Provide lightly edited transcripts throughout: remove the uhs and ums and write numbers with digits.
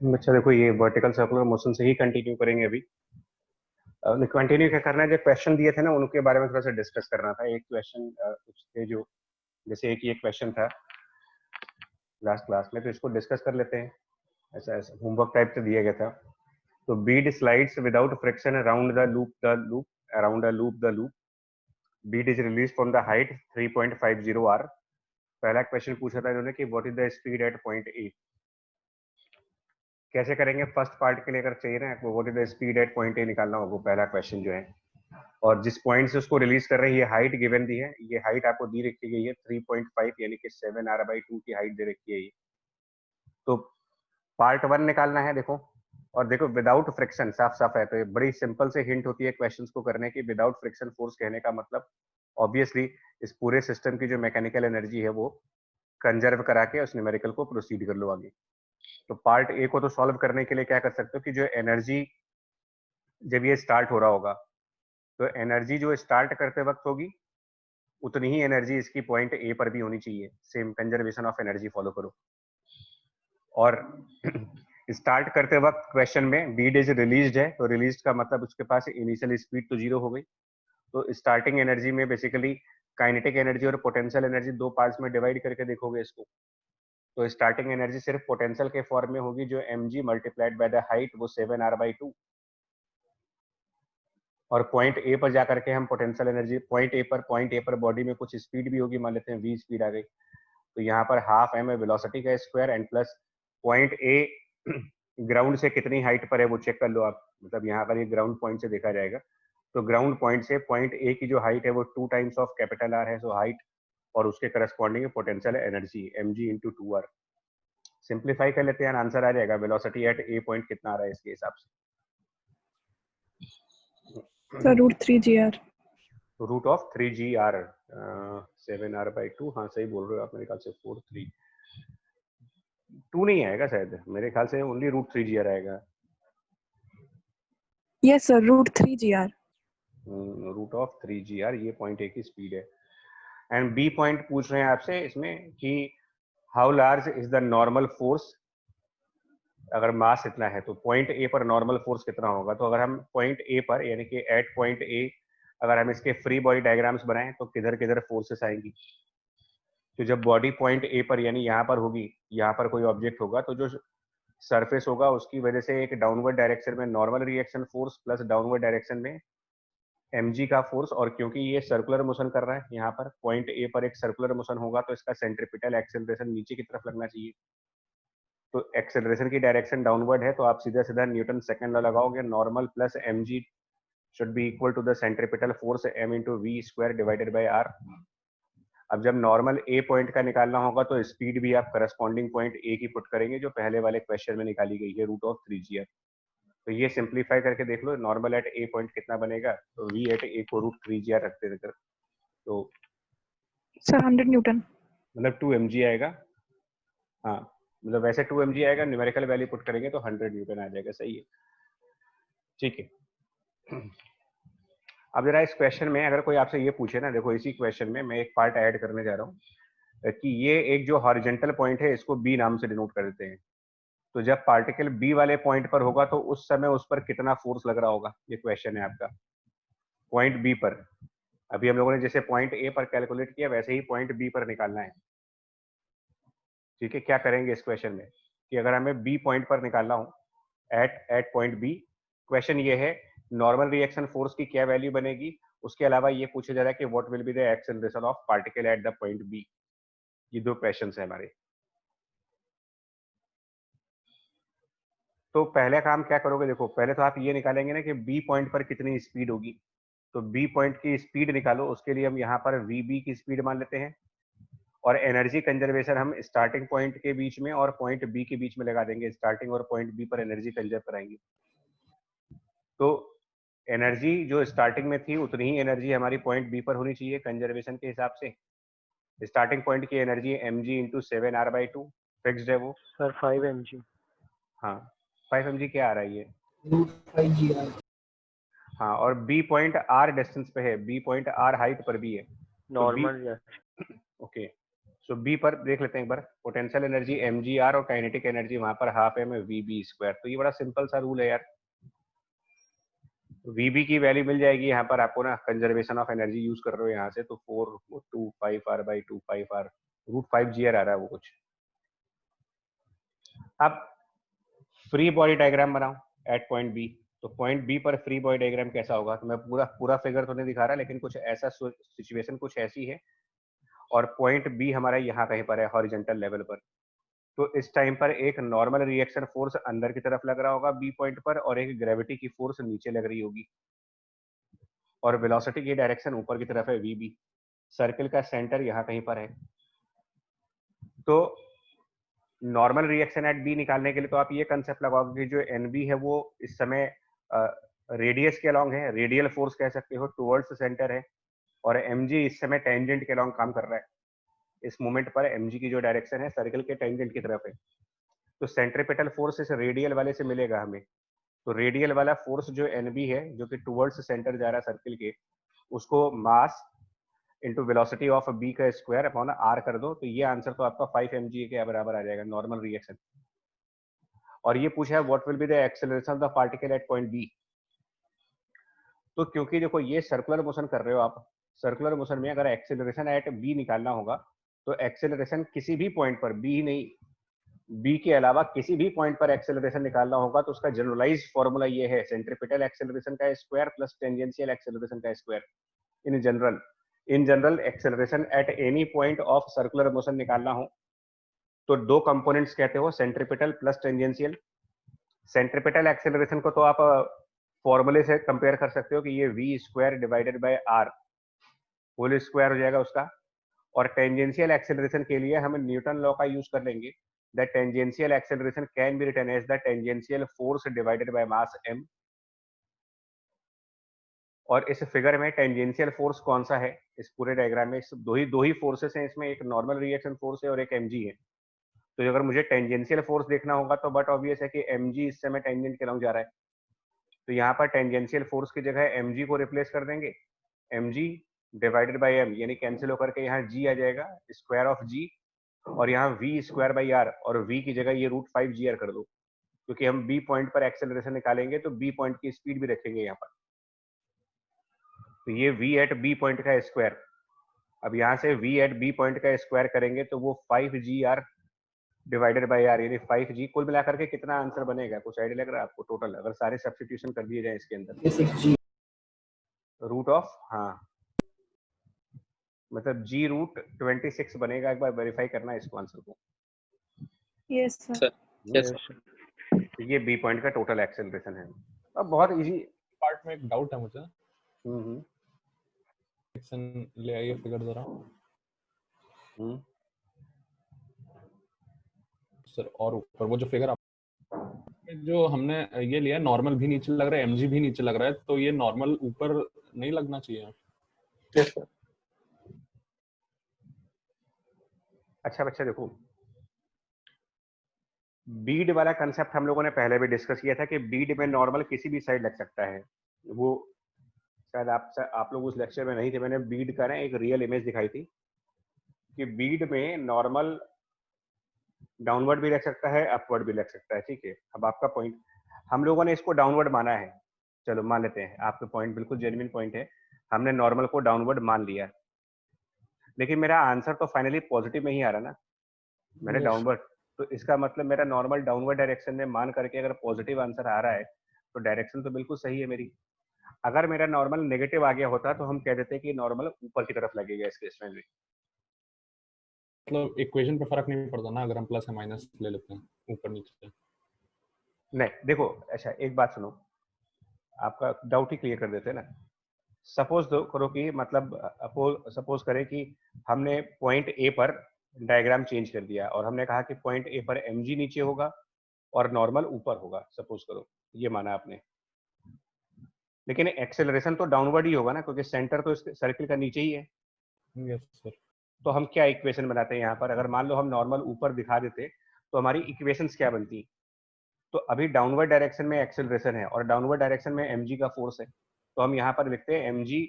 अच्छा देखो, ये वर्टिकल सर्कुलर मोशन से ही कंटिन्यू करेंगे अभी। कंटिन्यू क्या करना है, जो क्वेश्चन दिए थे ना उनके बारे में थोड़ा सा डिस्कस करना था। एक क्वेश्चन कुछ थे जो, जैसे एक ये क्वेश्चन था लास्ट क्लास में, तो इसको डिस्कस कर लेते हैं। ऐसा ऐसा होमवर्क टाइप से दिया गया था। तो bead slides without friction around the loop around the loop bead is release from the height 3.50 R. पहला क्वेश्चन पूछा था इन्होंने कि what is the speed at point A. कैसे करेंगे, फर्स्ट पार्ट के लिए अगर चाहिए ना आपको, what is the speed at point ए निकालना होगा, पहला क्वेश्चन जो है। और जिस पॉइंट से उसको रिलीज कर रहे हैं, ये हाइट गिवन दी है, ये हाइट आपको दी रखी गई है 3.5, यानी कि 7r/2 की हाइट दे रखी है ये। तो पार्ट वन निकालना है देखो। और देखो विदाउट फ्रिक्शन साफ साफ है, तो ये बड़ी सिंपल से हिंट होती है क्वेश्चंस को करने की। विदाउट फ्रिक्शन फोर्स कहने का मतलब ऑब्वियसली इस पूरे सिस्टम की जो मैकेनिकल एनर्जी है वो कंजर्व करा के उस न्यूमेरिकल को प्रोसीड कर लो आगे। तो पार्ट ए को तो सॉल्व करने के लिए क्या कर सकते हो कि जो एनर्जी जब ये स्टार्ट हो रहा होगा, तो एनर्जी जो स्टार्ट करते वक्त होगी उतनी ही एनर्जी इसकी पॉइंट ए पर भी होनी चाहिए। Same conservation of energy follow करो। और स्टार्ट करते वक्त क्वेश्चन में बीड इज रिलीज्ड है, तो रिलीज का मतलब उसके पास इनिशियल स्पीड तो जीरो हो गई। तो स्टार्टिंग एनर्जी में बेसिकली काइनेटिक एनर्जी और पोटेंशियल एनर्जी दो पार्ट्स में डिवाइड करके देखोगे इसको, तो स्टार्टिंग एनर्जी सिर्फ पोटेंशियल के फॉर्म में होगी, जो mg multiplied by the height, वो 7r/2। और पॉइंट ए पर जाकर के हम पोटेंशियल एनर्जी, पॉइंट ए पर बॉडी में कुछ स्पीड भी होगी, मान लेते हैं v स्पीड आ गई, तो यहाँ पर हाफ m है वेलोसिटी का square, and plus point A ground से कितनी हाइट पर है वो चेक कर लो आप। मतलब यहाँ पर ये ग्राउंड पॉइंट से देखा जाएगा, तो ग्राउंड पॉइंट से पॉइंट ए की जो हाइट है वो 2 टाइम्स ऑफ कैपिटल आर है, सो हाइट, और उसके corresponding potential energy mg into 2r। Simplify कर लेते हैं, आंसर आ जाएगा वेलोसिटी एट ए पॉइंट कितना आ रहा है इसके हिसाब से। Sir √3 GR। Root of 3 GR, 7r/2। हाँ सही बोल रहे हो आप, मेरे ख्याल से 4 3 2 नहीं आएगा शायद, मेरे ख्याल से ओनली √3 GR आएगा। Yes sir, √3 GR। Root of 3 GR, ये पॉइंट ए की स्पीड है। एंड बी पॉइंट पूछ रहे हैं आपसे इसमें कि how large is the normal force. अगर मास इतना है तो पॉइंट ए पर नॉर्मल फोर्स कितना होगा। तो अगर हम पॉइंट ए पर, यानी कि एट पॉइंट ए, अगर हम इसके फ्री बॉडी डायग्राम्स बनाएं तो किधर किधर फोर्सेस आएंगी। तो जब बॉडी पॉइंट ए पर यानी यहाँ पर होगी, यहाँ पर कोई ऑब्जेक्ट होगा, तो जो सरफेस होगा उसकी वजह से एक डाउनवर्ड डायरेक्शन में normal reaction force plus downward direction में mg का फोर्स। और क्योंकि ये सर्कुलर मोशन कर रहा है, यहाँ पर पॉइंट ए पर एक सर्कुलर मोशन होगा, तो इसका सेंट्रिपिटल एक्सेलरेशन नीचे की तरफ लगना चाहिए। तो एक्सेलरेशन की डायरेक्शन डाउनवर्ड है, तो आप सीधा सीधा न्यूटन सेकंड लॉ लगाओगे, normal plus mg should be equal to the centripetal force m into we square divided by R. अब जब नॉर्मल ए पॉइंट का निकालना होगा तो स्पीड भी आप करस्पॉन्डिंग पॉइंट ए की पुट करेंगे, जो पहले वाले क्वेश्चन में निकाली गई है, √3 GR। तो ये सिंप्लीफाई करके देख लो, नॉर्मल एट ए पॉइंट कितना बनेगा, तो वी एट ए को √3 GR रखते रहकर, तो सर 100 न्यूटन। मतलब 2 mg आएगा। हाँ मतलब वैसे 2 mg आएगा, न्यूमेरिकल वैल्यू पुट करेंगे तो 100 न्यूटन आ जाएगा। सही है, ठीक है। अब जरा इस क्वेश्चन में अगर कोई आपसे ये पूछे ना, देखो इसी क्वेश्चन में मैं एक पार्ट ऐड करने जा रहा हूँ कि ये एक जो हॉरिजेंटल पॉइंट है इसको बी नाम से डिनोट कर देते हैं। तो जब पार्टिकल बी वाले पॉइंट पर होगा तो उस समय उस पर कितना फोर्स लग रहा होगा, ये क्वेश्चन है आपका। पॉइंट बी पर, अभी हम लोगों ने जैसे पॉइंट ए पर कैलकुलेट किया वैसे ही पॉइंट बी पर निकालना है। ठीक है, क्या करेंगे इस क्वेश्चन में कि अगर हमें बी पॉइंट पर निकालना हो, एट पॉइंट बी, क्वेश्चन ये है नॉर्मल रिएक्शन फोर्स की क्या वैल्यू बनेगी। उसके अलावा ये पूछा जा रहा है कि what will be the acceleration of particle at the point B. ये दो क्वेश्चन है हमारे। तो पहले काम क्या करोगे, देखो पहले तो आप ये निकालेंगे ना कि बी पॉइंट पर कितनी स्पीड होगी। तो बी पॉइंट की स्पीड निकालो, उसके लिए हम यहाँ पर वी बी की स्पीड मान लेते हैं, और एनर्जी कंजर्वेशन हम स्टार्टिंग पॉइंट के बीच में और पॉइंट बी के बीच में लगा देंगे। स्टार्टिंग और पॉइंट बी पर एनर्जी कंजर्व कराएंगे, तो एनर्जी जो स्टार्टिंग में थी उतनी ही एनर्जी हमारी पॉइंट बी पर होनी चाहिए कंजर्वेशन के हिसाब से। स्टार्टिंग पॉइंट की energy mg into 7r/2 fixed है वो। Sir 5 mg। हाँ 5 mg क्या आ रहा है ये, √5 GR। हाँ, और बी पॉइंट आर डिस्टेंस पे है, बी पॉइंट आर हाइट पर भी है, तो बी, नॉर्मल। ओके, सो बी पर देख लेते हैं एक बार, पोटेंशियल एनर्जी mgr और काइनेटिक एनर्जी वहां पर हाफ m vb स्क्वायर। तो ये बड़ा सिंपल सा रूल है यार, vb की वैल्यू मिल जाएगी यहाँ पर आपको ना, कंजर्वेशन ऑफ एनर्जी यूज कर रहे हो यहाँ से, तो 425r/2πr √5gr आ रहा है वो कुछ। अब फ्री बॉडी डायग्राम बनाओ एट पॉइंट बी। तो पॉइंट बी पर फ्री बॉडी डायग्राम कैसा होगा, तो मैं पूरा फिगर तो नहीं दिखा रहा, लेकिन कुछ ऐसा सिचुएशन कुछ ऐसी है, और पॉइंट बी हमारा यहाँ कहीं पर है हॉरिजॉन्टल लेवल पर। तो इस टाइम पर एक नॉर्मल रिएक्शन फोर्स अंदर की तरफ लग रहा होगा बी पॉइंट पर, और एक ग्रेविटी की फोर्स नीचे लग रही होगी, और वेलोसिटी की डायरेक्शन ऊपर की तरफ है वीबी। सर्किल का सेंटर यहाँ कहीं पर है। तो नॉर्मल रिएक्शन एट बी निकालने के लिए तो आप ये कंसेप्ट लगाओगे कि जो एनबी है वो इस समय रेडियस के अलोंग है, रेडियल फोर्स कह सकते हो, टुवर्ड्स सेंटर है, और mg इस समय टेंजेंट के अलोंग काम कर रहा है। इस मोमेंट पर mg की जो डायरेक्शन है सर्कल के टेंजेंट की तरफ है। तो सेंट्रीपिटल फोर्स इस रेडियल वाले से मिलेगा हमें। तो रेडियल वाला फोर्स जो एनबी है, जो कि टुवर्ड्स सेंटर जा रहा है सर्कल के, उसको mass into velocity of B का स्क्वायर अपॉन आर कर दो, तो ये आंसर तो आपका 5 mg के बराबर आ जाएगा, नॉर्मल रिएक्शन। और ये पूछा है what will be the acceleration of the particle at point B. तो क्योंकि देखो ये सर्कुलर मोशन कर रहे हो आप, सर्कुलर मोशन में अगर एक्सेलरेशन एट बी निकालना होगा, तो एक्सेलरेशन किसी भी पॉइंट पर, बी नहीं, बी के अलावा किसी भी पॉइंट पर एक्सेलरेशन निकालना होगा, तो उसका जनरलाइज फॉर्मूला ये है, सेंट्रीपिटल एक्सेलरेशन का स्क्वायर प्लस टेंजेंशियल एक्सेलरेशन का square. In general acceleration at any point of circular motion निकालना हो तो दो कंपोनेंट्स कहते हो, centripetal plus tangential. Centripetal acceleration को तो आप फॉर्मूले से कंपेयर कर सकते हो कि ये v square divided by R whole square हो जाएगा उसका। और टेंजेंशियल एक्सेलरेशन के लिए हम न्यूटन लॉ का यूज कर लेंगे, the tangential acceleration can be written as the tangential force divided by mass m। और इस फिगर में टेंजेंशियल फोर्स कौन सा है, इस पूरे डायग्राम में दो ही फोर्सेस हैं इसमें, एक नॉर्मल रिएक्शन फोर्स है और एक mg है। तो अगर मुझे टेंजेंशियल फोर्स देखना होगा तो बट ऑब्वियस है कि mg इस समय टेंजेंट के अलॉन्ग जा रहा है, तो यहाँ पर टेंजेंशियल फोर्स की जगह mg को रिप्लेस कर देंगे, mg डिवाइडेड बाय m, यानी कैंसिल होकर के यहाँ g आ जाएगा, स्क्वायर ऑफ g, और यहाँ v स्क्वायर बाई r, और v की जगह ये √5gr कर दो, क्योंकि हम b पॉइंट पर एक्सेलरेशन निकालेंगे तो b पॉइंट की स्पीड भी रखेंगे यहाँ पर। तो ये v एट b पॉइंट का स्क्वायर, अब यहाँ से v एट b पॉइंट का स्क्वायर करेंगे तो वो 5gr डिवाइडेड बाय r, यानी 5g। कुल मिलाकर के कितना आंसर बनेगा, कुछ आइडिया लग रहा है आपको टोटल, अगर सारे सब्स्टिट्यूशन कर दिए जाए इसके अंदर? 6g रूट ऑफ, हाँ मतलब g√26 बनेगा। एक बार वेरीफाई करना है इसको आंसर को। Yes, sir. yes तो ये बी पॉइंट का टोटल एक्सेलरेशन है। अब बहुत इजी पार्ट में एक डाउट है मुझे, हम्म सेक्शन ले आइए फिगर जरा सर, और ऊपर वो जो फिगर जो हमने ये लिया, नॉर्मल भी नीचे लग रहा है, mg भी नीचे लग रहा है, तो ये नॉर्मल ऊपर नहीं लगना चाहिए? yes sir अच्छा बच्चा देखो, बीड वाला कंसेप्ट हम लोगों ने पहले भी डिस्कस किया था कि बीड में नॉर्मल किसी भी साइड लग सकता है। वो शायद आप लोग उस लेक्चर में नहीं थे, मैंने बीड का ना एक रियल इमेज दिखाई थी कि बीड में नॉर्मल डाउनवर्ड भी लग सकता है, अपवर्ड भी लग सकता है। ठीक है, अब आपका पॉइंट, हम लोगों ने इसको डाउनवर्ड माना है, चलो मान लेते हैं, आपका पॉइंट बिल्कुल जेन्युइन पॉइंट है, हमने नॉर्मल को डाउनवर्ड मान लिया, लेकिन मेरा आंसर तो फाइनली पॉजिटिव में ही आ रहा ना, मैंने डाउनवर्ड, तो इसका मतलब मेरा नॉर्मल डाउनवर्ड डायरेक्शन में मान करके अगर पॉजिटिव आंसर आ रहा है तो डायरेक्शन तो बिल्कुल सही है मेरी। अगर मेरा नॉर्मल नेगेटिव आ गया होता तो हम कह देते कि नॉर्मल ऊपर की तरफ लगेगा इस केस में भी। मतलब इक्वेशन पे फर्क नहीं पड़ता ना अगर हम प्लस या माइनस ले लेते हैं ऊपर नीचे? नहीं देखो, अच्छा एक बात सुनो, आपका डाउट ही क्लियर कर देते हैं ना। सपोज करो कि मतलब सपोज करें कि हमने पॉइंट ए पर डायग्राम चेंज कर दिया और हमने कहा कि पॉइंट ए पर mg नीचे होगा और नॉर्मल ऊपर होगा, सपोज करो ये माना आपने, लेकिन एक्सेलरेशन तो डाउनवर्ड ही होगा ना, क्योंकि सेंटर तो सर्किल का नीचे ही है। Yes sir. तो हम क्या इक्वेशन बनाते हैं यहाँ पर, अगर मान लो हम नॉर्मल ऊपर दिखा देते तो हमारी इक्वेशंस क्या बनती? तो अभी डाउनवर्ड डायरेक्शन में एक्सेलरेशन है और डाउनवर्ड डायरेक्शन में mg का फोर्स है, तो हम यहाँ पर लिखते हैं mg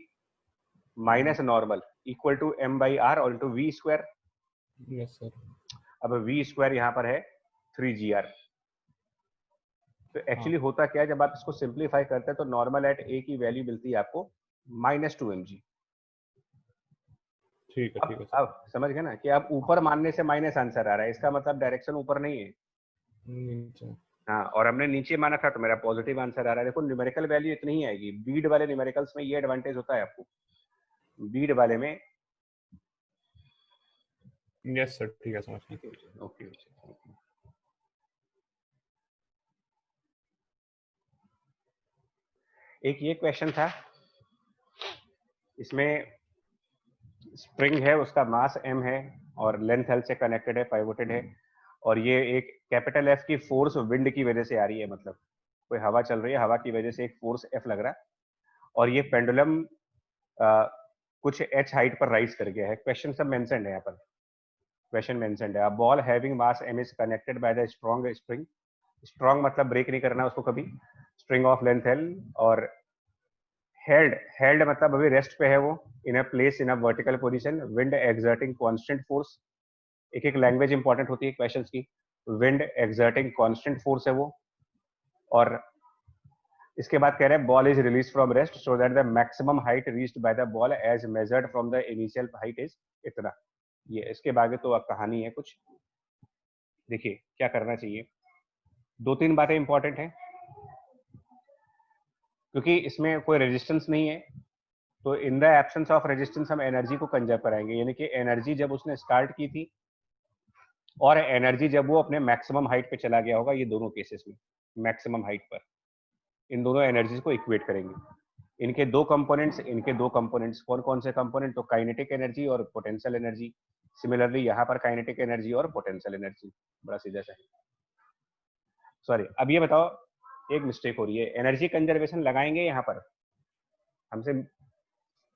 minus normal equal to m by r और into we square. Yes sir. अब v स्क्वायर यहाँ पर है 3gr। तो एक्चुअली होता क्या है, जब आप इसको सिंप्लीफाई करते हैं तो नॉर्मल एट a की वैल्यू मिलती है आपको -2mg। ठीक है सर। अब समझ गए ना कि अब ऊपर मानने से माइनस आंसर आ रहा है, इसका मतलब डायरेक्शन ऊपर नहीं है। नीचे। हाँ, और हमने नीचे माना था तो मेरा पॉजिटिव आंसर आ रहा है। देखो न्यूमेरिकल वैल्यू इतनी ही आएगी। बीड वाले न्यूमेरिकल्स में ये एडवांटेज होता है आपको, बीड वाले में। यस सर, ठीक है, समझ गए। ओके। एक ये क्वेश्चन था, इसमें स्प्रिंग है, उसका मास m है और लेंथ l से कनेक्टेड है, पाइवोटेड है, और ये एक कैपिटल F की फोर्स विंड की वजह से आ रही है। मतलब कोई हवा चल रही है, हवा की वजह से एक फोर्स F लग रहा है, और ये पेंडुलम कुछ h हाइट पर राइज कर गया है। क्वेश्चन सब मेंशन्ड है यहाँ पर। क्वेश्चन मेंशन्ड है, ball having mass m is connected by the strong spring. Strong मतलब ब्रेक नहीं करना उसको कभी। स्ट्रिंग ऑफ लेंथ l, और हेल्ड मतलब अभी रेस्ट पे है वो, in a place in a vertical position, wind exerting constant force. एक एक लैंग्वेज इंपॉर्टेंट होती है क्वेश्चंस की। विंड एक्सर्टिंग कांस्टेंट फोर्स है वो, और इसके बाद कह रहे हैं ball is release from rest so that the maximum height reached by the ball as measured from the initial height is इतना। ये इसके बागे तो अब कहानी है कुछ। देखिए क्या करना चाहिए, दो तीन बातें इंपॉर्टेंट हैं, क्योंकि इसमें कोई रेजिस्टेंस नहीं है, तो in the absence of resistance हम एनर्जी को कंजर्व कराएंगे। यानी कि एनर्जी जब उसने स्टार्ट की थी और एनर्जी जब वो अपने मैक्सिमम हाइट पे चला गया होगा, ये दोनों केसेस में मैक्सिमम हाइट पर इन दोनों एनर्जीज को इक्वेट करेंगे। इनके दो कंपोनेंट्स कौन कौन से कंपोनेंट, तो काइनेटिक एनर्जी और पोटेंशियल एनर्जी। सिमिलरली यहाँ पर काइनेटिक एनर्जी और पोटेंशियल एनर्जी, बड़ा सीधा सा है। सॉरी, अब ये बताओ, एक मिस्टेक हो रही है, एनर्जी कंजर्वेशन लगाएंगे यहाँ पर, हमसे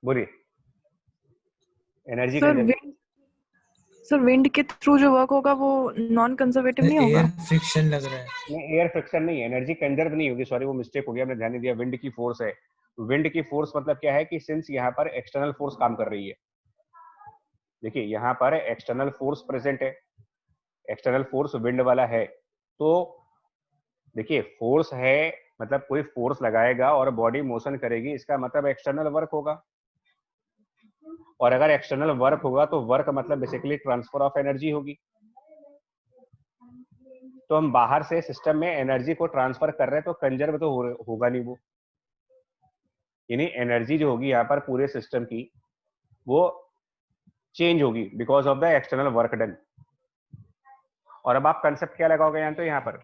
बोलिए। एनर्जी कंजर्वेशन सर विंड के थ्रू जो वर्क होगा वो नॉन कंजर्वेटिव नहीं होगा? एयर फ्रिक्शन लग रहा है। नहीं, एयर फ्रिक्शन नहीं, एनर्जी कंजर्व नहीं होगी। सॉरी, वो मिस्टेक हो गया, हमने ध्यान नहीं दिया। विंड की फोर्स है। विंड की फोर्स मतलब क्या है कि सिंस यहाँ पर एक्सटर्नल फोर्स काम कर रही है, देखिए यहाँ पर एक्सटर्नल फोर्स प्रेजेंट है, एक्सटर्नल फोर्स विंड वाला है, तो देखिए फोर्स है मतलब कोई फोर्स लगाएगा और बॉडी मोशन करेगी, इसका मतलब एक्सटर्नल वर्क होगा। और अगर एक्सटर्नल वर्क होगा तो वर्क मतलब बेसिकली ट्रांसफर ऑफ एनर्जी होगी। तो हम बाहर से सिस्टम में एनर्जी को ट्रांसफर कर रहे हैं, तो कंजर्व तो होगा नहीं वो। यानी एनर्जी जो होगी यहाँ पर पूरे सिस्टम की, वो चेंज होगी because of the external work done. और अब आप कंसेप्ट क्या लगाओगे यहाँ, तो यहाँ पर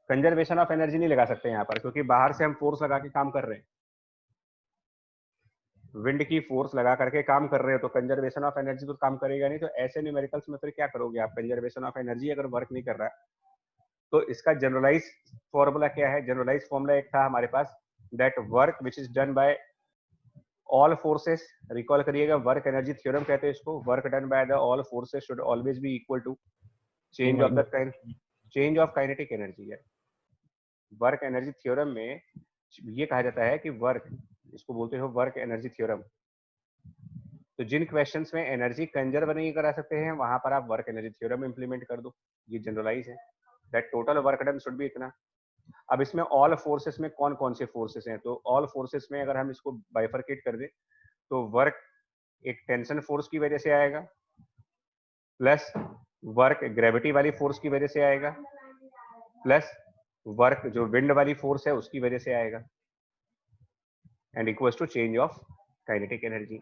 कंजर्वेशन ऑफ एनर्जी नहीं लगा सकते यहाँ पर, क्योंकि बाहर से हम फोर्स लगा के काम कर रहे हैं, विंड की फोर्स लगा करके काम कर रहे हो, तो कंजर्वेशन ऑफ एनर्जी तो काम करेगा नहीं। तो ऐसे न्यूमेरिकल्स में फिर क्या करोगे आप, कंजर्वेशन ऑफ एनर्जी अगर वर्क नहीं कर रहा है, तो इसका जनरलाइज फॉर्मूला क्या है? जनरलाइज फॉर्मूला एक था हमारे पास, that work which is done by all forces. Recall करिएगा, वर्क एनर्जी थ्योरम कहते हैं इसको। Work done by the all forces should always be equal to change of the change of kinetic energy है। Work energy theorem में ये कहा जाता है कि वर्क, इसको बोलते हो वर्क एनर्जी थ्योरम। तो जिन क्वेश्चंस में एनर्जी कंजर्व नहीं करा सकते हैं, वहां पर आप वर्क एनर्जी थ्योरम इंप्लीमेंट कर दो। ये जनरलाइज है, that total work done should be इतना। अब इसमें ऑल फोर्सेस में कौन कौन से फोर्सेस हैं, तो ऑल फोर्सेस में अगर हम इसको बाइफरकेट कर दे, तो वर्क एक टेंशन फोर्स की वजह से आएगा, प्लस वर्क ग्रेविटी वाली फोर्स की वजह से आएगा, प्लस वर्क जो विंड वाली फोर्स है उसकी वजह से आएगा, and equals to change of kinetic energy.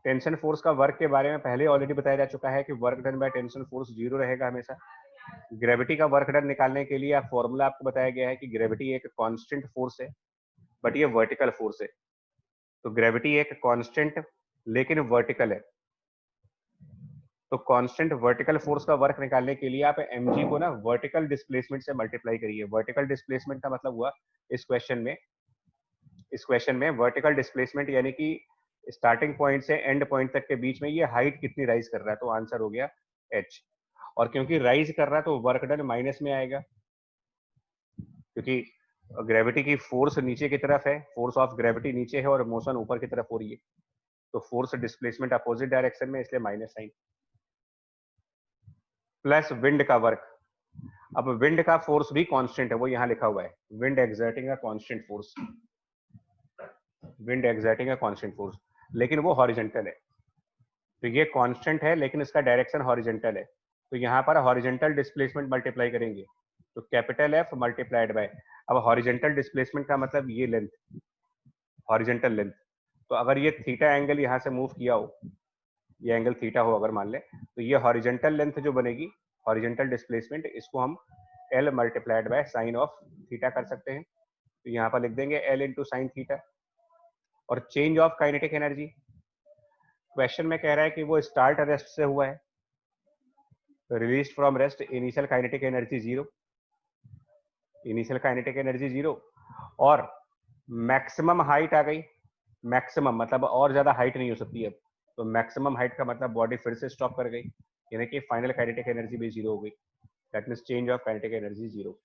Tension force का वर्क के बारे में पहले ऑलरेडी बताया जा चुका है कि work done by tension force 0 रहेगा हमेशा। ग्रेविटी का वर्क डन निकालने के लिए फॉर्मूला आपको बताया गया है कि ग्रेविटी एक कांस्टेंट फोर्स है, बट ये वर्टिकल फोर्स है। तो ग्रेविटी एक कांस्टेंट लेकिन वर्टिकल है, तो कांस्टेंट वर्टिकल फोर्स का वर्क निकालने के लिए आप mg को ना वर्टिकल डिस्प्लेसमेंट से मल्टीप्लाई करिए। वर्टिकल डिस्प्लेसमेंट का मतलब हुआ इस क्वेश्चन में वर्टिकल डिस्प्लेसमेंट यानी कि स्टार्टिंग पॉइंट से एंड पॉइंट तक के बीच में ये हाइट कितनी राइज कर रहा है, तो आंसर हो गया h। और क्योंकि राइज कर रहा है तो वर्क डन माइनस में आएगा, क्योंकि ग्रेविटी की फोर्स नीचे की तरफ है, फोर्स ऑफ ग्रेविटी नीचे है और मोशन ऊपर की तरफ हो रही है, तो फोर्स डिस्प्लेसमेंट अपोजिट डायरेक्शन में, इसलिए माइनस साइन। प्लस विंड का वर्क। अब विंड का फोर्स भी कांस्टेंट है, वो यहां लिखा हुआ है, wind exerting a constant force, wind exerting a constant force, लेकिन वो हॉरिजॉन्टल है। तो ये कांस्टेंट है लेकिन इसका डायरेक्शन हॉरिजॉन्टल है, तो यहाँ पर हॉरिजॉन्टल डिस्प्लेसमेंट मल्टीप्लाई करेंगे, तो कैपिटल एफ मल्टीप्लाइड बाय, अब हॉरिजॉन्टल डिस्प्लेसमेंट का मतलब ये लेंथ, हॉरिजॉन्टल लेंथ, तो अगर ये थीटा एंगल यहाँ से मूव किया हो, ये एंगल थीटा हो अगर मान ले, तो ये हॉरिजॉन्टल लेंथ जो बनेगी, हॉरिजॉन्टल डिस्प्लेसमेंट, इसको हम L multiplied by sine of theta कर सकते हैं, तो यहाँ पर लिख देंगे एल इंटू साइन थीटा। और change of kinetic energy, question में कह रहा है कि वो स्टार्ट रेस्ट से हुआ है, release from rest, initial kinetic energy zero, initial kinetic energy zero, और मैक्सिमम हाइट आ गई, मैक्सिमम मतलब और ज्यादा हाइट नहीं हो सकती अब, तो मैक्सिमम हाइट का मतलब बॉडी फिर से स्टॉप कर गई, यानी कि फाइनल काइनेटिक एनर्जी भी जीरो हो गई, that means change of kinetic energy zero.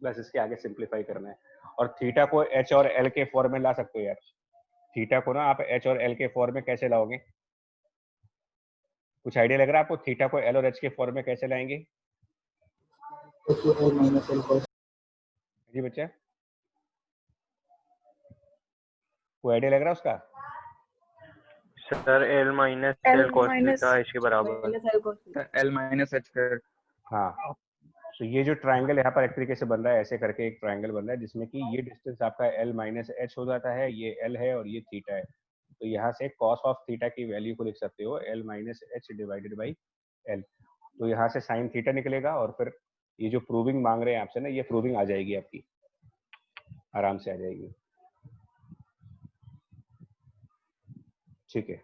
बस इसके आगे सिंप्लीफाई करना है, और थीटा को एच और एल के फॉर्म में ला सकते हो यार, थीटा को ना आप एच और एल के फॉर्म में कैसे लाओगे, कुछ आइडिया लग रहा है आपको, थीटा को एल और एच के फॉर्म में कैसे लाएंगे? जी बच्चा, कोई आइडिया लग रहा है उसका? Sir L minus L L cos minus theta इसके बराबर। एल माइनस एच कर। हाँ, तो ये जो ट्रायंगल यहाँ पर एक तरीके से बन रहा है, ऐसे करके एक ट्रायंगल बन रहा है जिसमें कि ये डिस्टेंस आपका एल माइनस एच हो जाता है, ये एल है और ये थीटा है, तो यहाँ से कॉस ऑफ थीटा की वैल्यू को लिख सकते हो L minus H divided by L, तो यहाँ से साइन थीटा निकलेगा, और फिर ये जो प्रूविंग मांग रहे हैं आपसे ना, ये प्रूविंग आ जाएगी आपकी, आराम से आ जाएगी। ठीक है,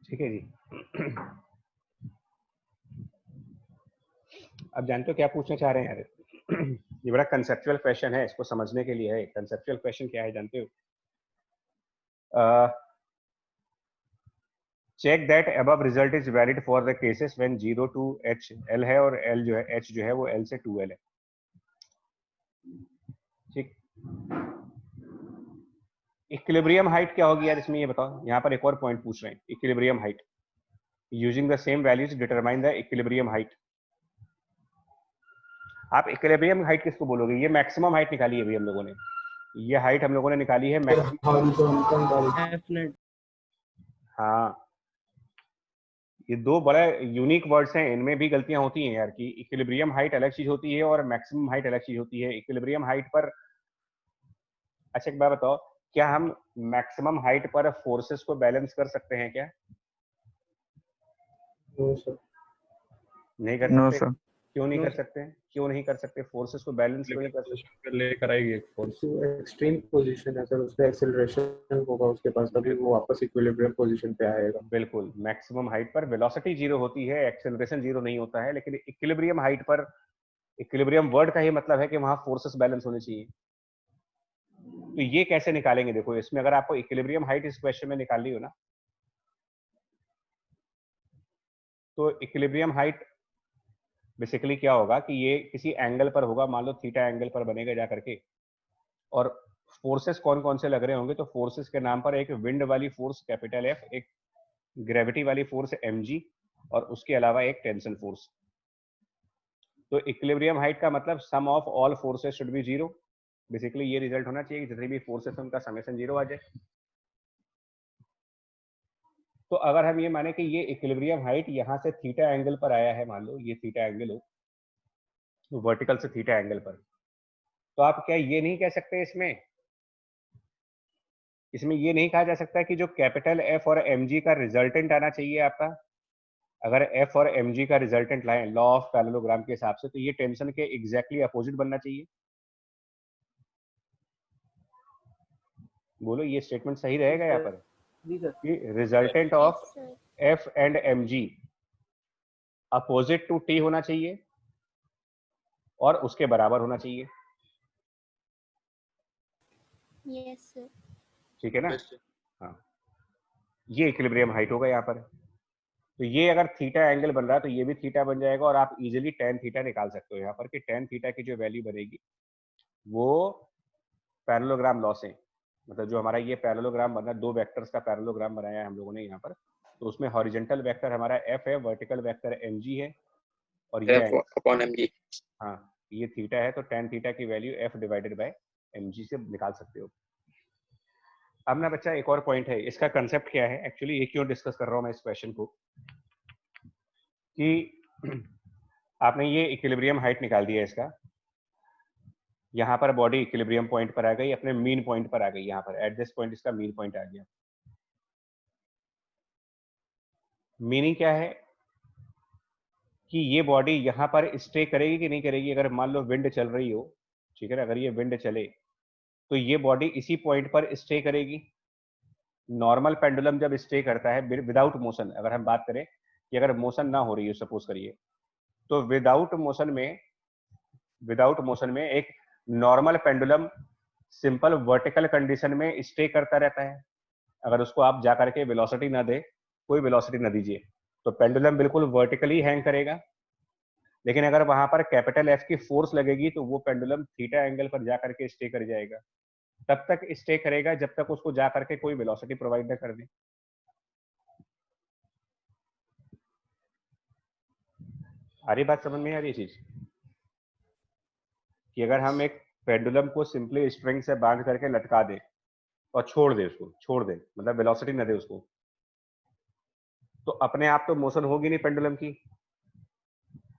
ठीक है जी। अब जानते हो क्या पूछना चाह रहे हैं यार? ये बड़ा कंसेप्चुअल क्वेश्चन है, इसको समझने के लिए है। कंसेप्चुअल क्वेश्चन क्या है जानते हो? Check that above result is valid for the cases when 0 to h l है और l जो है h जो है वो l से 2l है। ठीक, इक्विलिब्रियम हाइट क्या होगी यार इसमें, ये बताओ। यहाँ पर एक और पॉइंट पूछ रहे हैं, equilibrium height, using the same values determine the equilibrium height. आप इक्विलिब्रियम हाइट किसको बोलोगे? ये मैक्सिमम हाइट निकाली है भाई हम लोगों ने, ये हाइट हम लोगों ने निकाली है मैक्सिमम। हाँ, ये दो बड़े यूनिक वर्ड्स हैं, इनमें भी गलतियां होती हैं यार, कि इक्विलिब्रियम हाइट अलग चीज होती है और मैक्सिमम हाइट अलग चीज होती है। इक्विलिब्रियम हाइट पर, अच्छा एक बात बताओ, क्या हम मैक्सिमम हाइट पर फोर्सेस को बैलेंस कर सकते हैं क्या? नहीं कर नो सकते। सर। क्यों नहीं कर सकते? क्यों नहीं कर सकते? फोर्सेस को बैलेंस क्यों नहीं कर सकते? पोजीशन पे लेकर आएगी एक फोर्स। एक्सट्रीम पोजीशन है सर, उसका एक्सेलरेशन होगा उसके पास, तभी वो वापस इक्विलिब्रियम पोजीशन पे आएगा। बिल्कुल, मैक्सिमम हाइट पर वेलोसिटी जीरो होती है, एक्सेलरेशन जीरो नहीं होता है, लेकिन इक्विलिब्रियम हाइट पर, इक्विलिब्रियम वर्ड का ही मतलब है कि वहां फोर्सेस बैलेंस होने चाहिए। तो ये कैसे निकालेंगे? देखो, इसमें अगर आपको इक्विलिब्रियम हाइट इस क्वेश्चन में निकालनी हो ना, तो इक्विलिब्रियम हाइट बेसिकली क्या होगा कि ये किसी एंगल पर होगा, मान लो थीटा एंगल पर बनेगा जा करके, और फोर्सेस कौन कौन से लग रहे होंगे? तो फोर्सेस के नाम पर एक विंड वाली फोर्स कैपिटल एफ, एक ग्रेविटी वाली फोर्स एम जी, और उसके अलावा एक टेंशन फोर्स। तो इक्विलिब्रियम हाइट का मतलब sum of all forces should be zero, basically ये रिजल्ट होना चाहिए कि जितनी भी फोर्सेस है उनका समेशन जीरो आ जाए। तो अगर हम ये माने कि ये इक्विलिब्रियम हाइट यहाँ से थीटा एंगल पर आया है, मान लो ये थीटा एंगल हो, तो वर्टिकल से थीटा एंगल पर, तो आप क्या ये नहीं कह सकते इसमें ये नहीं कहा जा सकता कि जो कैपिटल एफ और एम जी का रिजल्टेंट आना चाहिए आपका, अगर एफ और एम जी का रिजल्टेंट लाएं लॉ ऑफ पैरेललोग्राम के हिसाब से, तो ये टेंशन के एग्जैक्टली अपोजिट बनना चाहिए। बोलो, ये स्टेटमेंट सही रहेगा यहाँ पर कि resultant of F and M G opposite to T होना चाहिए और उसके बराबर होना चाहिए। Yes sir. ठीक है ना? हाँ, ये इक्विलिब्रियम हाइट होगा यहाँ पर। तो ये अगर थीटा एंगल बन रहा है तो ये भी थीटा बन जाएगा, और आप इजीली टेन थीटा निकाल सकते हो यहाँ पर कि टेन थीटा की जो वैल्यू बनेगी वो पैरेललोग्राम लॉ से, मतलब जो हमारा ये पैरेललोग्राम बना, दो वेक्टर्स का पैरेललोग्राम बनाया है हम लोगों ने यहाँ पर, तो उसमें हॉरिजॉन्टल वेक्टर हमारा एफ है, वर्टिकल वेक्टर एम जी है, और ये एफ अपॉन एम जी, हाँ ये थीटा है, तो टेन थीटा की value F divided by M G से निकाल सकते हो। अब ना बच्चा एक और पॉइंट है, इसका कंसेप्ट क्या है एक्चुअली, ये क्यों डिस्कस कर रहा हूँ मैं इस क्वेश्चन को, कि आपने ये इक्विलिब्रियम हाइट निकाल दिया इसका, यहाँ पर बॉडी इक्विलिब्रियम पॉइंट पर आ गई, अपने मीन पॉइंट पर आ गई, यहाँ पर एट दिस पॉइंट इसका मीन पॉइंट आ गया। मीनिंग क्या है कि ये बॉडी यहाँ पर स्टे करेगी कि नहीं करेगी, अगर मान लो विंड चल रही हो, ठीक है ना, अगर ये विंड चले तो ये बॉडी इसी पॉइंट पर स्टे करेगी। नॉर्मल पेंडुलम जब स्टे करता है विदाउट मोशन, अगर हम बात करें कि अगर मोशन ना हो रही है सपोज करिए, तो विदाउट मोशन में एक normal pendulum simple vertical condition में स्टे करता रहता है। अगर उसको आप जा करके वेलोसिटी ना दे, कोई वेलोसिटी ना दीजिए, तो पेंडुलम बिल्कुल वर्टिकली हैंग करेगा। लेकिन अगर वहां पर कैपिटल एफ की फोर्स लगेगी तो वो पेंडुलम थीटा एंगल पर जा करके स्टे कर जाएगा। तब तक स्टे करेगा जब तक उसको जा करके कोई वेलोसिटी प्रोवाइड ना कर दे। आ रही बात समझ में आ रही चीज, कि अगर हम एक पेंडुलम को सिंपली स्ट्रिंग से बांध करके लटका दे और छोड़ दे मतलब वेलोसिटी न दे उसको, तो अपने आप तो मोशन होगी नहीं पेंडुलम की।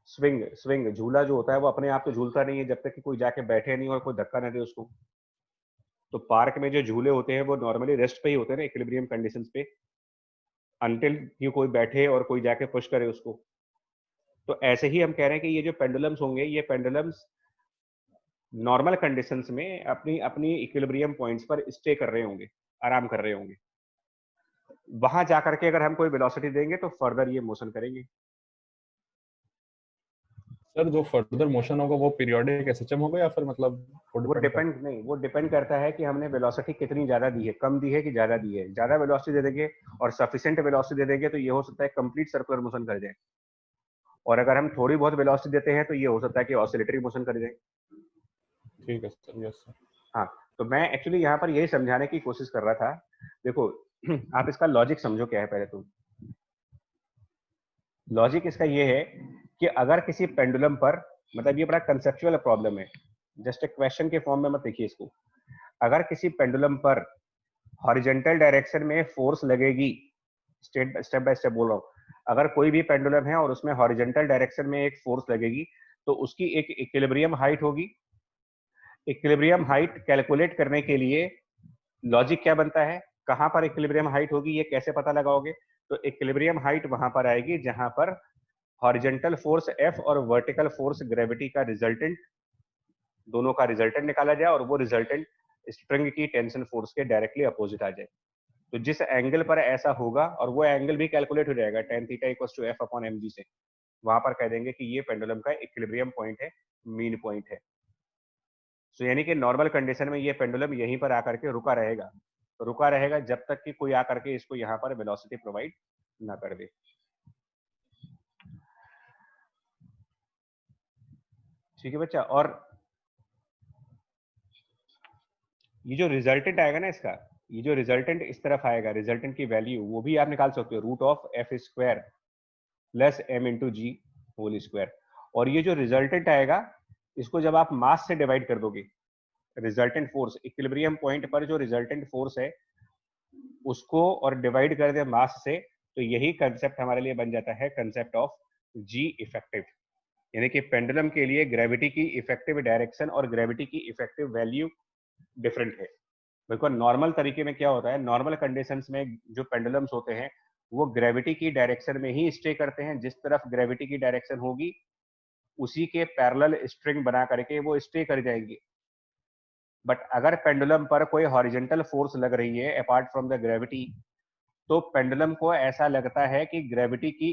स्विंग झूला जो होता है वो अपने आप तो झूलता नहीं है जब तक कि कोई जाके बैठे नहीं और कोई धक्का न दे उसको। तो पार्क में जो झूले होते हैं वो नॉर्मली रेस्ट पे ही होते हैं ना, इक्विलिब्रियम कंडीशंस पे, अनटिल कि कोई बैठे और कोई जाके पुश करे उसको। तो ऐसे ही हम कह रहे हैं कि ये जो पेंडुलम्स होंगे, ये पेंडुलम्स नॉर्मल कंडीशंस में अपनी अपनी इक्विलिब्रियम पॉइंट्स पर स्टे कर रहे होंगे, आराम कर रहे होंगे। वहां जाकर के अगर हम कोई वेलोसिटी देंगे तो फर्दर ये मोशन करेंगे। सर जो फर्दर मोशन होगा वो पीरियोडिक एसएचएम होगा या फिर मतलब वो डिपेंड करता है कि हमने वेलोसिटी कितनी ज्यादा दी है, कम दी है कि ज्यादा दी है। ज्यादा वेलोसिटी दे देंगे और सफिशिएंट वेलोसिटी दे देंगे तो ये हो सकता है कंप्लीट सर्कुलर मोशन कर जाए, और अगर हम थोड़ी बहुत वेलोसिटी देते हैं तो ये हो सकता है कि ऑसिलेटरी मोशन कर जाए। ठीक है सर, यस सर। हाँ, तो मैं एक्चुअली यहाँ पर यही समझाने की कोशिश कर रहा था। देखो आप इसका लॉजिक समझो क्या है पहले तो। लॉजिक इसका ये है कि अगर किसी पेंडुलम पर, मतलब ये बड़ा कंसेप्चुअल प्रॉब्लम है, जस्ट एक क्वेश्चन के फॉर्म में मत देखिए इसको। अगर किसी पेंडुलम पर हॉरिजॉन्टल डायरेक्शन में फोर्स लगेगी, स्टेप बाय स्टेप बोल रहा हूँ, अगर कोई भी पेंडुलम है और उसमें हॉरिजॉन्टल डायरेक्शन में एक फोर्स लगेगी तो उसकी एक इक्विलिब्रियम हाइट होगी। इक्विलिब्रियम हाइट कैलकुलेट करने के लिए लॉजिक क्या बनता है, कहां पर इक्विलिब्रियम हाइट होगी ये कैसे पता लगाओगे? तो इक्विलिब्रियम हाइट वहां पर आएगी जहां पर हॉरिजॉन्टल फोर्स F और वर्टिकल फोर्स ग्रेविटी का रिजल्टेंट, दोनों का रिजल्टेंट निकाला जाए और वो रिजल्टेंट स्प्रिंग की टेंशन फोर्स के डायरेक्टली अपोजिट आ जाए। तो जिस एंगल पर ऐसा होगा, और वो एंगल भी कैलकुलेट हो जाएगा, tan theta equals to F upon mg से, वहां पर कह देंगे कि ये पेंडुलम का इक्विलिब्रियम पॉइंट है, मीन पॉइंट है। सो यानी कि नॉर्मल कंडीशन में ये पेंडुलम यहीं पर आकर के रुका रहेगा जब तक कि कोई आकर के इसको यहाँ पर वेलोसिटी प्रोवाइड ना कर दे। ठीक है बच्चा, और ये जो रिजल्टेंट आएगा ना इसका, ये जो रिजल्टेंट इस तरफ आएगा, रिजल्टेंट की वैल्यू वो भी आप निकाल सकते हो, root of F square plus M into G whole square. और ये जो रिजल्टेंट आएगा इसको जब आप मास से डिवाइड कर दोगे, रिजल्टेंट फोर्स इक्विलिब्रियम पॉइंट पर जो रिजल्टेंट फोर्स है उसको और डिवाइड कर दे मास से, तो यही कंसेप्ट हमारे लिए बन जाता है कंसेप्ट ऑफ जी इफेक्टिव। यानी कि पेंडुलम के लिए ग्रेविटी की इफेक्टिव डायरेक्शन और ग्रेविटी की इफेक्टिव वैल्यू डिफरेंट है। बिल्कुल नॉर्मल तरीके में क्या होता है, नॉर्मल कंडीशंस में जो पेंडुलम्स होते हैं वो ग्रेविटी की डायरेक्शन में ही स्टे करते हैं, जिस तरफ ग्रेविटी की डायरेक्शन होगी उसी के पैरेलल स्ट्रिंग बना करके वो स्टे कर जाएंगे। बट अगर पेंडुलम पर कोई हॉरिजॉन्टल फोर्स लग रही है अपार्ट फ्रॉम द ग्रेविटी, तो पेंडुलम को ऐसा लगता है कि ग्रेविटी की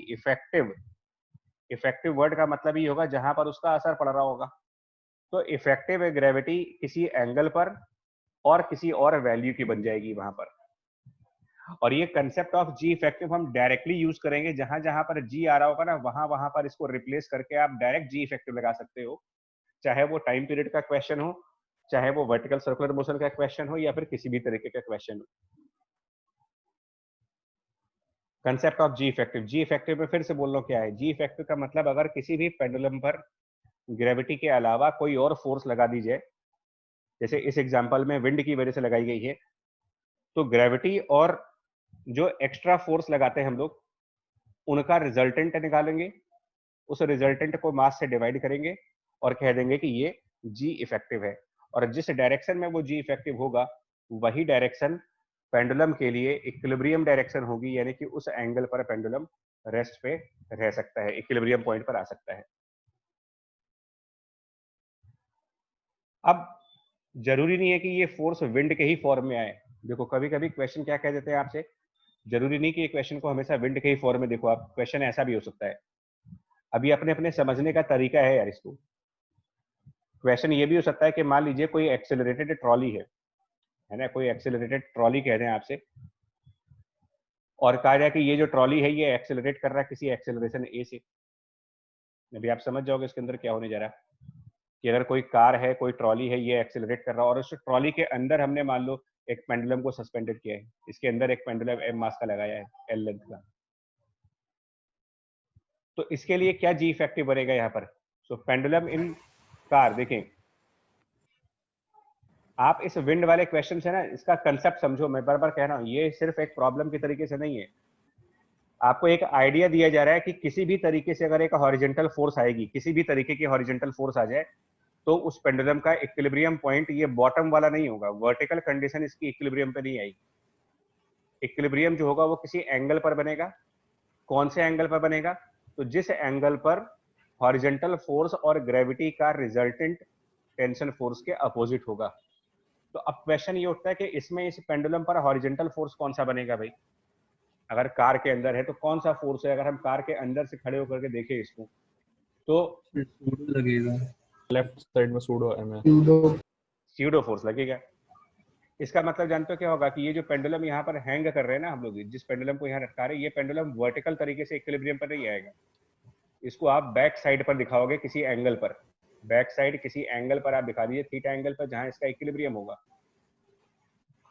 इफेक्टिव वर्ड का मतलब ये होगा जहां पर उसका असर पड़ रहा होगा। तो इफेक्टिव ग्रेविटी किसी एंगल पर और किसी और वैल्यू की बन जाएगी वहां पर। और ये कंसेप्ट ऑफ जी इफेक्टिव हम डायरेक्टली यूज करेंगे, जहां जहां पर जी आ रहा होगा ना वहां वहां पर इसको रिप्लेस करके आप डायरेक्ट जी इफेक्टिव लगा सकते हो, चाहे वो टाइम पीरियड का क्वेश्चन हो, चाहे वो वर्टिकल सर्कुलर मोशन का क्वेश्चन हो, या फिर किसी भी तरीके का क्वेश्चन हो। Concept of G effective, G effective में फिर से बोल रहा हूं क्या है। जी इफेक्टिव का मतलब अगर किसी भी पेंडुलम पर ग्रेविटी के अलावा कोई और फोर्स लगा दी जाए, जैसे इस एग्जांपल में विंड की वजह से लगाई गई है, तो ग्रेविटी और जो एक्स्ट्रा फोर्स लगाते हैं हम लोग, उनका रिजल्टेंट निकालेंगे, उस रिजल्टेंट को मास से डिवाइड करेंगे और कह देंगे कि ये जी इफेक्टिव है। और जिस डायरेक्शन में वो जी इफेक्टिव होगा वही डायरेक्शन पेंडुलम के लिए इक्विलिब्रियम डायरेक्शन होगी, यानी कि उस एंगल पर पेंडुलम रेस्ट पे रह सकता है, इक्विलिब्रियम पॉइंट पर आ सकता है। अब जरूरी नहीं है कि ये फोर्स विंड के ही फॉर्म में आए। देखो कभी कभी क्वेश्चन क्या कह देते हैं आपसे, जरूरी नहीं कि ये क्वेश्चन को हमेशा विंड के ही फॉर्म में देखो आप, क्वेश्चन ऐसा भी हो सकता है। अभी अपने अपने समझने का तरीका है यार इसको। क्वेश्चन ये भी हो सकता है कि मान लीजिए कोई एक्सेलरेटेड ट्रॉली है ना, कोई एक्सेलरेटेड ट्रॉली कह दें आपसे, और कहा जाए कि ये जो ट्रॉली है ये एक्सेलरेट कर रहा है किसी एक्सेलरेशन ए से। अभी आप समझ जाओगे इसके अंदर क्या होने जा रहा है कि अगर कोई कार है, कोई ट्रॉली है, ये एक्सेलरेट कर रहा है और उस ट्रॉली के अंदर हमने मान लो एक पेंडुलम को सस्पेंडेड किया है, इसके अंदर एक पेंडुलम एम मास का लगाया है एल लेंथ का, तो इसके लिए क्या जी इफेक्टिव बनेगा यहाँ पर। सो पेंडुलम इन कार, देखें आप इस विंड वाले क्वेश्चन से ना इसका कंसेप्ट समझो, मैं बार बार कह रहा हूं ये सिर्फ एक प्रॉब्लम की तरीके से नहीं है। आपको एक आइडिया दिया जा रहा है कि किसी भी तरीके से अगर एक हॉरिजॉन्टल फोर्स आएगी, किसी भी तरीके की हॉरिजॉन्टल फोर्स आ जाए, तो उस पेंडुलम का इक्विलिब्रियम पॉइंट ये बॉटम वाला नहीं होगा, वर्टिकल कंडीशन इसकी इक्विलिब्रियम पे नहीं आएगी। इक्विलिब्रियम जो होगा वो किसी एंगल पर बनेगा। कौन से एंगल पर बनेगा, तो जिस एंगल पर हॉरिजॉन्टल फोर्स और ग्रेविटी का रिजल्टेंट टेंशन फोर्स के अपोजिट होगा। तो अब क्वेश्चन ये उठता है कि इसमें इस पेंडुलम पर हॉरिजॉन्टल फोर्स कौन सा बनेगा भाई। अगर कार के अंदर है तो कौन सा फोर्स है, अगर हम कार के अंदर से खड़े होकर के देखें इसको तो सूडो लगेगा, लेफ्ट साइड में सूडो एम है, स्यूडो फोर्स लगेगा। इसका मतलब जानते हो क्या होगा कि ये जो पेंडुलम यहाँ पर हैंग कर रहे हैं ना हम लोग, जिस पेंडुलम को यहाँ रखा रहे हैं, ये पेंडुलम वर्टिकल तरीके से इक्विलिब्रियम पर नहीं आएगा। इसको आप बैक साइड पर दिखाओगे किसी एंगल पर, बैक साइड किसी एंगल पर आप दिखा दीजिए, थीटा एंगल पर, जहां इसका इक्विलिब्रियम होगा।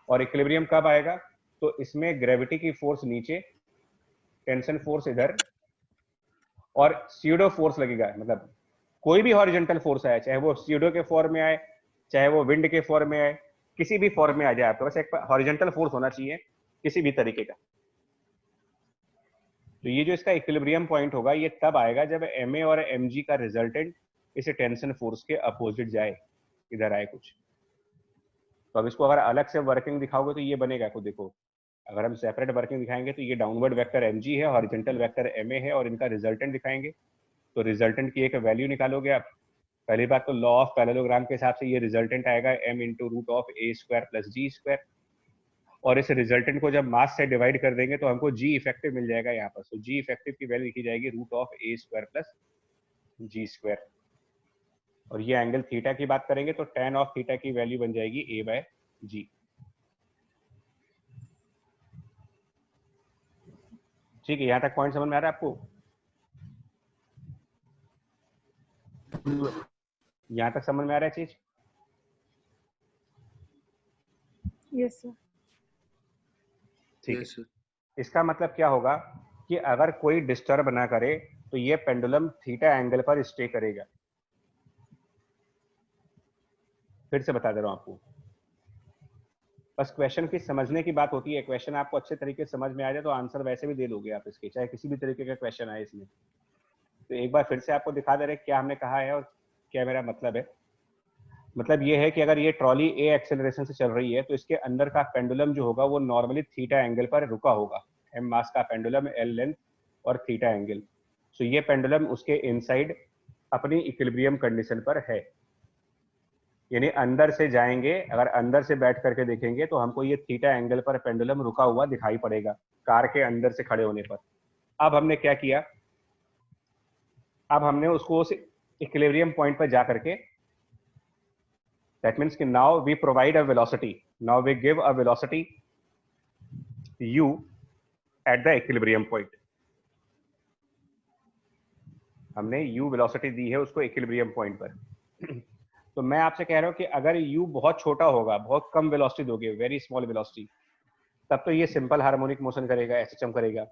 और इक्विलिब्रियम कब आएगा, तो इसमें ग्रेविटी की फोर्स नीचे, टेंशन फोर्स इधर, और स्यूडो फोर्स लगेगा। मतलब कोई भी हॉरिजॉन्टल फोर्स आए, चाहे वो स्यूडो के फॉर्म में आए, चाहे वो विंड के फॉर्म में आए, किसी भी फॉर्म में आ जाए, आपके पास एक हॉरिजॉन्टल फोर्स होना चाहिए किसी भी तरीके का। तो ये जो इसका इक्विलिब्रियम पॉइंट होगा ये तब आएगा जब एमए और एमजी का रिजल्टेंट इस टेंशन फोर्स के अपोजिट जाए, इधर आए कुछ। तो अब इसको अगर अलग से वर्किंग दिखाओगे तो ये बनेगा, को देखो अगर हम सेपरेट वर्किंग दिखाएंगे तो ये डाउनवर्ड वेक्टर एमजी है, हॉरिजॉन्टल वेक्टर एमए है, और इनका रिजल्टेंट दिखाएंगे तो रिजल्टेंट की एक वैल्यू निकालोगे आप। पहली बात तो लॉ ऑफ पैरेललोग्राम के हिसाब से ये रिजल्टेंट आएगा m into root of A square plus G square, और इस रिजल्टेंट को जब मास से डिवाइड कर देंगे तो हमको जी इफेक्टिव मिल जाएगा यहाँ पर। सो जी इफेक्टिव की वैल्यू लिखी जाएगी root of A square plus G square, और ये एंगल थीटा की बात करेंगे तो tan ऑफ थीटा की वैल्यू बन जाएगी a बाय जी। ठीक है, यहाँ तक पॉइंट समझ में आ रहा है आपको? यहाँ तक समझ में आ रहा है चीज? Yes sir. ठीक है, इसका मतलब क्या होगा कि अगर कोई डिस्टर्ब ना करे तो ये पेंडुलम थीटा एंगल पर स्टे करेगा। फिर से बता दे रहा हूं आपको, बस क्वेश्चन की समझने की बात होती है। क्वेश्चन आपको अच्छे तरीके से समझ में आ जाए तो आंसर वैसे भी दे लोगे आप इसके, चाहे किसी भी तरीके का क्वेश्चन आए इसमें। तो एक बार फिर से आपको दिखा दे रहे क्या हमने कहा है और क्या मेरा मतलब है। मतलब ये है कि अगर ये ट्रॉली ए एक्सेलरेशन से चल रही है तो इसके अंदर का पेंडुलम जो होगा वो नॉर्मली थीटा एंगल पर रुका होगा। एम मास का पेंडुलम, एल लेंथ और थीटा एंगल। सो ये पेंडुलम उसके इनसाइड अपनी इक्विलिब्रियम कंडीशन पर है, यानी अंदर से जाएंगे, अगर अंदर से बैठ करके देखेंगे तो हमको ये थीटा एंगल पर पेंडुलम रुका हुआ दिखाई पड़ेगा कार के अंदर से खड़े होने पर। अब हमने क्या किया, अब हमने उसको उस इक्विलिब्रियम पॉइंट पर जा करके, that means कि now we provide a velocity, now we give a velocity u at the equilibrium point. हमने u वेलोसिटी दी है उसको इक्विलिब्रियम पॉइंट पर. तो मैं आपसे कह रहा हूं कि अगर u बहुत छोटा होगा, बहुत कम वेलोसिटी दोगे, वेरी स्मॉल वेलोसिटी, तब तो ये सिंपल हार्मोनिक मोशन करेगा, एसएचएम करेगा.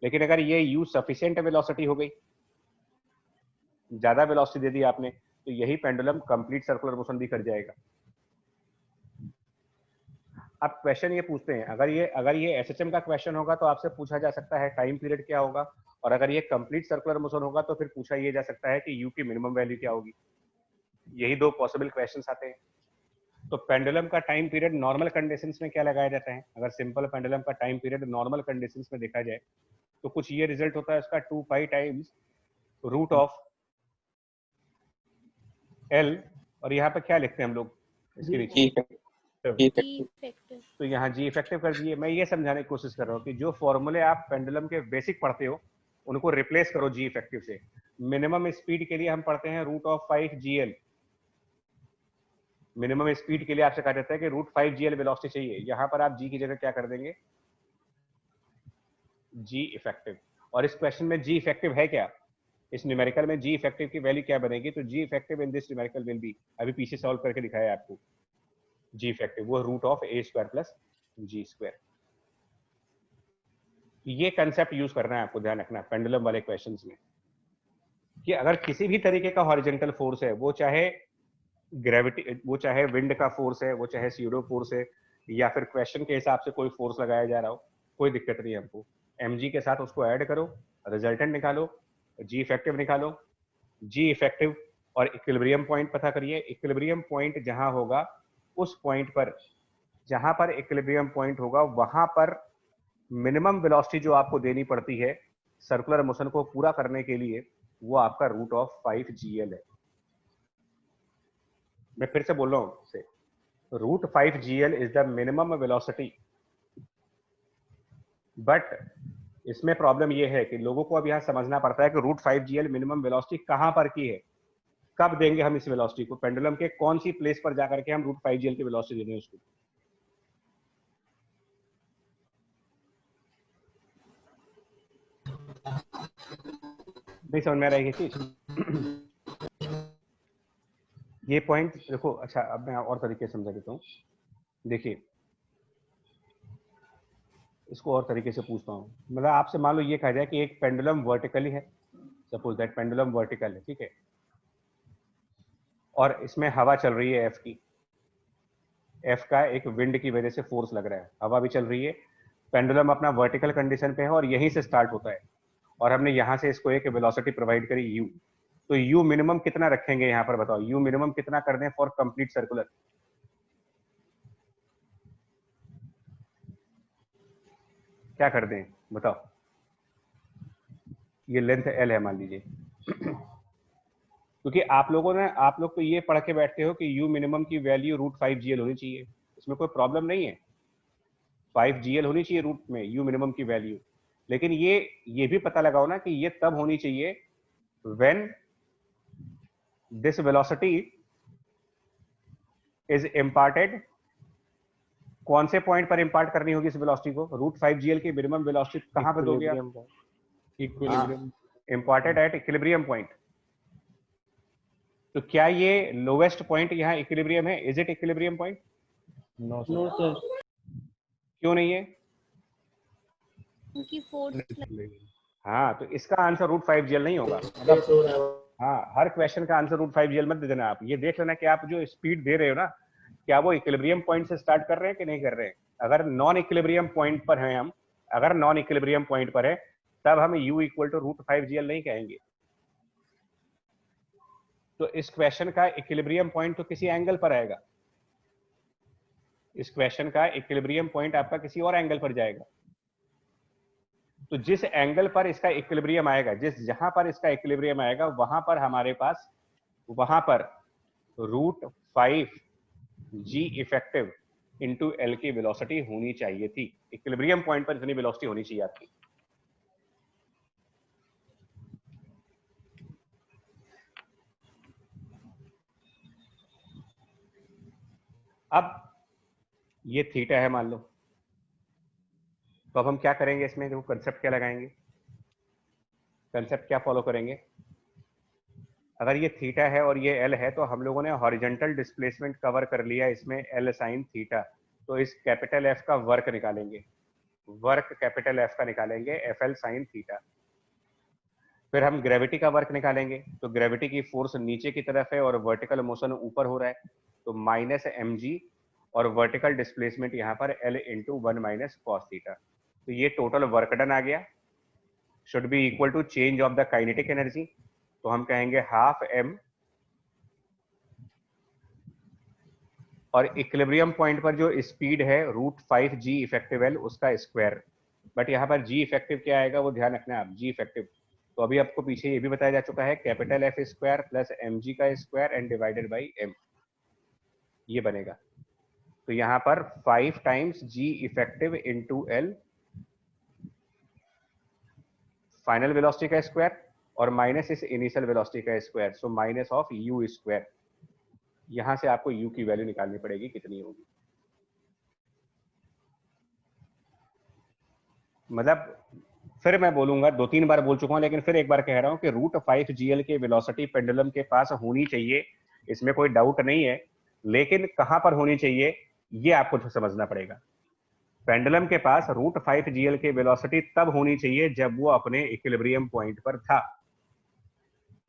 लेकिन अगर ये u सफिशिएंट वेलोसिटी हो गई, ज्यादा वेलोसिटी दे दी आपने, तो यही पेंडुलम कंप्लीट सर्कुलर मोशन भी कर जाएगा. अब क्वेश्चन ये पूछते हैं, अगर ये एसएचएम का क्वेश्चन होगा तो आपसे पूछा जा सकता है टाइम पीरियड क्या होगा, और अगर ये कंप्लीट सर्कुलर मोशन होगा तो फिर पूछा ये जा सकता है कि यू की मिनिमम वैल्यू क्या होगी. यही दो पॉसिबल क्वेश्चंस आते हैं. तो पेंडुलम का टाइम पीरियड नॉर्मल कंडीशंस में क्या लगाया जाता है? अगर सिंपल पेंडुलम का टाइम पीरियड नॉर्मल कंडीशंस में देखा जाए तो कुछ ये रिजल्ट होता है उसका 2 pi times root of L, और यहाँ पे क्या लिखते हैं हम लोग इसके नीचे? G effective. तो यहाँ जी इफेक्टिव कर दिए. मैं ये समझाने की कोशिश कर रहा हूँ कि जो फॉर्मूले आप पेंडुलम के बेसिक पढ़ते हो उनको रिप्लेस करो जी इफेक्टिव से. मिनिमम स्पीड के लिए हम पढ़ते हैं √5 GL. मिनिमम स्पीड के लिए आपसे कहा जाता है कि √5 GL वेलोसिटी चाहिए. यहाँ पर आप जी की जगह क्या कर देंगे? जी इफेक्टिव. और इस क्वेश्चन में जी इफेक्टिव है क्या? इस न्यूमेरिकल में जी इफेक्टिव की वैल्यू क्या बनेगी? तो g effective in this numerical will be, अभी पीछे सॉल्व करके दिखाया है आपको, जी इफेक्टिव वो √A² + G². ये कंसेप्ट यूज करना है आपको, ध्यान रखना पेंडुलम वाले क्वेश्चंस में, कि अगर किसी भी तरीके का हॉरिजॉन्टल फोर्स है, वो चाहे ग्रेविटी, वो चाहे विंड का फोर्स है, वो चाहे स्यूडो फोर्स है, या फिर क्वेश्चन के हिसाब से कोई फोर्स लगाया जा रहा हो, कोई दिक्कत नहीं है हमको. mg के साथ उसको ऐड करो, रिजल्टेंट निकालो, जी इफेक्टिव निकालो. जी इफेक्टिव और इक्विलिब्रियम पॉइंट पता करिए. इक्विलिब्रियम पॉइंट जहां होगा, उस पॉइंट पर, जहां पर इक्विलिब्रियम पॉइंट होगा, वहां पर मिनिमम वेलोसिटी जो आपको देनी पड़ती है सर्कुलर मोशन को पूरा करने के लिए, वो आपका √5 GL है. मैं फिर से बोल रहा हूं से, √5 GL is the minimum velocity. But इसमें प्रॉब्लम ये है कि लोगों को अब यहां समझना पड़ता है कि √5 GL मिनिमम वेलोसिटी कहां पर की है, कब देंगे हम इस वेलोसिटी को, पेंडुलम के कौन सी प्लेस पर जाकर के हम √5 GL की वेलोसिटी देंगे उसको. नहीं समझ में आ रहा है ये चीज? ये पॉइंट देखो. अच्छा, अब मैं और तरीके से समझा देता हूँ. देखिए, इसको और तरीके से पूछता हूँ. मतलब आपसे मान लो ये कहा जाए कि एक पेंडुलम वर्टिकली है, सपोज दैट पेंडुलम वर्टिकल है, ठीक है, और इसमें हवा चल रही है एफ की. एफ का एक विंड की वजह से फोर्स लग रहा है, हवा भी चल रही है, पेंडुलम अपना वर्टिकल कंडीशन पे है और यहीं से स्टार्ट होता है, और हमने यहाँ से इसको एक वेलोसिटी प्रोवाइड करी u. तो u मिनिमम कितना रखेंगे यहाँ पर, बताओ u मिनिमम कितना कर दें फॉर कंप्लीट सर्कुलर? क्या कर दें बताओ? ये लेंथ L है मान लीजिए. क्योंकि आप लोग तो ये पढ़ के बैठते हो कि u मिनिमम की वैल्यू √5 GL होनी चाहिए, इसमें कोई प्रॉब्लम नहीं है, 5 GL होनी चाहिए रूट में u मिनिमम की वैल्यू. लेकिन ये भी पता लगाओ ना कि ये तब होनी चाहिए when this velocity is imparted. कौन से पॉइंट पर इंपार्ट करनी होगी इस वेलोसिटी को? √5 GL की मिनिमम वेलोसिटी कहां पे दोगे आप? Equilibrium. Imparted at equilibrium point. तो क्या ये लोवेस्ट पॉइंट यहाँ इक्विलिब्रियम है? Is it equilibrium point? No no sir. क्यों नहीं है? क्योंकि फोर्स हाँ, तो इसका आंसर √5 GL नहीं होगा. मतलब हाँ, हर क्वेश्चन का आंसर √5 GL मत दे देना. आप ये देख लेना कि आप जो स्पीड दे रहे हो ना, क्या वो इक्विलिब्रियम पॉइंट से स्टार्ट कर रहे हैं कि नहीं कर रहे हैं. अगर नॉन इक्विलिब्रियम पॉइंट पर हैं हम, अगर नॉन इक्विलिब्रियम पॉइंट पर है, तब हम u = √5 GL नहीं कहेंगे. तो इस क्वेश्चन का इक्विलिब्रियम पॉइंट तो किसी एंगल पर आएगा. इस क्वेश्चन का इक्विलिब्रियम पॉइंट आपका किसी और एंगल पर जाएगा. तो जिस एंगल पर इसका इक्विलिब्रियम आएगा, जहां पर इसका इक्विलिब्रियम आएगा, वहां पर हमारे पास, वहां पर √5 G इफेक्टिव इंटू L की वेलोसिटी होनी चाहिए थी. इक्विलिब्रियम पॉइंट पर इतनी वेलोसिटी होनी चाहिए आपकी. अब ये थीटा है मान लो, तो अब हम क्या करेंगे इसमें, देखो कंसेप्ट क्या लगाएंगे, कंसेप्ट क्या फॉलो करेंगे। अगर ये थीटा है और ये एल है तो हम लोगों ने हॉरिजॉन्टल डिस्प्लेसमेंट कवर कर लिया इसमें एल साइन थीटा, तो इस कैपिटल एफ का वर्क निकालेंगे, वर्क कैपिटल एफ का निकालेंगे एफ एल साइन थीटा। फिर हम ग्रेविटी का वर्क निकालेंगे, तो ग्रेविटी की फोर्स नीचे की तरफ है और वर्टिकल मोशन ऊपर हो रहा है, तो माइनस एम जी, और वर्टिकल डिस्प्लेसमेंट यहाँ पर L into 1 minus cos theta. तो ये टोटल वर्क डन आ गया, should be equal to change of the kinetic energy, तो हम कहेंगे हाफ एम, और इक्विलिब्रियम पॉइंट पर जो स्पीड है √5 जी इफेक्टिव एल उसका स्क्वायर, बट यहाँ पर जी इफेक्टिव क्या आएगा वो ध्यान रखना आप, जी इफेक्टिव तो अभी आपको पीछे ये भी बताया जा चुका है, capital F square plus m g का square and divided by m, ये बनेगा। तो यहाँ पर 5 times g effective into l final velocity का स्क्वायर और माइनस इस इनिशियल वेलोसिटी का square, so minus of u square. यहां से आपको यू की वैल्यू निकालनी पड़ेगी, कितनी होगी, मतलब फिर मैं बोलूंगा, 2-3 बार बोल चुका हूं लेकिन फिर एक बार कह रहा हूं कि √5 GL के वेलोसिटी पेंडुलम के पास होनी चाहिए, इसमें कोई डाउट नहीं है, लेकिन कहां पर होनी चाहिए ये आपको समझना पड़ेगा। पेंडुलम के पास √5 GL के वेलोसिटी तब होनी चाहिए जब वो अपने इक्विलिब्रियम पॉइंट पर था,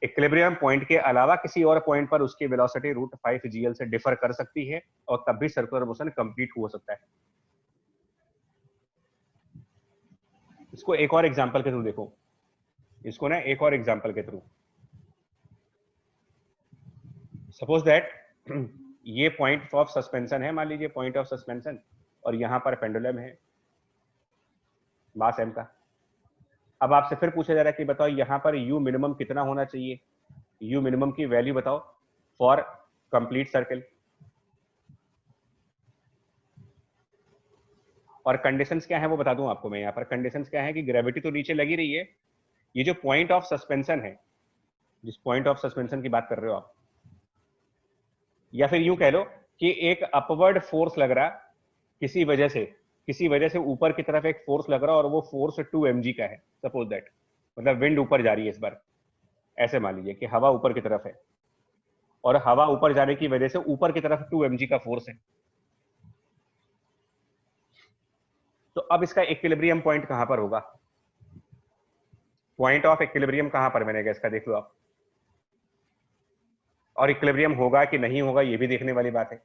इक्विलिब्रियम पॉइंट के अलावा किसी और पॉइंट पर उसकी वेलोसिटी √5 GL से डिफर कर सकती है और तब भी सर्कुलर मोशन कंप्लीट हो सकता है। इसको एक और एग्जांपल के थ्रू देखो, इसको ना एक और एग्जांपल के थ्रू, सपोज दैट ये पॉइंट ऑफ सस्पेंशन है, मान लीजिए पॉइंट ऑफ सस्पेंशन, और यहां पर पेंडुलम है मास m का। अब आपसे फिर पूछा जा रहा है कि बताओ यहां पर u मिनिमम कितना होना चाहिए, u मिनिमम की वैल्यू बताओ फॉर कंप्लीट सर्कल, और कंडीशंस क्या है वो बता दूं आपको मैं। यहाँ पर कंडीशंस क्या है कि ग्रेविटी तो नीचे लगी रही है, ये जो पॉइंट ऑफ सस्पेंशन है, जिस पॉइंट ऑफ सस्पेंशन की बात कर रहे हो आप, या फिर यूं कह लो कि एक अपवर्ड फोर्स लग रहा किसी वजह से ऊपर की तरफ एक फोर्स लग रहा और वो फोर्स 2 mg का है, सपोज दैट, मतलब विंड ऊपर जा रही है इस बार, ऐसे मान लीजिए कि हवा ऊपर की तरफ है और हवा ऊपर जाने की वजह से ऊपर की तरफ 2 mg का फोर्स है। तो अब इसका इक्विलिब्रियम पॉइंट कहां पर होगा, पॉइंट ऑफ इक्विलिब्रियम कहां पर बनेगा इसका, देख लो आप, और इक्विलिब्रियम होगा कि नहीं होगा ये भी देखने वाली बात है।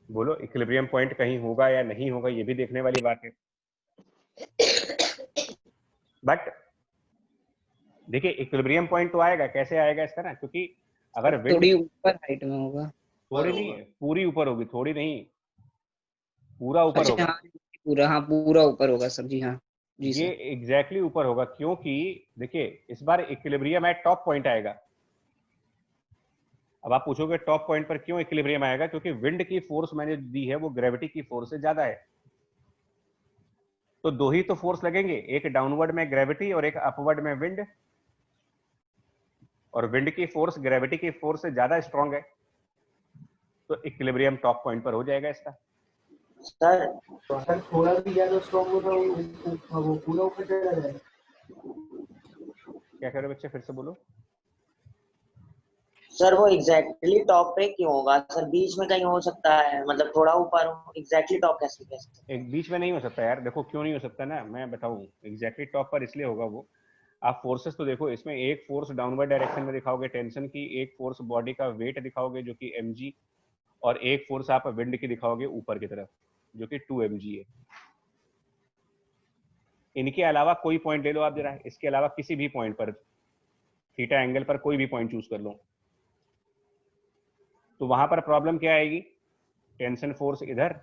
बोलो, इक्विलिब्रियम पॉइंट कहीं होगा या नहीं होगा ये भी देखने वाली बात है। बट देखिए इक्विलिब्रियम पॉइंट तो आएगा, कैसे आएगा इसका ना, क्योंकि अगर थोड़ी ऊपर हाइट में होगा, थोड़ी नहीं पूरी ऊपर होगी, थोड़ी नहीं पूरा ऊपर अच्छा होगा, हाँ पूरा, हाँ पूरा ऊपर होगा सर जी, हाँ जी ये सर। एग्जैक्टली ऊपर होगा, क्योंकि देखिए इस बार इक्विलिब्रियम एट टॉप पॉइंट आएगा। अब आप पूछोगे टॉप पॉइंट पर क्यों इक्विलिब्रियम आएगा, क्योंकि विंड की फोर्स मैंने दी है वो ग्रेविटी की फोर्स से ज्यादा है, तो दो ही तो फोर्स लगेंगे, एक डाउनवर्ड में ग्रेविटी और एक अपवर्ड में विंड, और विंड की फोर्स ग्रेविटी की फोर्स से ज्यादा स्ट्रांग है, तो इक्विलिब्रियम टॉप पॉइंट पर हो जाएगा इसका। सर थोड़ा भी ज्यादा स्ट्रांग होगा वो पूरा ऊपर चला जाएगा। क्या कह रहे हो बच्चे, फिर से बोलो। सर वो एग्जैक्टली टॉप पे क्यों होगा सर, बीच में कहीं हो सकता है, मतलब थोड़ा ऊपर हो, एग्जैक्टली टॉप कैसे कैसे। एक बीच में नहीं हो सकता यार, देखो क्यों नहीं हो सकता ना, मैं बताऊं एग्जैक्टली टॉप पर इसलिए होगा वो, आप फोर्सेस तो देखो, इसमें एक फोर्स डाउनवर्ड डायरेक्शन में दिखाओगे टेंशन की, एक फोर्स बॉडी का वेट दिखाओगे जो कि mg, और एक फोर्स आप विंड की दिखाओगे ऊपर की तरफ जो कि 2 mg है। इनके अलावा कोई पॉइंट ले लो आप जरा, इसके अलावा किसी भी पॉइंट पर थीटा एंगल पर कोई भी पॉइंट चूज कर लो, तो वहां पर प्रॉब्लम क्या आएगी, टेंशन फोर्स इधर,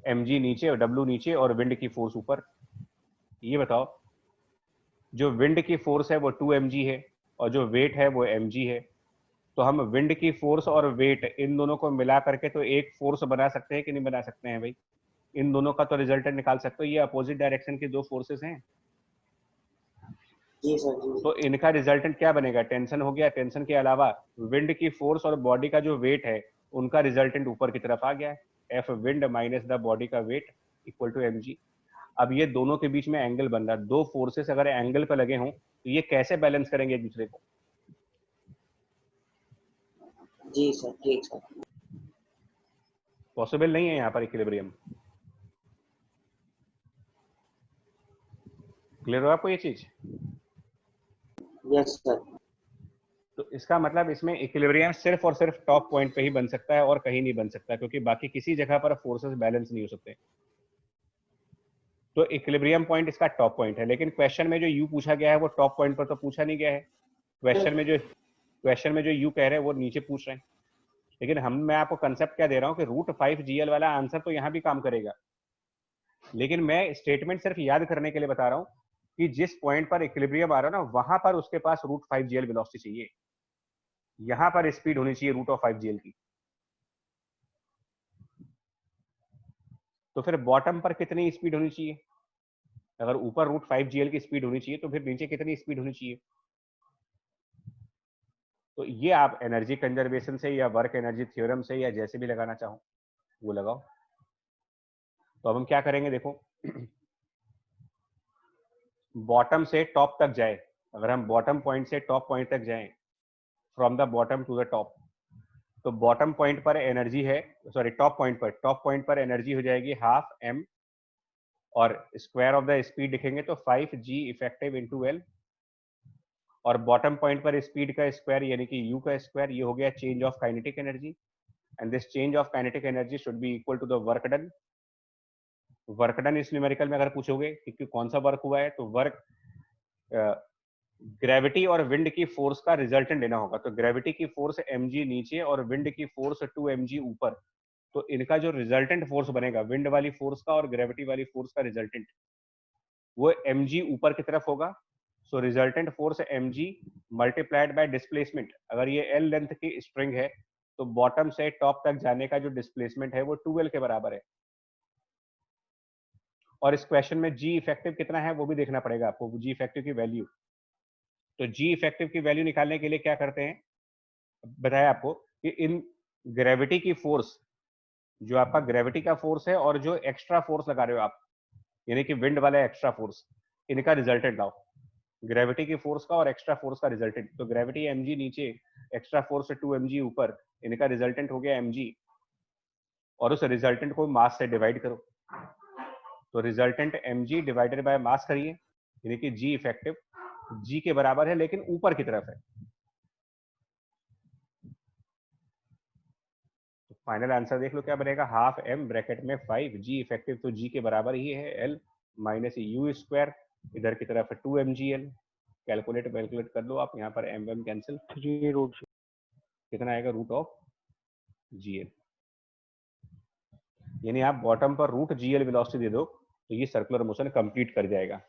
mg नीचे और w नीचे और विंड की फोर्स ऊपर। ये बताओ जो विंड की फोर्स है वो 2 mg है और जो वेट है वो mg है, तो हम विंड की फोर्स और वेट इन दोनों को मिला करके तो एक फोर्स बना सकते हैं कि नहीं बना सकते हैं भाई, इन दोनों का तो रिजल्टेंट निकाल सकते हो, ये अपोजिट डायरेक्शन की दो फोर्सेस हैं। जी सर जी। तो इनका रिजल्टेंट क्या बनेगा, टेंशन हो गया, टेंशन के अलावा विंड की फोर्स और बॉडी का जो वेट है उनका रिजल्टेंट ऊपर की तरफ आ गया है, F wind minus the body का वेट इक्वल टू mg। अब ये दोनों के बीच में एंगल बन रहा है, दो फोर्सेस अगर एंगल पे लगे हों तो ये कैसे बैलेंस करेंगे एक दूसरे को? जी सर, ठीक सर। पॉसिबल नहीं है यहाँ पर इक्विलिब्रियम। क्लियर हो आपको ये चीज? Yes sir. तो इसका मतलब इसमें इक्विलिब्रियम सिर्फ और सिर्फ टॉप पॉइंट पे ही बन सकता है और कहीं नहीं बन सकता, क्योंकि बाकी किसी जगह पर फोर्सेस बैलेंस नहीं हो सकते। तो इक्विलिब्रियम पॉइंट इसका टॉप पॉइंट है, लेकिन क्वेश्चन में जो यू पूछा गया है वो टॉप पॉइंट पर तो पूछा नहीं गया है। क्वेश्चन में जो यू कह रहे हैं वो नीचे पूछ रहे हैं। लेकिन मैं आपको कंसेप्ट क्या दे रहा हूँ कि √5gl वाला आंसर तो यहाँ भी काम करेगा, लेकिन मैं स्टेटमेंट सिर्फ याद करने के लिए बता रहा हूँ कि जिस पॉइंट पर इक्विलिब्रियम आ रहा है ना, वहां पर उसके पास √5gl वेलोसिटी चाहिए, यहां पर स्पीड होनी चाहिए √5gl की। तो फिर बॉटम पर कितनी स्पीड होनी चाहिए? अगर ऊपर √5gl की स्पीड होनी चाहिए तो फिर नीचे कितनी स्पीड होनी चाहिए? तो ये आप एनर्जी कंजर्वेशन से या वर्क एनर्जी थ्योरम से या जैसे भी लगाना चाहो वो लगाओ। तो अब हम क्या करेंगे, देखो बॉटम से टॉप तक जाए, अगर हम बॉटम पॉइंट से टॉप पॉइंट तक जाएं, from the bottom to the top, तो बॉटम पॉइंट पर एनर्जी है, सॉरी टॉप पॉइंट पर एनर्जी हो जाएगी ½ m, और स्क्वायर ऑफ द स्पीड लिखेंगे तो 5g इफेक्टिव इंटू l, और बॉटम पॉइंट पर स्पीड का स्क्वायर यानी कि u का स्क्वायर, ये हो गया change of kinetic energy, and this change of kinetic energy should be equal to the work done. Work done इस न्यूमेरिकल में अगर पूछोगे कि कौन सा वर्क हुआ है, तो वर्क ग्रेविटी और विंड की फोर्स का रिजल्टेंट लेना होगा। तो ग्रेविटी की फोर्स mg नीचे और विंड की फोर्स 2mg ऊपर, तो इनका जो रिजल्टेंट फोर्स बनेगा, विंड वाली फोर्स का और ग्रेविटी वाली फोर्स का रिजल्टेंट, वो mg ऊपर की तरफ होगा। So resultant force mg multiplied by displacement, अगर ये l लेंथ की स्ट्रिंग है तो बॉटम से टॉप तक जाने का जो डिस्प्लेसमेंट है वो 2l के बराबर है। और इस क्वेश्चन में g इफेक्टिव कितना है वो भी देखना पड़ेगा आपको, g इफेक्टिव की वैल्यू। तो g इफेक्टिव की वैल्यू निकालने के लिए क्या करते हैं, बताया आपको कि इन ग्रेविटी की फोर्स, जो आपका ग्रेविटी का फोर्स है और जो एक्स्ट्रा फोर्स लगा रहे हो आप, यानी कि विंड वाला एक्स्ट्रा फोर्स, इनका रिजल्टेंट लाओ, ग्रेविटी की फोर्स का और एक्स्ट्रा फोर्स का रिजल्टेंट। तो ग्रेविटी mg नीचे, एक्स्ट्रा फोर्स 2mg ऊपर, इनका रिजल्टेंट हो गया mg, और उस रिजल्टेंट को मास से डिवाइड करो, तो रिजल्टेंट mg डिवाइडेड बाय मास करिए, यानी कि g इफेक्टिव g के बराबर है लेकिन ऊपर की तरफ है। तो फाइनल आंसर देख लो क्या बनेगा, ½ m ब्रैकेट में 5 g इफेक्टिव, तो g के बराबर ही है l माइनस u स्क्वायर, इधर की तरफ है 2mgl। कैलकुलेट कर लो आप, यहाँ पर m कैंसिल, कितना आएगा √gl। यानी आप बॉटम पर √gl वेलोसिटी दे दो तो ये सर्कुलर मोशन कंप्लीट कर जाएगा।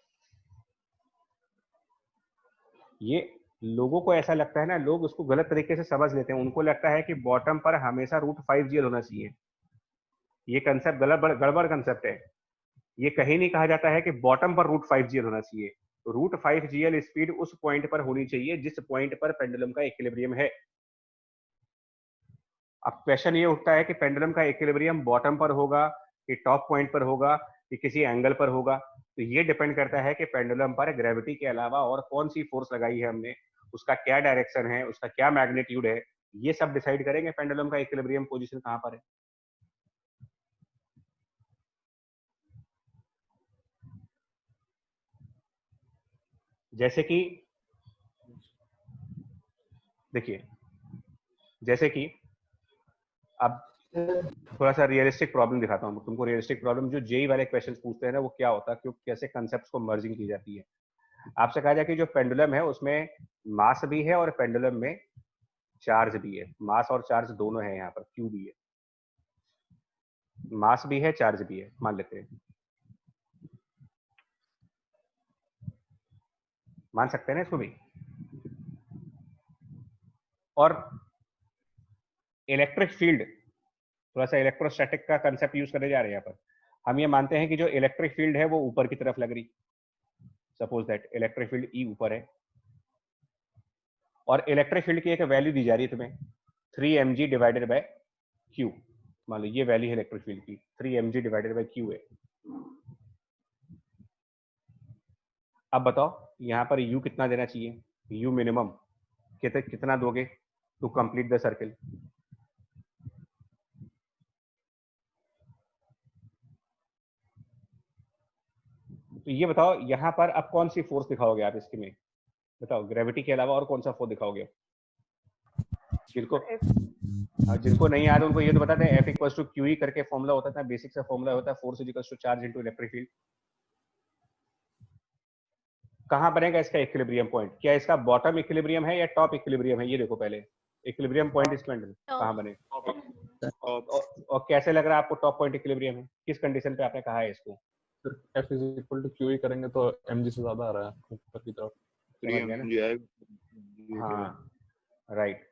ये लोगों को ऐसा लगता है ना, लोग उसको गलत तरीके से समझ लेते हैं, उनको लगता है कि बॉटम पर हमेशा √5gl होना चाहिए। ये कंसेप्ट गड़बड़ कंसेप्ट है। ये कहीं नहीं कहा जाता है कि बॉटम पर √5gl होना चाहिए। √5gl स्पीड उस पॉइंट पर होनी चाहिए जिस पॉइंट पर पेंडुलम का इक्विलिब्रियम है। अब क्वेश्चन ये उठता है कि पेंडुलम का इक्विलिब्रियम बॉटम पर होगा कि टॉप पॉइंट पर होगा कि किसी एंगल पर होगा, तो ये डिपेंड करता है कि पेंडुलम पर ग्रेविटी के अलावा और कौन सी फोर्स लगाई है हमने, उसका क्या डायरेक्शन है, उसका क्या मैग्नीट्यूड है, ये सब डिसाइड करेंगे पेंडुलम का इक्विलिब्रियम पोजीशन कहां पर है। जैसे कि देखिए, जैसे कि अब थोड़ा सा रियलिस्टिक प्रॉब्लम दिखाता हूँ तुमको। रियलिस्टिक प्रॉब्लम जो जेई वाले क्वेश्चंस पूछते हैं ना, वो क्या होता है, क्यों कैसे कंसेप्ट्स को मर्जिंग की जाती है। आपसे कहा जाए कि जो पेंडुलम है उसमें मास भी है और पेंडुलम में चार्ज भी है। मास और चार्ज दोनों है, यहाँ पर क्यू भी है, मास भी है चार्ज भी है, मान लेते हैं, मान सकते हैं ना इसको भी। और इलेक्ट्रिक फील्ड, थोड़ा सा इलेक्ट्रोस्टैटिक का कंसेप्ट यूज करने जा रहे हैं यहाँ पर। हम ये मानते हैं कि जो इलेक्ट्रिक फील्ड है वो ऊपर की तरफ लग रही, suppose that electric field E ऊपर है, और इलेक्ट्रिक फील्ड की एक वैल्यू दी जा रही है तुम्हें 3mg डिवाइडेड बाय Q, मान लो ये वैल्यू है इलेक्ट्रिक फील्ड की 3 mg डिवाइडेड बाई Q है। अब बताओ यहाँ पर U कितना देना चाहिए, U मिनिमम कितना दोगे टू कंप्लीट द सर्किल? तो ये बताओ यहाँ पर अब कौन सी फोर्स दिखाओगे आप इसके में, बताओ ग्रेविटी के अलावा और कौन सा फोर्स दिखाओगे? जिनको नहीं याद उनको ये तो बताते हैं, F equals to q E करके फॉर्मूला होता था, बेसिक सा फॉर्मूला होता है, force equals to charge into electric field. कहाँ बनेगा इसका इक्विलिब्रियम पॉइंट? क्या इसका बॉटम इक्विलिब्रियम है या टॉप इक्विलिब्रियम है? ये देखो पहले इक्विलिब्रियम पॉइंट इसमें कहाँ बने, और कैसे लग रहा है आपको टॉप पॉइंट इक्विलिब्रियम है? किस कंडीशन पे आपने कहा है इसको? F is equal to q करेंगे तो mg से ज्यादा आ रहा है ऊपर की तरफ। समझ गए ना? हाँ राइट।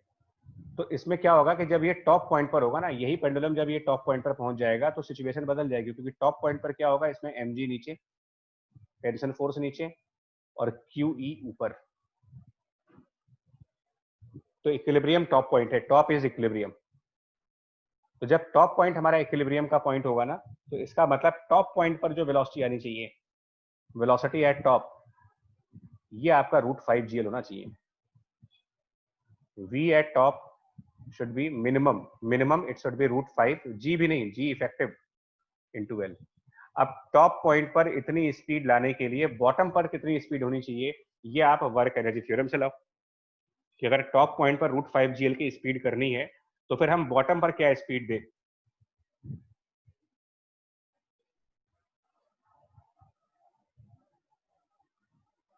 तो इसमें क्या होगा कि जब ये टॉप पॉइंट पर होगा ना, यही पेंडुलम जब ये टॉप पॉइंट पर पहुंच जाएगा तो सिचुएशन बदल जाएगी, क्योंकि टॉप पॉइंट पर क्या होगा, इसमें mg नीचे, टेंशन फोर्स नीचे और QE ऊपर। तो इक्विलिब्रियम टॉप पॉइंट है, टॉप इज इक्विलिब्रियम। तो जब टॉप पॉइंट हमारा इक्विलिब्रियम का पॉइंट होगा ना, तो इसका मतलब टॉप पॉइंट पर जो वेलोसिटी आनी चाहिए, वेलोसिटी एट टॉप, ये आपका √5gl होना चाहिए। V at top should be minimum it should be √5, G भी नहीं, G effective into L। अब टॉप पॉइंट पर इतनी स्पीड लाने के लिए बॉटम पर कितनी स्पीड होनी चाहिए, ये आप वर्क एनर्जी थ्योरम से लाओ कि अगर टॉप पॉइंट पर √5gl की स्पीड करनी है तो फिर हम बॉटम पर क्या स्पीड दें।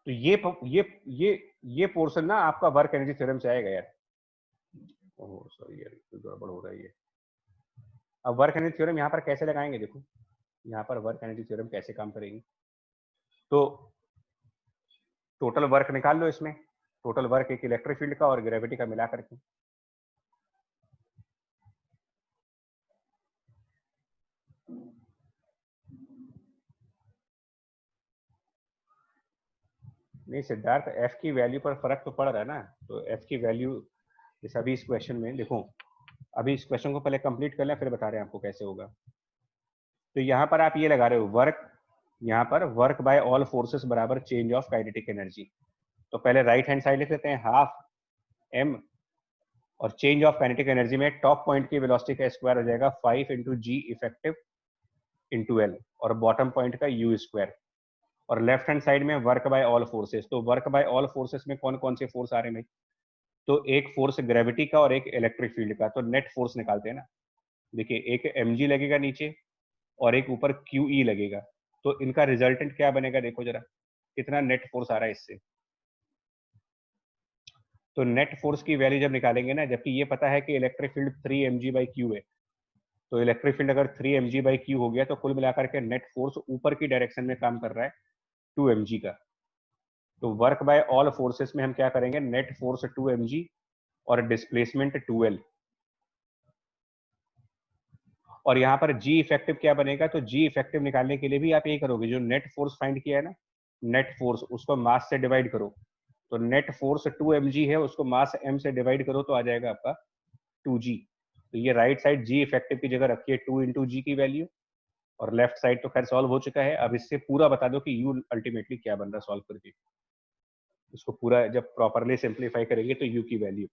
तो ये पोर्शन ना आपका वर्क एनर्जी थ्योरम से आएगा यार। ओह सॉरी यार, गड़बड़ हो रहा है ये। अब वर्क एनर्जी थ्योरम यहाँ पर कैसे लगाएंगे, देखो यहाँ पर वर्क एनर्जी थ्योरम कैसे काम करेगी। तो टोटल वर्क निकाल लो इसमें, टोटल वर्क एक इलेक्ट्रिक फील्ड का और ग्रेविटी का मिला करके। नहीं सिद्धार्थ, F की वैल्यू पर फर्क तो पड़ रहा है ना, तो F की वैल्यू जैसे अभी इस क्वेश्चन में देखो, अभी इस क्वेश्चन को पहले कंप्लीट कर लें फिर बता रहे हैं आपको कैसे होगा। तो यहाँ पर आप ये लगा रहे हो वर्क, यहाँ पर वर्क बाय ऑल फोर्सेस बराबर चेंज ऑफ काइनेटिक एनर्जी। तो पहले राइट हैंड साइड लिख लेते हैं हाफ m, और चेंज ऑफ काइनेटिक एनर्जी में टॉप पॉइंट की वेलोसिटी का स्क्वायर हो जाएगा 5 इंटू जी इफेक्टिव इंटू एल, और बॉटम पॉइंट का u स्क्वायर, और लेफ्ट हैंड साइड में वर्क बाय ऑल फोर्सेस। तो वर्क बाय ऑल फोर्सेस में कौन कौन से फोर्स आ रहे हैं भाई? तो एक फोर्स ग्रेविटी का और एक इलेक्ट्रिक फील्ड का। तो नेट फोर्स निकालते हैं ना, देखिए एक mg लगेगा नीचे और एक ऊपर QE लगेगा, तो इनका रिजल्टेंट क्या बनेगा, देखो जरा कितना नेट फोर्स आ रहा है इससे। तो नेट फोर्स की वैल्यू जब निकालेंगे ना, जबकि ये पता है कि इलेक्ट्रिक फील्ड 3 mg/q है, तो इलेक्ट्रिक फील्ड अगर 3 mg/q हो गया तो कुल मिलाकर के नेट फोर्स ऊपर की डायरेक्शन में काम कर रहा है 2 mg का। तो वर्क बाय ऑल फोर्सेस में हम क्या करेंगे, नेट फोर्स 2 mg और डिस्प्लेसमेंट 2l, और यहाँ पर जी इफेक्टिव क्या बनेगा, तो जी इफेक्टिव निकालने के लिए भी आप यही करोगे, जो नेट फोर्स फाइंड किया है ना, नेट फोर्स उसको मास से डिवाइड करो। तो नेट फोर्स 2 mg है, उसको मास m से डिवाइड करो तो आ जाएगा आपका 2g। तो ये राइट साइड जी इफेक्टिव की जगह रखिए 2 इंटू जी की वैल्यू, और लेफ्ट साइड तो खैर सॉल्व हो चुका है। अब इससे पूरा बता दो कि u अल्टीमेटली क्या बन रहा है सॉल्व करके। इसको पूरा जब प्रॉपरली सिंप्लीफाई करेंगे तो u की वैल्यू,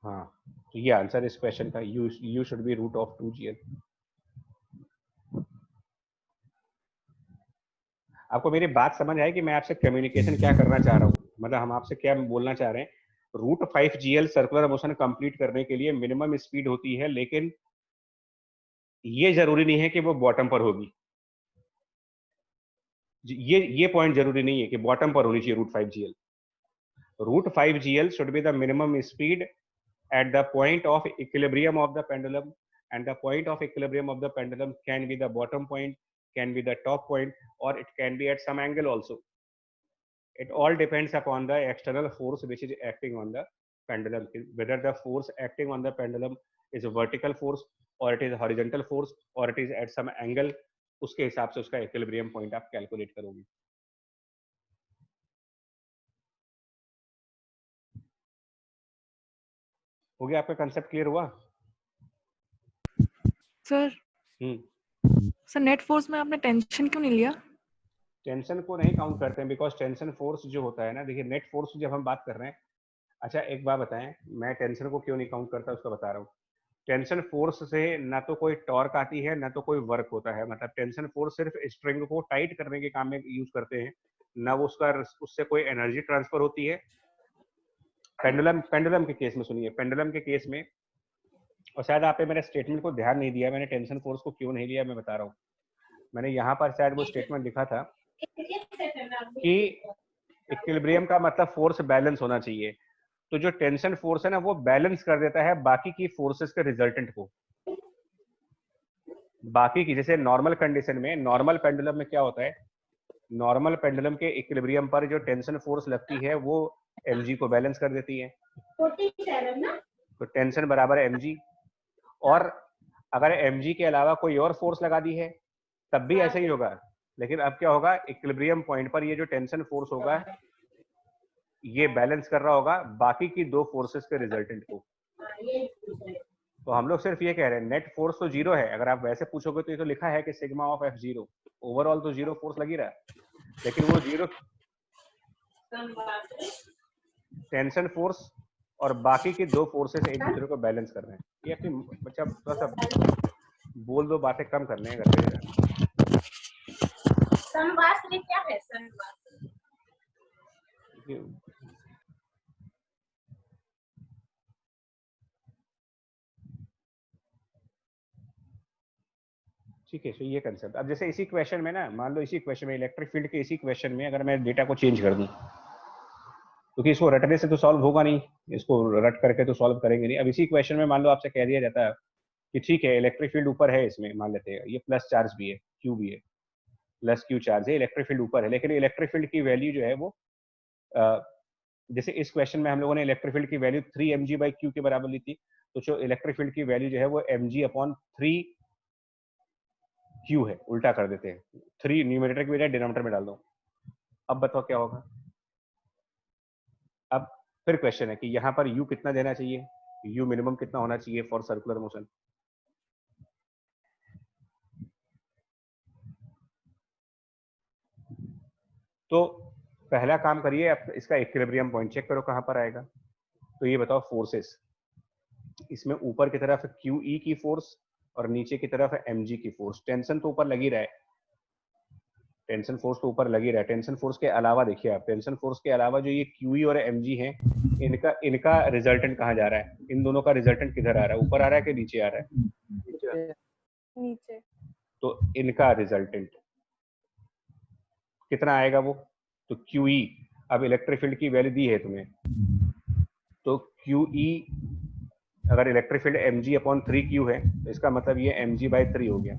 हाँ तो ये आंसर इस क्वेश्चन का, u शुड बी √2gl। आपको मेरी बात समझ आई कि मैं आपसे कम्युनिकेशन क्या करना चाह रहा हूँ, मतलब हम आपसे क्या बोलना चाह रहे हैं। √5gl सर्कुलर मोशन कंप्लीट करने के लिए मिनिमम स्पीड होती है, लेकिन ये जरूरी नहीं है कि वो बॉटम पर होगी। ये पॉइंट जरूरी नहीं है कि बॉटम पर होनी चाहिए √5gl। √5gl should be the minimum speed at the point of equilibrium of the pendulum, and the point of equilibrium of the pendulum can be the bottom point, can be the top point, or it can be at some angle also. It all depends upon the external force which is acting on the pendulum, whether the force acting on the pendulum is a vertical force or it is a horizontal force or it is at some angle। उसके हिसाब से उसका equilibrium point आप calculate करोगे। हो गया? आपका concept clear हुआ? सर सर नेट फोर्स में आपने टेंशन क्यों नहीं लिया? टेंशन को नहीं काउंट करते हैं बिकॉज टेंशन फोर्स जो होता है ना, देखिए नेट फोर्स जब हम बात कर रहे हैं, अच्छा एक बात बताएं, मैं टेंशन को क्यों नहीं काउंट करता उसका बता रहा हूँ। टेंशन फोर्स से ना तो कोई टॉर्क आती है ना तो कोई वर्क होता है, मतलब टेंशन फोर्स सिर्फ स्ट्रिंग को टाइट करने के काम में यूज करते हैं, ना वो उससे कोई एनर्जी ट्रांसफर होती है। पेंडुलम के केस में सुनिए, पेंडुलम के केस में, और शायद आपने मेरे स्टेटमेंट को ध्यान नहीं दिया, मैंने टेंशन फोर्स को क्यों नहीं लिया मैं बता रहा हूँ। मैंने यहाँ पर शायद वो स्टेटमेंट लिखा था कि इक्विलिब्रियम का मतलब फोर्स बैलेंस होना चाहिए, तो जो टेंशन फोर्स है ना वो बैलेंस कर देता है बाकी की फोर्सेस के रिजल्टेंट को। बाकी की, जैसे नॉर्मल कंडीशन में, नॉर्मल पेंडुलम में क्या होता है, नॉर्मल पेंडुलम के इक्विलिब्रियम पर जो टेंशन फोर्स लगती है वो mg को बैलेंस कर देती है, तो टेंशन बराबर mg। और अगर mg के अलावा कोई और फोर्स लगा दी है तब भी ऐसा ही होगा, लेकिन अब क्या होगा, इक्विलिब्रियम पॉइंट पर ये जो टेंशन फोर्स होगा ये बैलेंस कर रहा होगा बाकी की दो फोर्सेस के रिजल्टेंट को। तो हम लोग सिर्फ ये कह रहे हैं नेट फोर्स तो जीरो है, अगर आप वैसे पूछोगे तो ये तो लिखा है कि सिग्मा ऑफ F0, ओवरऑल तो जीरो फोर्स लगी रहा है, लेकिन वो जीरो टेंशन फोर्स और बाकी की दो फोर्सेस एक दूसरे को बैलेंस कर रहे हैं। ये अपनी बच्चा थोड़ा सा बोल दो, बातें कम करने हैं घर पे। क्या है ठीक है, तो ये कंसेप्ट। अब जैसे इसी क्वेश्चन में ना, मान लो इसी क्वेश्चन में, इलेक्ट्रिक फील्ड के इसी क्वेश्चन में अगर मैं डेटा को चेंज कर दूं, क्योंकि इसको रटने से तो सॉल्व होगा नहीं, इसको रट करके तो सॉल्व करेंगे नहीं। अब इसी क्वेश्चन में मान लो आपसे कह दिया जाता है कि ठीक है इलेक्ट्रिक फील्ड ऊपर है, इसमें मान लेते हैं ये प्लस चार्ज भी है, क्यू भी है, प्लस क्यू चार्ज है, इलेक्ट्रिक फील्ड ऊपर है, लेकिन इलेक्ट्रिक फील्ड की वैल्यू जो है वो जैसे इस क्वेश्चन में हम लोगों ने इलेक्ट्रिक फील्ड की वैल्यू 3 mg/q के बराबर ली थी, तो जो इलेक्ट्रिक फील्ड की वैल्यू जो है वो mg/3q है, उल्टा कर देते हैं, 3 न्यूमरेटर की बजाय डिनोमिनेटर में डाल दो। अब बताओ क्या होगा। अब फिर क्वेश्चन है कि यहाँ पर u कितना देना चाहिए, u मिनिमम कितना होना चाहिए फॉर सर्कुलर मोशन। तो पहला काम करिए, इसका इक्विलिब्रियम पॉइंट चेक करो कहां पर आएगा। तो ये बताओ फोर्सेस, इसमें ऊपर की तरफ QE की फोर्स और नीचे की तरफ mg की फोर्स। टेंशन तो ऊपर लगी रहा है, टेंशन फोर्स तो ऊपर लगी रहा है, टेंशन फोर्स के अलावा देखिए आप, टेंशन फोर्स के अलावा जो ये QE और mg है, इनका रिजल्टेंट कहाँ जा रहा है, इन दोनों का रिजल्टेंट किधर आ रहा है, ऊपर आ रहा है कि नीचे आ रहा है, नीचे। तो इनका रिजल्टेंट कितना आएगा वो, तो QE, अब इलेक्ट्रिक फील्ड की वैल्यू दी है तुम्हें, तो QE अगर इलेक्ट्रिक फील्ड mg/3q है तो इसका मतलब ये mg/3 हो गया,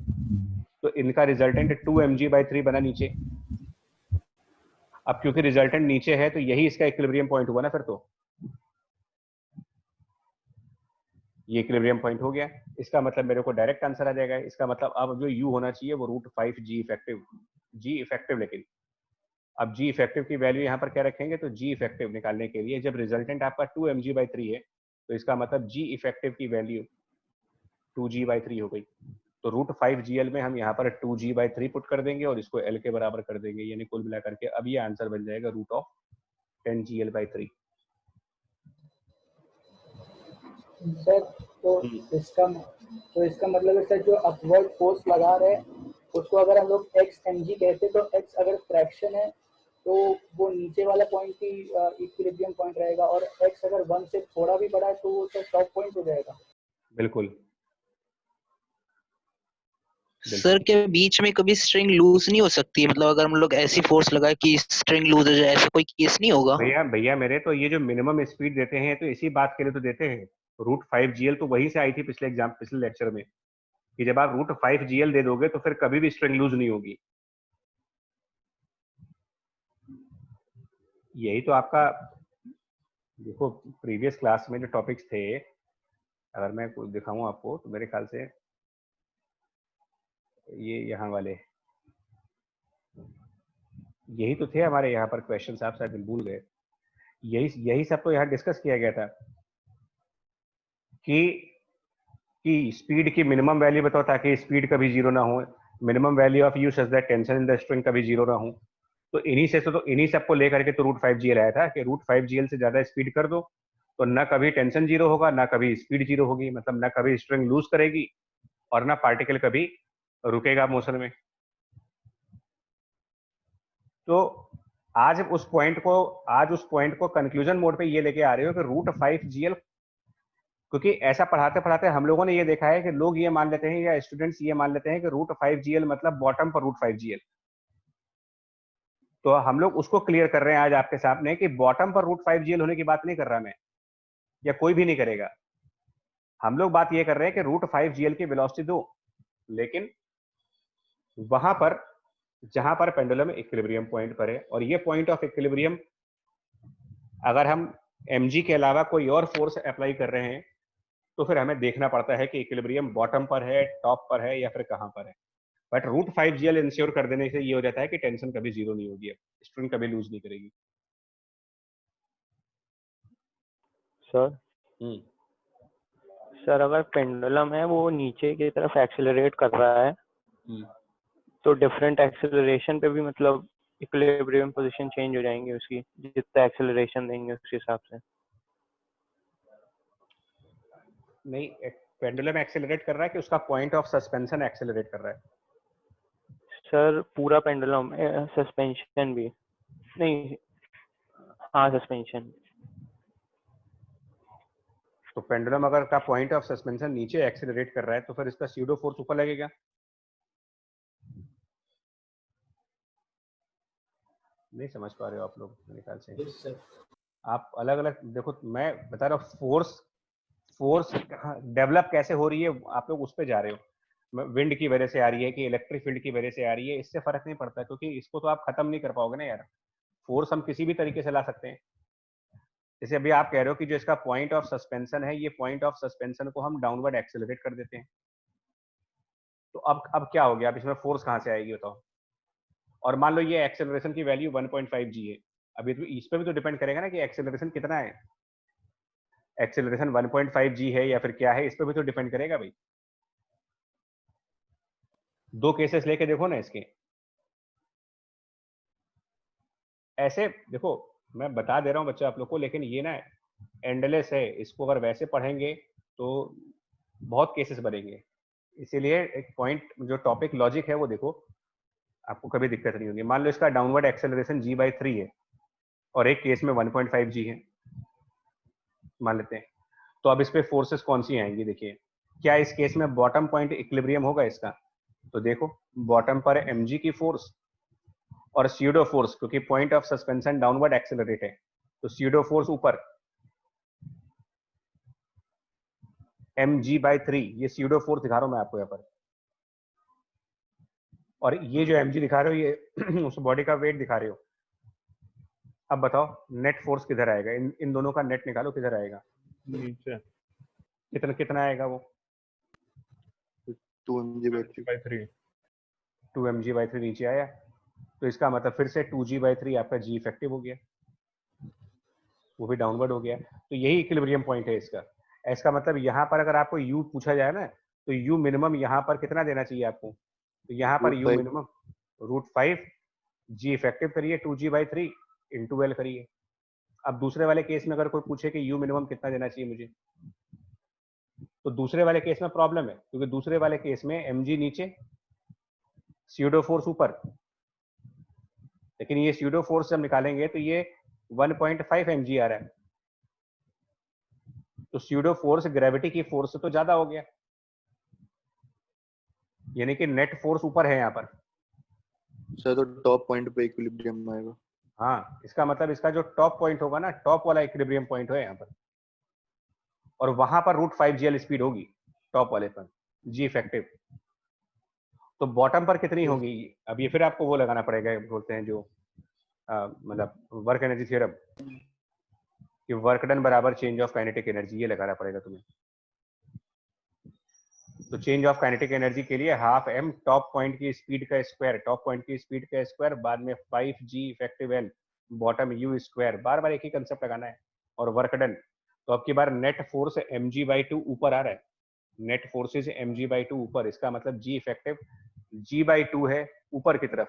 तो इनका रिजल्टेंट 2 mg/3 बना नीचे। अब क्योंकि रिजल्टेंट नीचे है तो यही इसका इक्विलिब्रियम पॉइंट हुआ ना, फिर तो ये इक्विलिब्रियम पॉइंट हो गया, इसका मतलब मेरे को डायरेक्ट आंसर आ जाएगा। इसका मतलब अब जो u होना चाहिए वो √5 g इफेक्टिव, लेकिन अब g इफेक्टिव की वैल्यू यहाँ पर क्या रखेंगे, तो g इफेक्टिव निकालने के लिए जब रिजल्टेंट आपका 2 mg/3 है तो इसका मतलब g इफेक्टिव की वैल्यू 2g/3 हो गई, तो √5 gl में हम यहाँ पर 2g/3 पुट कर देंगे और इसको l के बराबर कर देंगे, यानी कुल मिला करके अब ये आंसर बन जाएगा √10gl/3। सर तो इसका मतलब है सर, जो अपवर्ड फोर्स लगा रहे हैं उसको अगर हम लोग xmg कहते तो x अगर फ्रैक्शन है तो वो नीचे वाला पॉइंट ही इक्विलिब्रियम पॉइंट रहेगा, और x अगर 1 से थोड़ा भी बड़ा है तो वो सर टॉप पॉइंट हो जाएगा। बिल्कुल सर के बीच में कभी स्ट्रिंग लूज नहीं हो सकती, मतलब अगर हम लोग ऐसी फोर्स लगाए कि स्ट्रिंग लूज हो जाए, ऐसा कोई केस नहीं होगा? भैया मेरे तो ये जो मिनिमम स्पीड देते हैं तो इसी बात के लिए तो देते हैं, √5 gl तो वहीं से आई थी पिछले लेक्चर में, कि जब आप √5 gl दे दोगे तो फिर कभी भी स्ट्रिंग लूज नहीं होगी। यही तो आपका, देखो प्रीवियस क्लास में जो टॉपिक्स थे, अगर मैं कुछ दिखाऊं आपको तो मेरे ख्याल से ये यहाँ वाले यही तो थे हमारे यहाँ पर क्वेश्चन, आप शायद भूल गए, यही सब तो यहाँ डिस्कस किया गया था। कि स्पीड की मिनिमम वैल्यू बताओ ताकि स्पीड कभी जीरो ना हो, minimum value of you such that tension in the string कभी जीरो ना हो। तो इन्हीं सबको लेकर के तो √5GL आया था कि √5GL से ज्यादा स्पीड कर दो तो ना कभी टेंशन जीरो होगा, ना कभी स्पीड जीरो होगी, मतलब ना कभी स्ट्रिंग लूज करेगी और ना पार्टिकल कभी रुकेगा मोशन में। तो आज उस पॉइंट को कंक्लूजन मोड पे ये लेके आ रहे हो कि √5GL, क्योंकि ऐसा पढ़ाते पढ़ाते हम लोगों ने ये देखा है कि लोग ये मान लेते हैं या स्टूडेंट्स ये मान लेते हैं कि √5GL मतलब बॉटम पर √5GL। तो हम लोग उसको क्लियर कर रहे हैं आज आपके सामने कि बॉटम पर √5GL होने की बात नहीं कर रहा मैं, या कोई भी नहीं करेगा। हम लोग बात ये कर रहे हैं कि √5GL की वेलोसिटी दो, लेकिन वहां पर जहां पर पेंडुलम इक्विलिब्रियम पॉइंट पर है, और ये पॉइंट ऑफ इक्विलिब्रियम अगर हम mg के अलावा कोई और फोर्स अप्लाई कर रहे हैं तो फिर हमें देखना पड़ता है कि इक्विलिब्रियम बॉटम पर है, टॉप पर है, या फिर कहां पर है। बट √5GL इंश्योर कर देने से ये हो जाता है कि टेंशन कभी जीरो नहीं होगी, स्ट्रिंग कभी लूज नहीं करेगी। सर अगर पेंडुलम है वो नीचे की तरफ एक्सेलरेट कर रहा है तो डिफरेंट एक्सेलरेशन पे भी मतलब इक्विलिब्रियम पोजीशन चेंज हो जाएंगे उसकी, जितना एक्सेलरेशन देंगे उस हिसाब से। नहीं, पेंडुलम एक्सेलरेट कर रहा है कि उसका पॉइंट ऑफ सस्पेंशन एक्सेलरेट कर रहा है? सर पूरा पेंडुलम, सस्पेंशन भी नहीं, हाँ सस्पेंशन। तो पेंडुलम अगर का पॉइंट ऑफ सस्पेंशन नीचे एक्सेलरेट कर रहा है तो फिर इसका स्यूडो फोर्स ऊपर लगेगा। नहीं समझ पा रहे हो आप लोग मेरे ख्याल से। आप अलग अलग देखो, मैं बता रहा हूँ फोर्स डेवलप कैसे हो रही है, आप लोग उस पर जा रहे हो। विंड की वजह से आ रही है कि इलेक्ट्रिक फील्ड की वजह से आ रही है, इससे फर्क नहीं पड़ता, क्योंकि इसको तो आप खत्म नहीं कर पाओगे ना यार। फोर्स हम किसी भी तरीके से ला सकते हैं। जैसे अभी आप कह रहे हो कि जो इसका पॉइंट ऑफ सस्पेंशन है, ये पॉइंट ऑफ सस्पेंशन को हम डाउनवर्ड एक्सेलरेट कर देते हैं। तो अब क्या हो गया, अब इसमें फोर्स कहाँ से आएगी बताओ। और मान लो ये एक्सेलरेशन की वैल्यू 1.5g है, अभी तो इस पर भी तो डिपेंड करेगा ना कि एक्सेलरेशन कितना है। एक्सेलरेशन 1.5g है या फिर क्या है, इस पर भी तो डिपेंड करेगा भाई। दो केसेस लेके देखो ना इसके। ऐसे देखो, मैं बता दे रहा हूँ बच्चा आप लोग को, लेकिन ये ना एंडलेस है, इसको अगर वैसे पढ़ेंगे तो बहुत केसेस बनेंगे। इसीलिए एक पॉइंट जो टॉपिक लॉजिक है वो देखो, आपको कभी दिक्कत नहीं होगी। मान लो इसका डाउनवर्ड एक्सेलरेशन g/3 है और एक केस में 1.5g है मान लेते हैं। तो अब इस पे फोर्सेस कौन सी आएंगी देखिए। क्या इस केस में बॉटम पॉइंट इक्विलिब्रियम होगा इसका? तो देखो बॉटम पर mg की फोर्स और स्यूडो फोर्स, क्योंकि point of suspension downward accelerate है तो स्यूडो फोर्स ऊपर mg/3, ये स्यूडो फोर्स दिखा रहा हूं मैं आपको यहाँ पर। और ये जो mg दिखा रहे हो ये उस बॉडी का वेट दिखा रहे हो। अब बताओ नेट फोर्स किधर आएगा, इन दोनों का नेट निकालो, किधर आएगा? नीचे। कितना कितना आएगा वो? 2mg/3। 2mg/3 नीचे आया, तो इसका मतलब फिर से 2g/3 आपका g इफेक्टिव हो गया, वो भी डाउनवर्ड हो गया। तो यही इक्विलिब्रियम पॉइंट है इसका। इसका मतलब यहाँ पर अगर आपको u पूछा जाए ना, तो u मिनिमम यहाँ पर कितना देना चाहिए आपको? तो यहाँ पर u मिनिमम √5, g इफेक्टिव करिए 2g/3 इंटू एल करिए। अब दूसरे वाले केस में अगर कोई पूछे कि u मिनिमम कितना देना चाहिए मुझे, तो दूसरे वाले केस में प्रॉब्लम है, क्योंकि दूसरे वाले केस में mg नीचे, स्यूडो फोर्स ऊपर। लेकिन ये स्यूडो फोर्स जब निकालेंगे तो ये 1.5 mg आ रहा है, तो स्यूडो फोर्स ग्रेविटी की फोर्स से तो ज्यादा हो गया, यानी कि नेट फोर्स ऊपर है यहाँ पर। सर तो टॉप पॉइंट पे इक्विलिब्रियम आएगा। हाँ, इसका मतलब इसका जो टॉप पॉइंट होगा ना, टॉप वाला इक्विलिब्रियम पॉइंट है यहाँ पर, और वहां पर √5GL स्पीड होगी टॉप वाले पर, जी इफेक्टिव। तो बॉटम पर कितनी होगी? अब ये फिर आपको वो लगाना पड़ेगा, बोलते हैं जो मतलब वर्क एनर्जी थ्योरम, कि वर्क डन बराबर चेंज ऑफ काइनेटिक एनर्जी, ये लगाना पड़ेगा तुम्हें। तो चेंज ऑफ काइनेटिक एनर्जी के लिए हाफ m टॉप पॉइंट की स्पीड का स्क्वायर, टॉप पॉइंट की स्पीड का स्क्वायर, बाद में 5g effective l bottom u square, बार बार एक ही कंसेप्ट लगाना है। और वर्क डन, तो अब की बार नेट फोर्स mg/2 ऊपर आ रहा है, नेट फोर्सेज mg/2 ऊपर, इसका मतलब g इफेक्टिव g/2 है ऊपर की तरफ,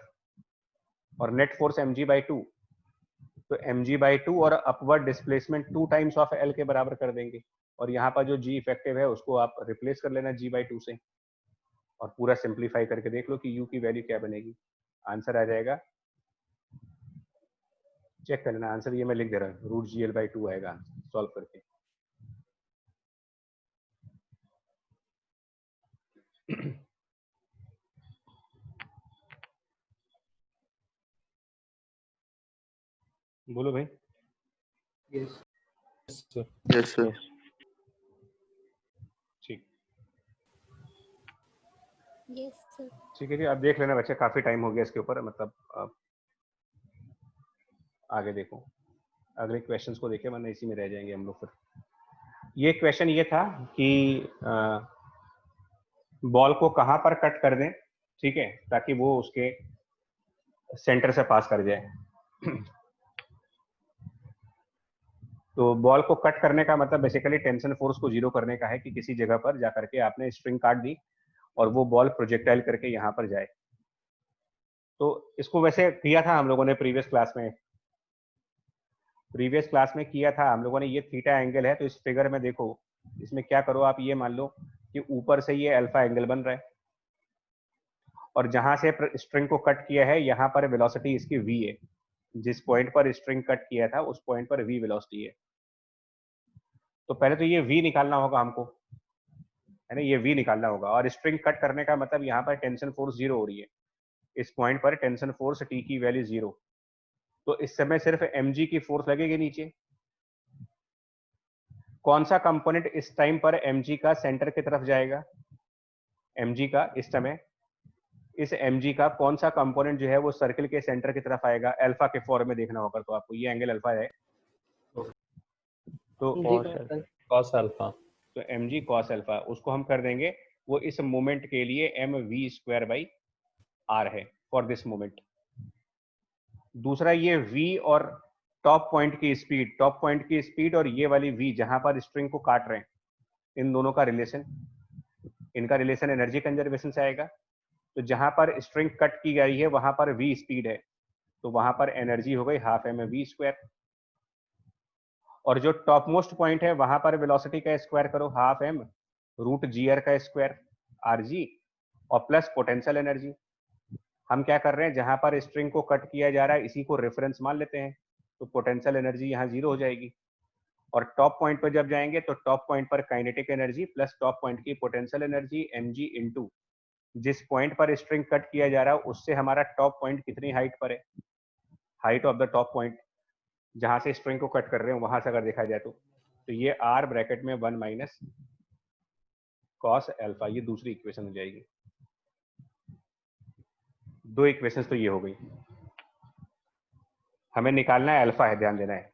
और नेट फोर्स mg/2, तो mg/2 और upward displacement 2 times of l के बराबर कर देंगे, और यहाँ पर जो g इफेक्टिव है उसको आप रिप्लेस कर लेना g/2 से, और पूरा सिंप्लीफाई करके देख लो कि u की वैल्यू क्या बनेगी। आंसर आ जाएगा, चेक कर लेना आंसर, ये मैं लिख दे रहा हूँ, √gl/2 आएगा सॉल्व करके। बोलो भाई। Yes yes sir. ठीक यस सर। ठीक है जी, अब देख लेना बच्चे, काफी टाइम हो गया इसके ऊपर, मतलब अब आगे देखो, अगले क्वेश्चंस को देखें, वरना इसी में रह जाएंगे हम लोग फिर। ये क्वेश्चन ये था कि बॉल को कहाँ पर कट कर दें, ठीक है, ताकि वो उसके सेंटर से पास कर जाए। तो बॉल को कट करने का मतलब बेसिकली टेंशन फोर्स को जीरो करने का है, कि किसी जगह पर जाकर के आपने स्ट्रिंग काट दी और वो बॉल प्रोजेक्टाइल करके यहाँ पर जाए। तो इसको वैसे किया था हम लोगों ने प्रीवियस क्लास में किया था हम लोगों ने। ये थीटा एंगल है, तो इस फिगर में देखो, इसमें क्या करो आप, ये मान लो कि ऊपर से ये अल्फा एंगल बन रहा है, और जहां से स्ट्रिंग को कट किया है यहाँ पर वेलोसिटी इसकी v है, जिस पॉइंट पर स्ट्रिंग कट किया था उस पॉइंट पर v वेलोसिटी है। तो पहले तो ये v निकालना होगा हमको, है ना, ये v निकालना होगा, और स्ट्रिंग कट करने का मतलब यहाँ पर टेंशन फोर्स जीरो हो रही है, इस पॉइंट पर टेंशन फोर्स t की वैल्यू जीरो, तो इस समय सिर्फ mg की फोर्स लगेगी नीचे। कौन सा कंपोनेंट इस टाइम पर mg का सेंटर की तरफ जाएगा, mg का इस समय, इस mg का कौन सा कंपोनेंट जो है वो सर्किल के सेंटर की तरफ आएगा, अल्फा के फॉर्म में देखना होगा, तो आपको ये एंगल अल्फा है, तो cos अल्फा, तो mg cos अल्फा, उसको हम कर देंगे वो इस मोमेंट के लिए mv²/r है फॉर दिस मोमेंट। दूसरा ये v और टॉप पॉइंट की स्पीड और ये वाली v जहां पर स्ट्रिंग को काट रहे हैं, इन दोनों का रिलेशन, इनका रिलेशन एनर्जी कंजर्वेशन से आएगा। तो जहां पर स्ट्रिंग कट की गई है वहां पर v स्पीड है, तो वहां पर एनर्जी हो गई ½ mv², और जो टॉप मोस्ट पॉइंट है वहां पर वेलोसिटी का स्क्वायर करो, ½ m√gr का स्क्वायर rg, और प्लस पोटेंशियल एनर्जी। हम क्या कर रहे हैं, जहां पर स्ट्रिंग को कट किया जा रहा है इसी को रेफरेंस मान लेते हैं, तो पोटेंशियल एनर्जी यहाँ जीरो हो जाएगी, और टॉप पॉइंट पर जब जाएंगे तो टॉप पॉइंट पर kinetic energy plus top point की पोटेंशियल एनर्जी mg इंटू जिस पॉइंट पर स्ट्रिंग कट किया जा रहा है उससे हमारा टॉप पॉइंट कितनी हाइट पर है, height of the top point जहां से स्ट्रिंग को कट कर रहे हैं वहां से अगर देखा जाए तो ये r ब्रैकेट में 1 माइनस cos अल्फा, ये दूसरी इक्वेशन हो जाएगी। दो इक्वेशंस तो ये हो गई, हमें निकालना है अल्फा है, ध्यान देना है।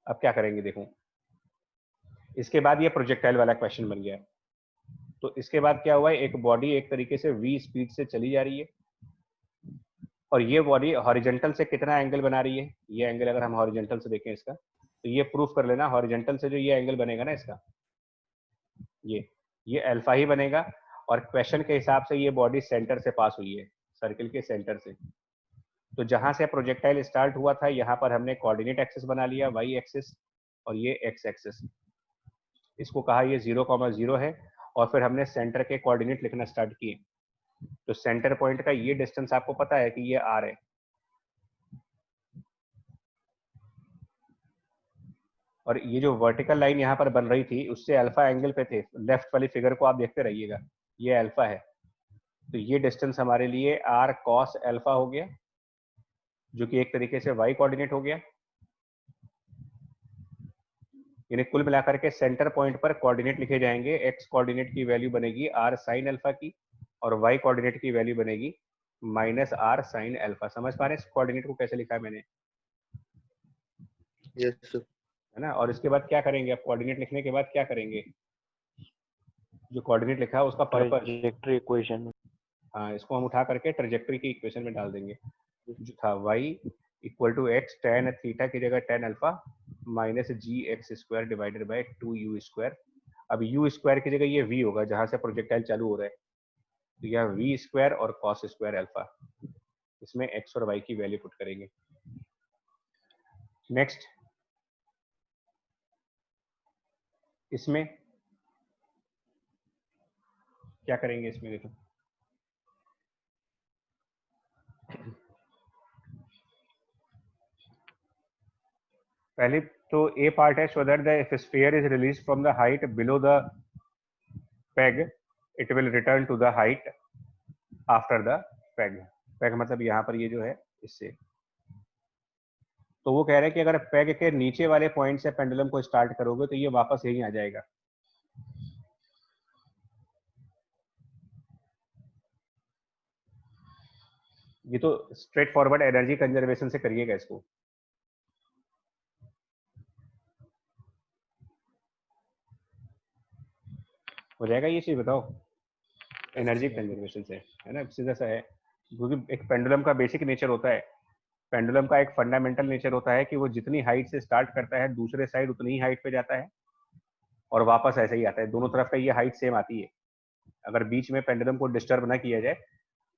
अब क्या करेंगे देखो, इसके बाद ये प्रोजेक्टाइल वाला क्वेश्चन बन गया, तो इसके बाद क्या हुआ है, एक बॉडी एक तरीके से v स्पीड से चली जा रही है, और ये बॉडी हॉरिजॉन्टल से कितना एंगल बना रही है, ये एंगल अगर हम हॉरिजॉन्टल से देखें इसका, तो ये प्रूफ कर लेना, हॉरिजॉन्टल से जो ये एंगल बनेगा ना इसका, ये अल्फा ही बनेगा, और क्वेश्चन के हिसाब से ये बॉडी सेंटर से पास हुई है, सर्किल के सेंटर से। तो जहां से प्रोजेक्टाइल स्टार्ट हुआ था यहाँ पर हमने कोऑर्डिनेट एक्सिस बना लिया, y एक्सिस, और ये x एक्सिस, इसको कहा ये 0,0 है, और फिर हमने सेंटर के कोऑर्डिनेट लिखना स्टार्ट किए। तो सेंटर पॉइंट का ये डिस्टेंस आपको पता है कि ये r है, और ये जो वर्टिकल लाइन यहाँ पर बन रही थी उससे अल्फा एंगल पे थे, लेफ्ट वाली फिगर को आप देखते रहिएगा, ये अल्फा है, तो ये डिस्टेंस हमारे लिए r cos अल्फा हो गया, जो कि एक तरीके से y कोऑर्डिनेट हो गया। यानी कुल मिलाकर के सेंटर पॉइंट पर कोऑर्डिनेट लिखे जाएंगे, x कोऑर्डिनेट की वैल्यू बनेगी r sin अल्फा की, और y कोऑर्डिनेट की वैल्यू बनेगी -r sin अल्फा। समझ पा रहे हैं इस कोऑर्डिनेट को कैसे लिखा है मैंने? Yes sir. है ना, और इसके बाद क्या करेंगे, अब कोऑर्डिनेट लिखने के बाद क्या करेंगे, जो कोऑर्डिनेट लिखा है उसका पर्पस, ट्रैजेक्टरी इक्वेशन, हाँ, इसको हम उठा करके ट्रेजेक्टरी की इक्वेशन में डाल देंगे, जो था y = x tan थीटा की जगह tan alpha minus g x square divided by 2u²। अब u स्क्वायर की जगह ये v होगा जहां से प्रोजेक्टाइल चालू हो रहा है, तो यह v² और cos स्क्वायर अल्फा, इसमें x और y की वैल्यू पुट करेंगे। नेक्स्ट इसमें क्या करेंगे, इसमें देखो पहले तो ए पार्ट है, so that the sphere is release from the height below the peg, it will return to the height after the peg. Peg मतलब यहाँ पर ये जो है इससे, तो वो कह रहे हैं कि अगर पेग के नीचे वाले पॉइंट से पेंडुलम को स्टार्ट करोगे तो ये वापस यहीं आ जाएगा। ये तो स्ट्रेट फॉरवर्ड एनर्जी कंजर्वेशन से करिएगा इसको। हो जाएगा ये चीज, बताओ, एनर्जी कंजर्वेशन से, है ना, सीधा सा है। क्योंकि एक पेंडुलम का बेसिक नेचर होता है, पेंडुलम का एक फंडामेंटल नेचर होता है कि वो जितनी हाइट से स्टार्ट करता है दूसरे साइड उतनी ही हाइट पे जाता है और वापस ऐसे ही आता है, दोनों तरफ का ये हाइट सेम आती है। अगर बीच में पेंडुलम को डिस्टर्ब ना किया जाए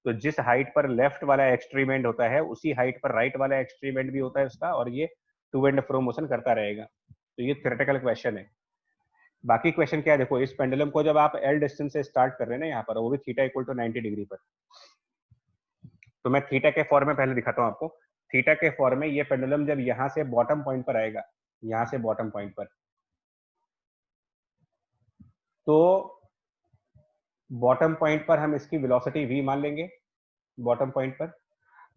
तो जिस हाइट पर लेफ्ट वाला एक्सट्रीम एंड होता है उसी हाइट पर राइट वाला एक्सट्रीम एंड भी होता है उसका, और ये टू एंड फ्रो मोशन करता रहेगा। तो ये थ्योरेटिकल क्वेश्चन है। बाकी क्वेश्चन क्या है, देखो इस पेंडुलम को जब आप एल डिस्टेंस से स्टार्ट कर रहे हैं ना यहाँ पर, वो भी थीटा इक्वल टू 90 डिग्री पर, तो मैं थीटा के फॉर्म में पहले दिखाता हूँ आपको। थीटा के फॉर्म में ये पेंडुलम जब यहाँ से बॉटम पॉइंट पर आएगा, यहाँ से बॉटम पॉइंट पर, तो बॉटम पॉइंट पर हम इसकी वेलोसिटी v मान लेंगे। बॉटम पॉइंट पर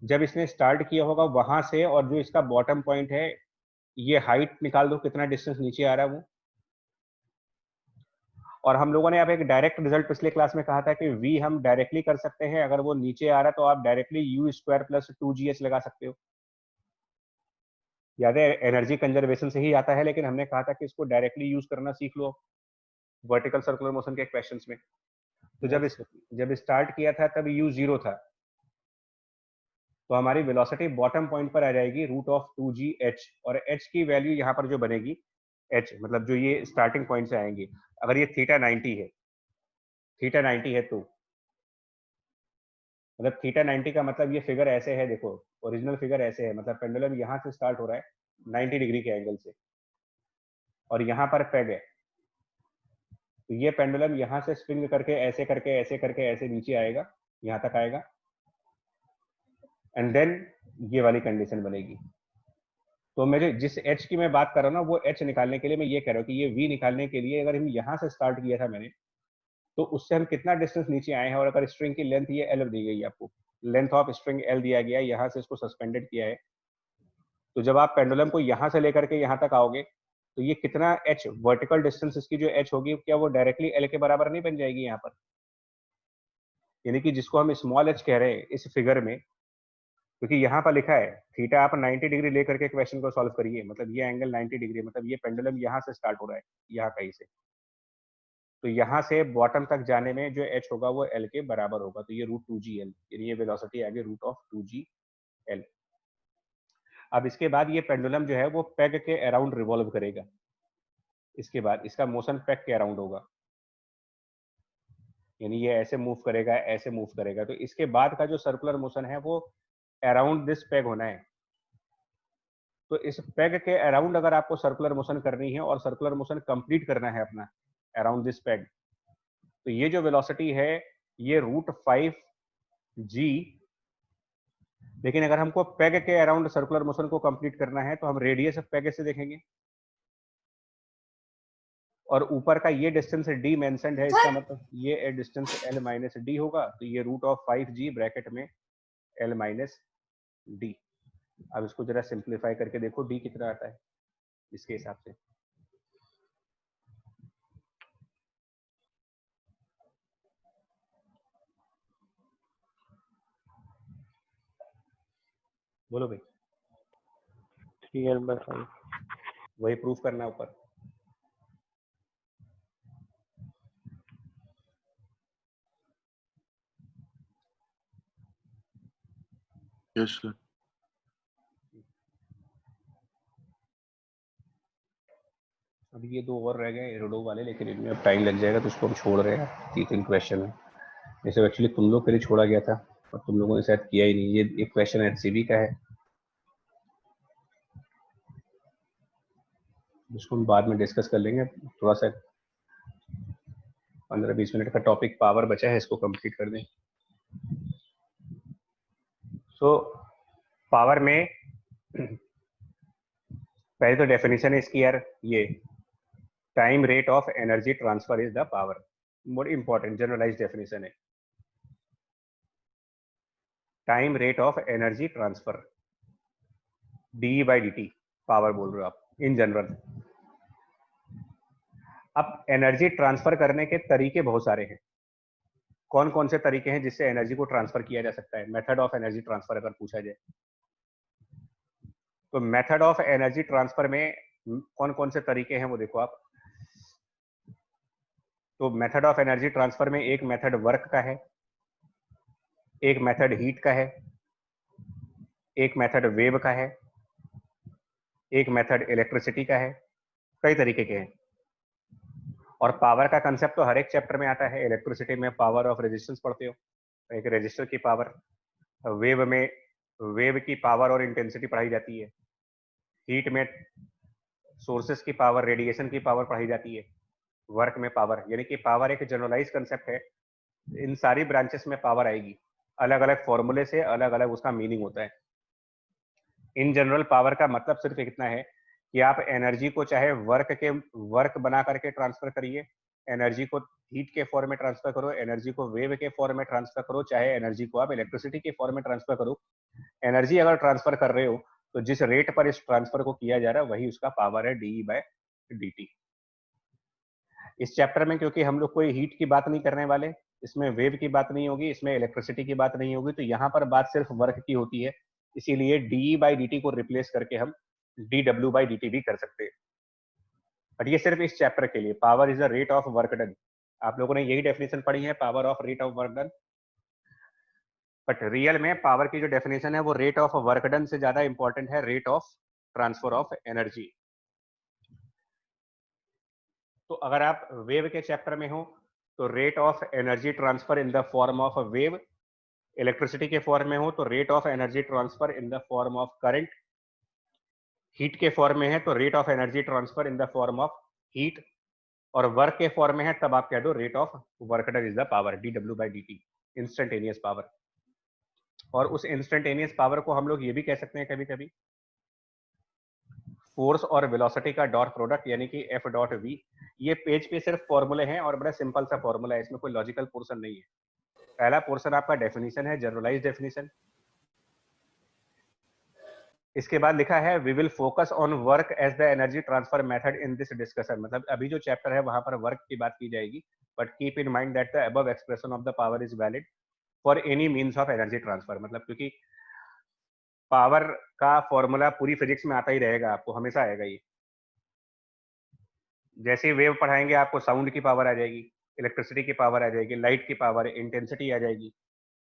जब इसने स्टार्ट किया होगा वहां से, और जो इसका बॉटम पॉइंट है, ये हाइट निकाल दो कितना डिस्टेंस नीचे आ रहा है वो। और हम लोगों ने अब एक डायरेक्ट रिजल्ट पिछले क्लास में कहा था कि v हम डायरेक्टली कर सकते हैं, अगर वो नीचे आ रहा है तो आप डायरेक्टली u² प्लस 2gh लगा सकते हो। याद है एनर्जी कंजर्वेशन से ही आता है, लेकिन हमने कहा था कि इसको डायरेक्टली यूज करना सीख लो वर्टिकल सर्कुलर मोशन के क्वेश्चंस में। तो जब स्टार्ट किया था तब u 0 था, तो हमारी वेलोसिटी बॉटम पॉइंट पर आ जाएगी √2gh, और h की वैल्यू यहाँ पर जो बनेगी, h मतलब जो ये स्टार्टिंग पॉइंट से आएंगे, अगर ये थीटा 90 है, थीटा 90 है तो मतलब थीटा 90 का मतलब ये फिगर ऐसे है, देखो ओरिजिनल फिगर ऐसे है, मतलब पेंडुलम यहाँ से स्टार्ट हो रहा है 90 डिग्री के एंगल से, और यहाँ पर पेग है, तो ये पेंडुलम यहाँ से स्विंग करके ऐसे करके ऐसे करके ऐसे नीचे आएगा, यहाँ तक आएगा, एंड देन ये वाली कंडीशन बनेगी। तो मेरे जिस h की मैं बात कर रहा हूँ ना, वो h निकालने के लिए मैं ये कह रहा हूँ कि ये v निकालने के लिए अगर हम यहाँ से स्टार्ट किया था मैंने, तो उससे हम कितना डिस्टेंस नीचे आए हैं, और अगर स्ट्रिंग की लेंथ ये l दी गई है आपको, लेंथ ऑफ स्ट्रिंग l दिया गया है, यहाँ से इसको सस्पेंडेड किया है, तो जब आप पेंडुलम को यहाँ से लेकर के यहाँ तक आओगे तो ये कितना h वर्टिकल डिस्टेंस इसकी जो h होगी, क्या वो डायरेक्टली l के बराबर नहीं बन जाएगी यहाँ पर? यानी कि जिसको हम स्मॉल h कह रहे हैं इस फिगर में, क्योंकि यहाँ पर लिखा है थीटा, आप 90 डिग्री लेकर के क्वेश्चन को सॉल्व करिए, मतलब ये एंगल 90 डिग्री, मतलब ये पेंडुलम यहाँ से स्टार्ट हो रहा है, यहाँ कहीं से, तो यहाँ से बॉटम तक जाने में जो h होगा वो l के बराबर होगा, तो ये √2gl, यानी ये वेलोसिटी आ गई √2gl। अब इसके बाद ये पेंडुलम जो है वो पेग के अराउंड रिवॉल्व करेगा, इसके बाद इसका मोशन पेग के अराउंड होगा, यानी ये ऐसे मूव करेगा, ऐसे मूव करेगा, तो इसके बाद का जो सर्कुलर मोशन है वो अराउंड दिस पेग होना है। तो इस पेग के अराउंड अगर आपको सर्कुलर मोशन करनी है और सर्कुलर मोशन कंप्लीट करना है अपना अराउंड दिस पेग, तो ये जो वेलोसिटी है ये √5g, लेकिन अगर हमको पेग के अराउंड सर्कुलर मोशन को कंप्लीट करना है तो हम रेडियस ऑफ पेग से देखेंगे, और ऊपर का ये डिस्टेंस d मेंशन्ड है, इसका मतलब ये डिस्टेंस l माइनस डी होगा, तो ये √5g ब्रैकेट में l माइनस डी। अब इसको जरा सिंप्लीफाई करके देखो d कितना आता है इसके हिसाब से। बोलो भाई। 3l/5 वही प्रूफ करना ऊपर। Yes sir. अब ये 2 और रह गए एरोडो वाले, लेकिन इनमें अब टाइम लग जाएगा तो उसको हम छोड़ रहे हैं। 3 क्वेश्चन है, जैसे एक्चुअली तुम लोग के लिए छोड़ा गया था और तुम लोगों ने शायद किया ही नहीं। ये एक क्वेश्चन HCB का है, जिसको हम बाद में डिस्कस कर लेंगे। थोड़ा सा 15-20 मिनट का टॉपिक पावर बचा है, इसको कंप्लीट कर दें। सो पावर में पहले तो डेफिनेशन है इसकी यार, ये time rate of energy transfer is the power. More important generalize definition है, time rate of energy transfer, d/dt power बोल रहे हो आप इन जनरल। अब एनर्जी ट्रांसफर करने के तरीके बहुत सारे हैं। कौन कौन से तरीके हैं जिससे एनर्जी को ट्रांसफर किया जा सकता है? मेथड ऑफ एनर्जी ट्रांसफर अगर पूछा जाए तो मेथड ऑफ एनर्जी ट्रांसफर में कौन कौन से तरीके हैं वो देखो आप। तो मेथड ऑफ एनर्जी ट्रांसफर में एक मेथड वर्क का है, एक मेथड हीट का है, एक मेथड वेव का है, एक मेथड इलेक्ट्रिसिटी का है। कई तरीके के हैं। और पावर का कंसेप्ट तो हर एक चैप्टर में आता है। इलेक्ट्रिसिटी में पावर ऑफ रेजिस्टेंस पढ़ते हो, एक रेजिस्टर की पावर। वेव में वेव की पावर और इंटेंसिटी पढ़ाई जाती है। हीट में सोर्सेस की पावर, रेडिएशन की पावर पढ़ाई जाती है। वर्क में पावर, यानी कि पावर एक जनरलाइज कंसेप्ट है। इन सारी ब्रांचेस में पावर आएगी, अलग अलग फॉर्मूले से अलग अलग उसका मीनिंग होता है। इन जनरल पावर का मतलब सिर्फ इतना है कि आप एनर्जी को चाहे वर्क बना करके ट्रांसफर करिए, एनर्जी को हीट के फॉर्म में ट्रांसफर करो, एनर्जी को वेव के फॉर्म में ट्रांसफर करो, चाहे एनर्जी को आप इलेक्ट्रिसिटी के फॉर्म में ट्रांसफर करो। एनर्जी अगर ट्रांसफर कर रहे हो तो जिस रेट पर इस ट्रांसफर को किया जा रहा है वही उसका पावर है, d/dt। इस चैप्टर में क्योंकि हम लोग कोई हीट की बात नहीं करने वाले, इसमें वेव की बात नहीं होगी, इसमें इलेक्ट्रिसिटी की बात नहीं होगी, तो यहाँ पर बात सिर्फ वर्क की होती है। इसीलिए d/dt को रिप्लेस करके हम dw/dt भी कर सकते हैं। बट ये सिर्फ इस चैप्टर के लिए। Power is the rate of work done, आप लोगों ने यही डेफिनेशन पढ़ी है, power of rate of work done. But real में पावर की जो डेफिनेशन है वो रेट ऑफ वर्क डन से ज्यादा इंपॉर्टेंट है, rate of transfer of energy. तो अगर आप वेव के चैप्टर में हो तो rate of energy transfer in the form of wave, electricity के फॉर्म में हो तो rate of energy transfer in the form of current, heat के फॉर्म में है तो rate of energy transfer in the form of heat, और work के फॉर्म में है तब आप कह दो rate of work done is the power, dw/dt, instantaneous power. और उस इंस्टेंटेनियस पावर को हम लोग ये भी कह सकते हैं कभी कभी फोर्स और वेलोसिटी का डॉट प्रोडक्ट, यानी कि F.V। ये पेज पे सिर्फ फॉर्मूले हैं और बड़ा सिंपल सा फॉर्मूला है, इसमें कोई लॉजिकल पोर्शन नहीं है। पहला पोर्शन आपका डेफिनेशन है, जनरलाइज डेफिनेशन। इसके बाद लिखा है we will focus on work as the energy transfer method in this discussion. मतलब अभी जो चैप्टर है वहां पर वर्क की बात की जाएगी, but keep in mind that the above expression of the power is valid for any means of energy transfer. मतलब क्योंकि पावर का फॉर्मूला पूरी फिजिक्स में आता ही रहेगा, आपको हमेशा आएगा ये। जैसे ही वेव पढ़ाएंगे आपको साउंड की पावर आ जाएगी, इलेक्ट्रिसिटी की पावर आ जाएगी, लाइट की पावर, इंटेंसिटी आ जाएगी।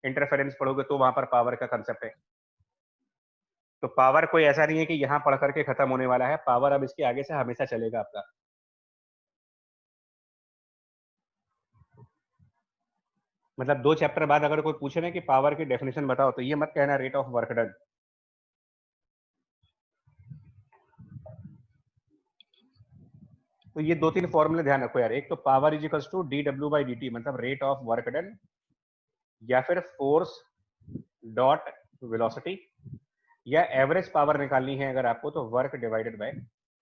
इंटरफेरेंस पढ़ोगे तो वहां पर पावर का कंसेप्ट है। तो पावर कोई ऐसा नहीं है कि यहाँ पढ़ करके खत्म होने वाला है, पावर अब इसके आगे से हमेशा चलेगा आपका। मतलब 2 चैप्टर बाद अगर कोई पूछे ना कि पावर की डेफिनेशन बताओ तो ये मत कहना रेट ऑफ वर्क डन। तो ये 2-3 फॉर्मूले ध्यान रखो यार। एक तो power is equals to dw/dt, मतलब रेट ऑफ वर्क डन, या फिर फोर्स डॉट वेलोसिटी, या एवरेज पावर निकालनी है अगर आपको तो वर्क डिवाइडेड बाय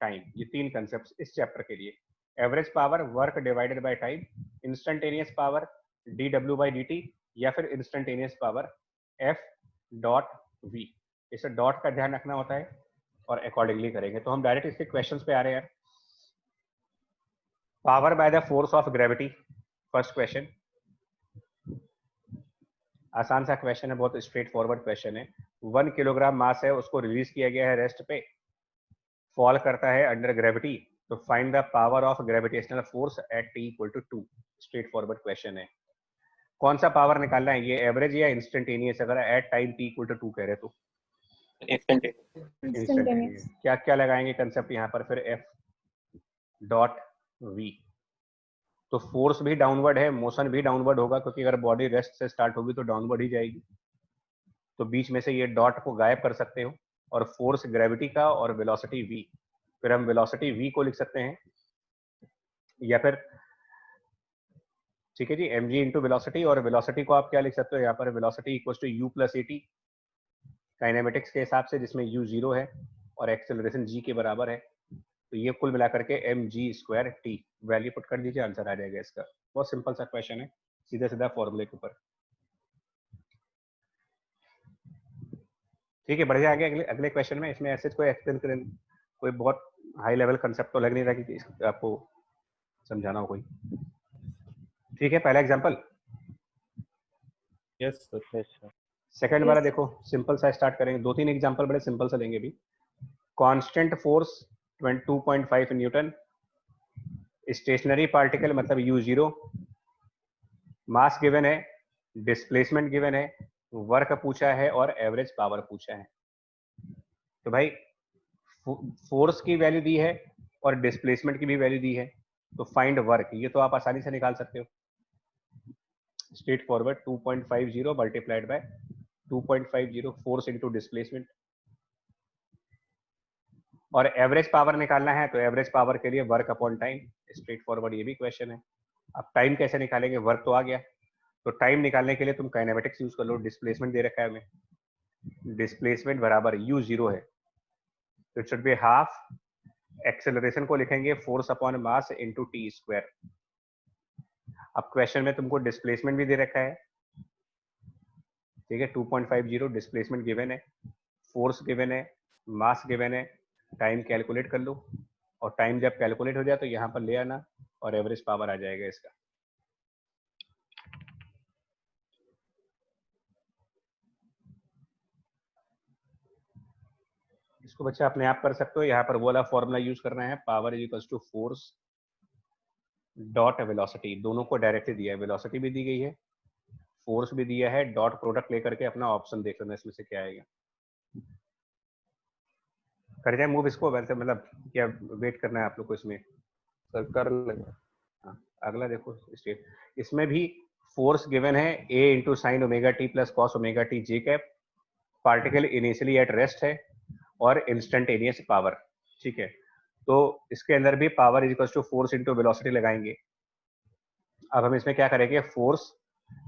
टाइम। ये 3 कंसेप्ट्स इस चैप्टर के लिए। Average power work divided by time, instantaneous power dw/dt, या फिर इंस्टेंटेनियस पावर F.V। इसे डॉट का ध्यान रखना होता है और अकॉर्डिंगली करेंगे। तो हम डायरेक्ट इसके क्वेश्चंस पे आ रहे हैं। Power by the force of gravity, first question. आसान सा क्वेश्चन है, बहुत स्ट्रेट फॉरवर्ड क्वेश्चन है। 1 किलोग्राम मास है, उसको रिलीज किया गया है रेस्ट पे, फॉल करता है अंडर ग्रेविटी, तो find the power of gravitational force at t = 2। Straight forward question है। कौन सा पावर निकालना है, ये एवरेज या इंस्टेंटेनियस? अगर एट टाइम t = 2 कह रहे तो इंस्टेंटेनियस। क्या क्या लगाएंगे कंसेप्ट यहाँ पर फिर? F dot v. तो फोर्स भी डाउनवर्ड है, मोशन भी डाउनवर्ड होगा, क्योंकि अगर बॉडी रेस्ट से स्टार्ट होगी तो डाउनवर्ड ही जाएगी। तो बीच में से ये डॉट को गायब कर सकते हो, और फोर्स ग्रेविटी का और वेलोसिटी v, फिर हम वेलोसिटी v को लिख सकते हैं, या फिर ठीक है जी mg इंटू वेलोसिटी, और वेलोसिटी को आप क्या लिख सकते हो यहाँ पर, velocity equal to u plus at kinematics के हिसाब से, जिसमें u 0 है और एक्सेलरेशन g के बराबर है। तो ये कुल मिलाकर के mg square t, value put कर दीजिए, आंसर आ जाएगा इसका। बहुत सिंपल सा क्वेश्चन है, सीधा सीधा फॉर्मूले के ऊपर। ठीक है, बढ़ जाएगा अगले अगले क्वेश्चन में। इसमें ऐसे कोई एक्सप्लेन करें, कोई बहुत हाई लेवल कंसेप्ट तो लग नहीं रहा कि आपको समझाना हो कोई। ठीक है, पहला एग्जांपल। Yes sir. सेकंड वाला देखो, सिंपल सा स्टार्ट करेंगे, 2-3 एग्जांपल बड़े सिंपल सा लेंगे भी। Constant force 2.5 newton, stationary particle मतलब u0, मास गिवन है, डिस्प्लेसमेंट गिवन है, वर्क पूछा है और एवरेज पावर पूछा है। तो भाई फोर्स की वैल्यू दी है और डिस्प्लेसमेंट की भी वैल्यू दी है, तो फाइंड वर्क, ये तो आप आसानी से निकाल सकते हो। Straight forward, 2.50 multiplied by 2.50 force into displacement. और एवरेज पावर निकालना है, तो एवरेज पावर के लिए work upon time, straight forward ये भी क्वेश्चन है। अब टाइम कैसे निकालेंगे, वर्क तो आ गया, तो टाइम निकालने के लिए तुम काइनेमेटिक्स यूज कर लो। डिस्प्लेसमेंट दे रखा है हमें, डिस्प्लेसमेंट बराबर u0 है, तो it should be half, acceleration को लिखेंगे force upon mass into T square. अब क्वेश्चन में तुमको डिस्प्लेसमेंट भी दे रखा है, ठीक है, 2.50 डिस्प्लेसमेंट गिवन है, फोर्स गिवन है, मास गिवन है, टाइम कैलकुलेट कर लो, और टाइम जब कैलकुलेट हो जाए तो यहाँ पर ले आना और एवरेज पावर आ जाएगा इसका। इसको बच्चा अपने आप कर सकते हो, यहाँ पर वो वाला फॉर्मूला यूज करना है, power is equal to force dot velocity, दोनों को डायरेक्टली दिया है, वेलोसिटी भी दी गई है, फोर्स भी दिया है, डॉट प्रोडक्ट लेकर के अपना ऑप्शन देख लेना इसमें से क्या आएगा। कर जाए मूव इसको, वैसे मतलब क्या वेट करना है आप लोग को इसमें? सर कर लेंगे। हाँ, अगला देखो स्टेट, इसमें भी फोर्स गिवन है a into sine omega T plus cos omega T J cap, particle initially at rest है, और इंस्टेंटेनियस पावर। ठीक है, तो इसके अंदर भी power is equal to force into velocity लगाएंगे। अब हम इसमें क्या करेंगे, फोर्स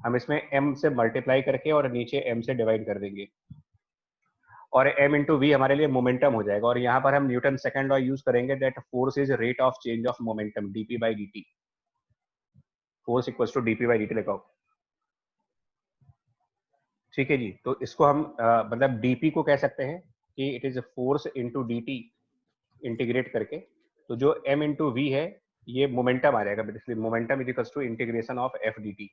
हम इसमें m से मल्टीप्लाई करके और नीचे m से डिवाइड कर देंगे, और m इंटू वी हमारे लिए मोमेंटम हो जाएगा, और यहाँ पर हम न्यूटन सेकंड लॉ यूज करेंगे, that force is rate of change of momentum dp by dt, force equals to dp by dt लगाओ। ठीक है जी, तो इसको हम मतलब dp को कह सकते हैं कि it is force into dt integrate करके, तो जो m इंटू वी है ये मोमेंटम आ जाएगा, इसलिए momentum is equals to integration of f dt।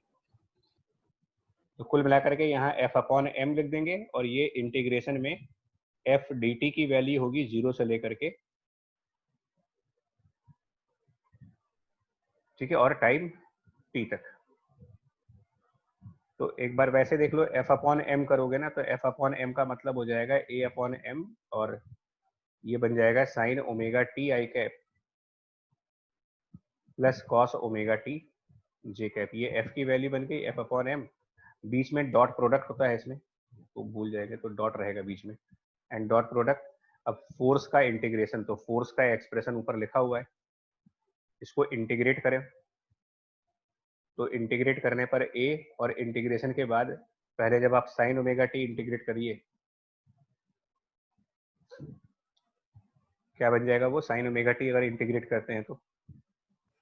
तो कुल मिलाकर के यहाँ f अपॉन m लिख देंगे, और ये इंटीग्रेशन में f dt की वैल्यू होगी 0 से लेकर के, ठीक है, और टाइम t तक। तो एक बार वैसे देख लो, f अपॉन m करोगे ना, तो f अपॉन m का मतलब हो जाएगा a अपॉन m, और ये बन जाएगा sine omega T I cap plus cos omega T J cap. ये f की वैल्यू बन गई f अपॉन m, बीच में डॉट प्रोडक्ट होता है इसमें, तो भूल जाएंगे तो डॉट रहेगा बीच में, एंड डॉट प्रोडक्ट। अब फोर्स का इंटीग्रेशन, तो फोर्स का एक्सप्रेशन ऊपर लिखा हुआ है, इसको इंटीग्रेट करें, तो इंटीग्रेट करने पर a, और इंटीग्रेशन के बाद पहले जब आप साइन ओमेगा टी इंटीग्रेट करिए, क्या बन जाएगा वो, साइन ओमेगा टी अगर इंटीग्रेट करते हैं तो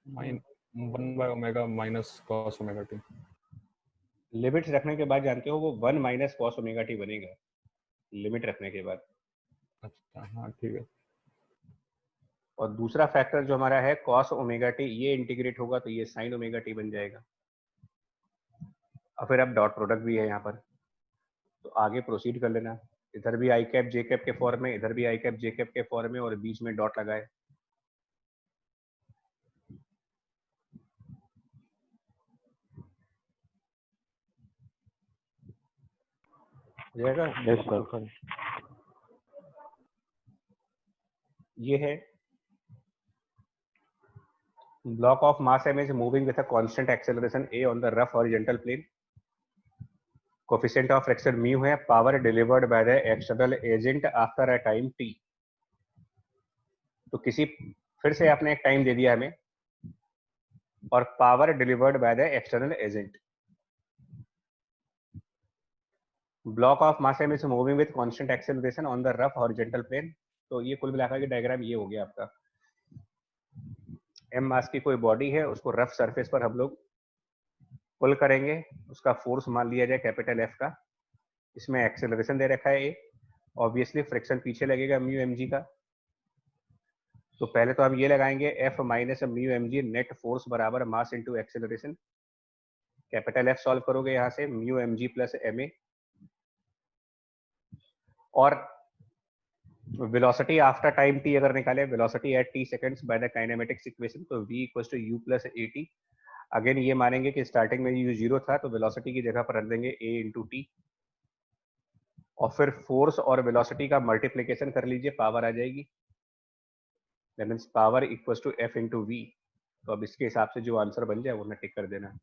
1 by omega minus cos omega T. Limits रखने के बाद जानते हो वो 1 माइनस कॉस ओमेगा टी बनेगा, लिमिट रखने के बाद। अच्छा हाँ ठीक है। और दूसरा फैक्टर जो हमारा है कॉस ओमेगा टी, ये इंटीग्रेट होगा तो ये साइन ओमेगा टी बन जाएगा, और फिर अब डॉट प्रोडक्ट भी है यहाँ पर, तो आगे प्रोसीड कर लेना। इधर भी आई कैप जे कैप के फॉर्म में, इधर भी आई कैप जे कैप के फॉर्म में, और बीच में डॉट लगाए। ये है block of mass m is moving with a constant acceleration a on the rough horizontal plane. Coefficient of friction mu है, power delivered by the external agent after a time t. तो किसी फिर से आपने एक टाइम दे दिया हमें और power delivered by the external agent. Block of mass m is moving with constant acceleration on the rough horizontal plane. तो ये कुल मिलाकर के डायग्राम ये हो गया आपका. m मास की कोई बॉडी है, उसको रफ सरफेस पर हम लोग पुल करेंगे, उसका फोर्स मान लिया जाए कैपिटल F का. इसमें एक्सेलरेशन दे रखा है a. ऑब्वियसली फ्रिक्शन पीछे लगेगा म्यू mg का. तो पहले तो हम ये लगाएंगे F minus mu mg net force बराबर mass into acceleration. Capital F solve करोगे यहाँ से म्यू mg प्लस ma. और वेलोसिटी आफ्टर टाइम t अगर निकाले, velocity at t seconds by the kinematics equation, तो v equals to u plus at. Again ये मानेंगे कि स्टार्टिंग में u 0 था, तो वेलोसिटी की जगह पर रख देंगे a इंटू टी. और फिर फोर्स और वेलोसिटी का मल्टीप्लीकेशन कर लीजिए, पावर आ जाएगी. That means power equals to f into v. तो अब इसके हिसाब से जो आंसर बन जाए वो मैं टिक कर देना.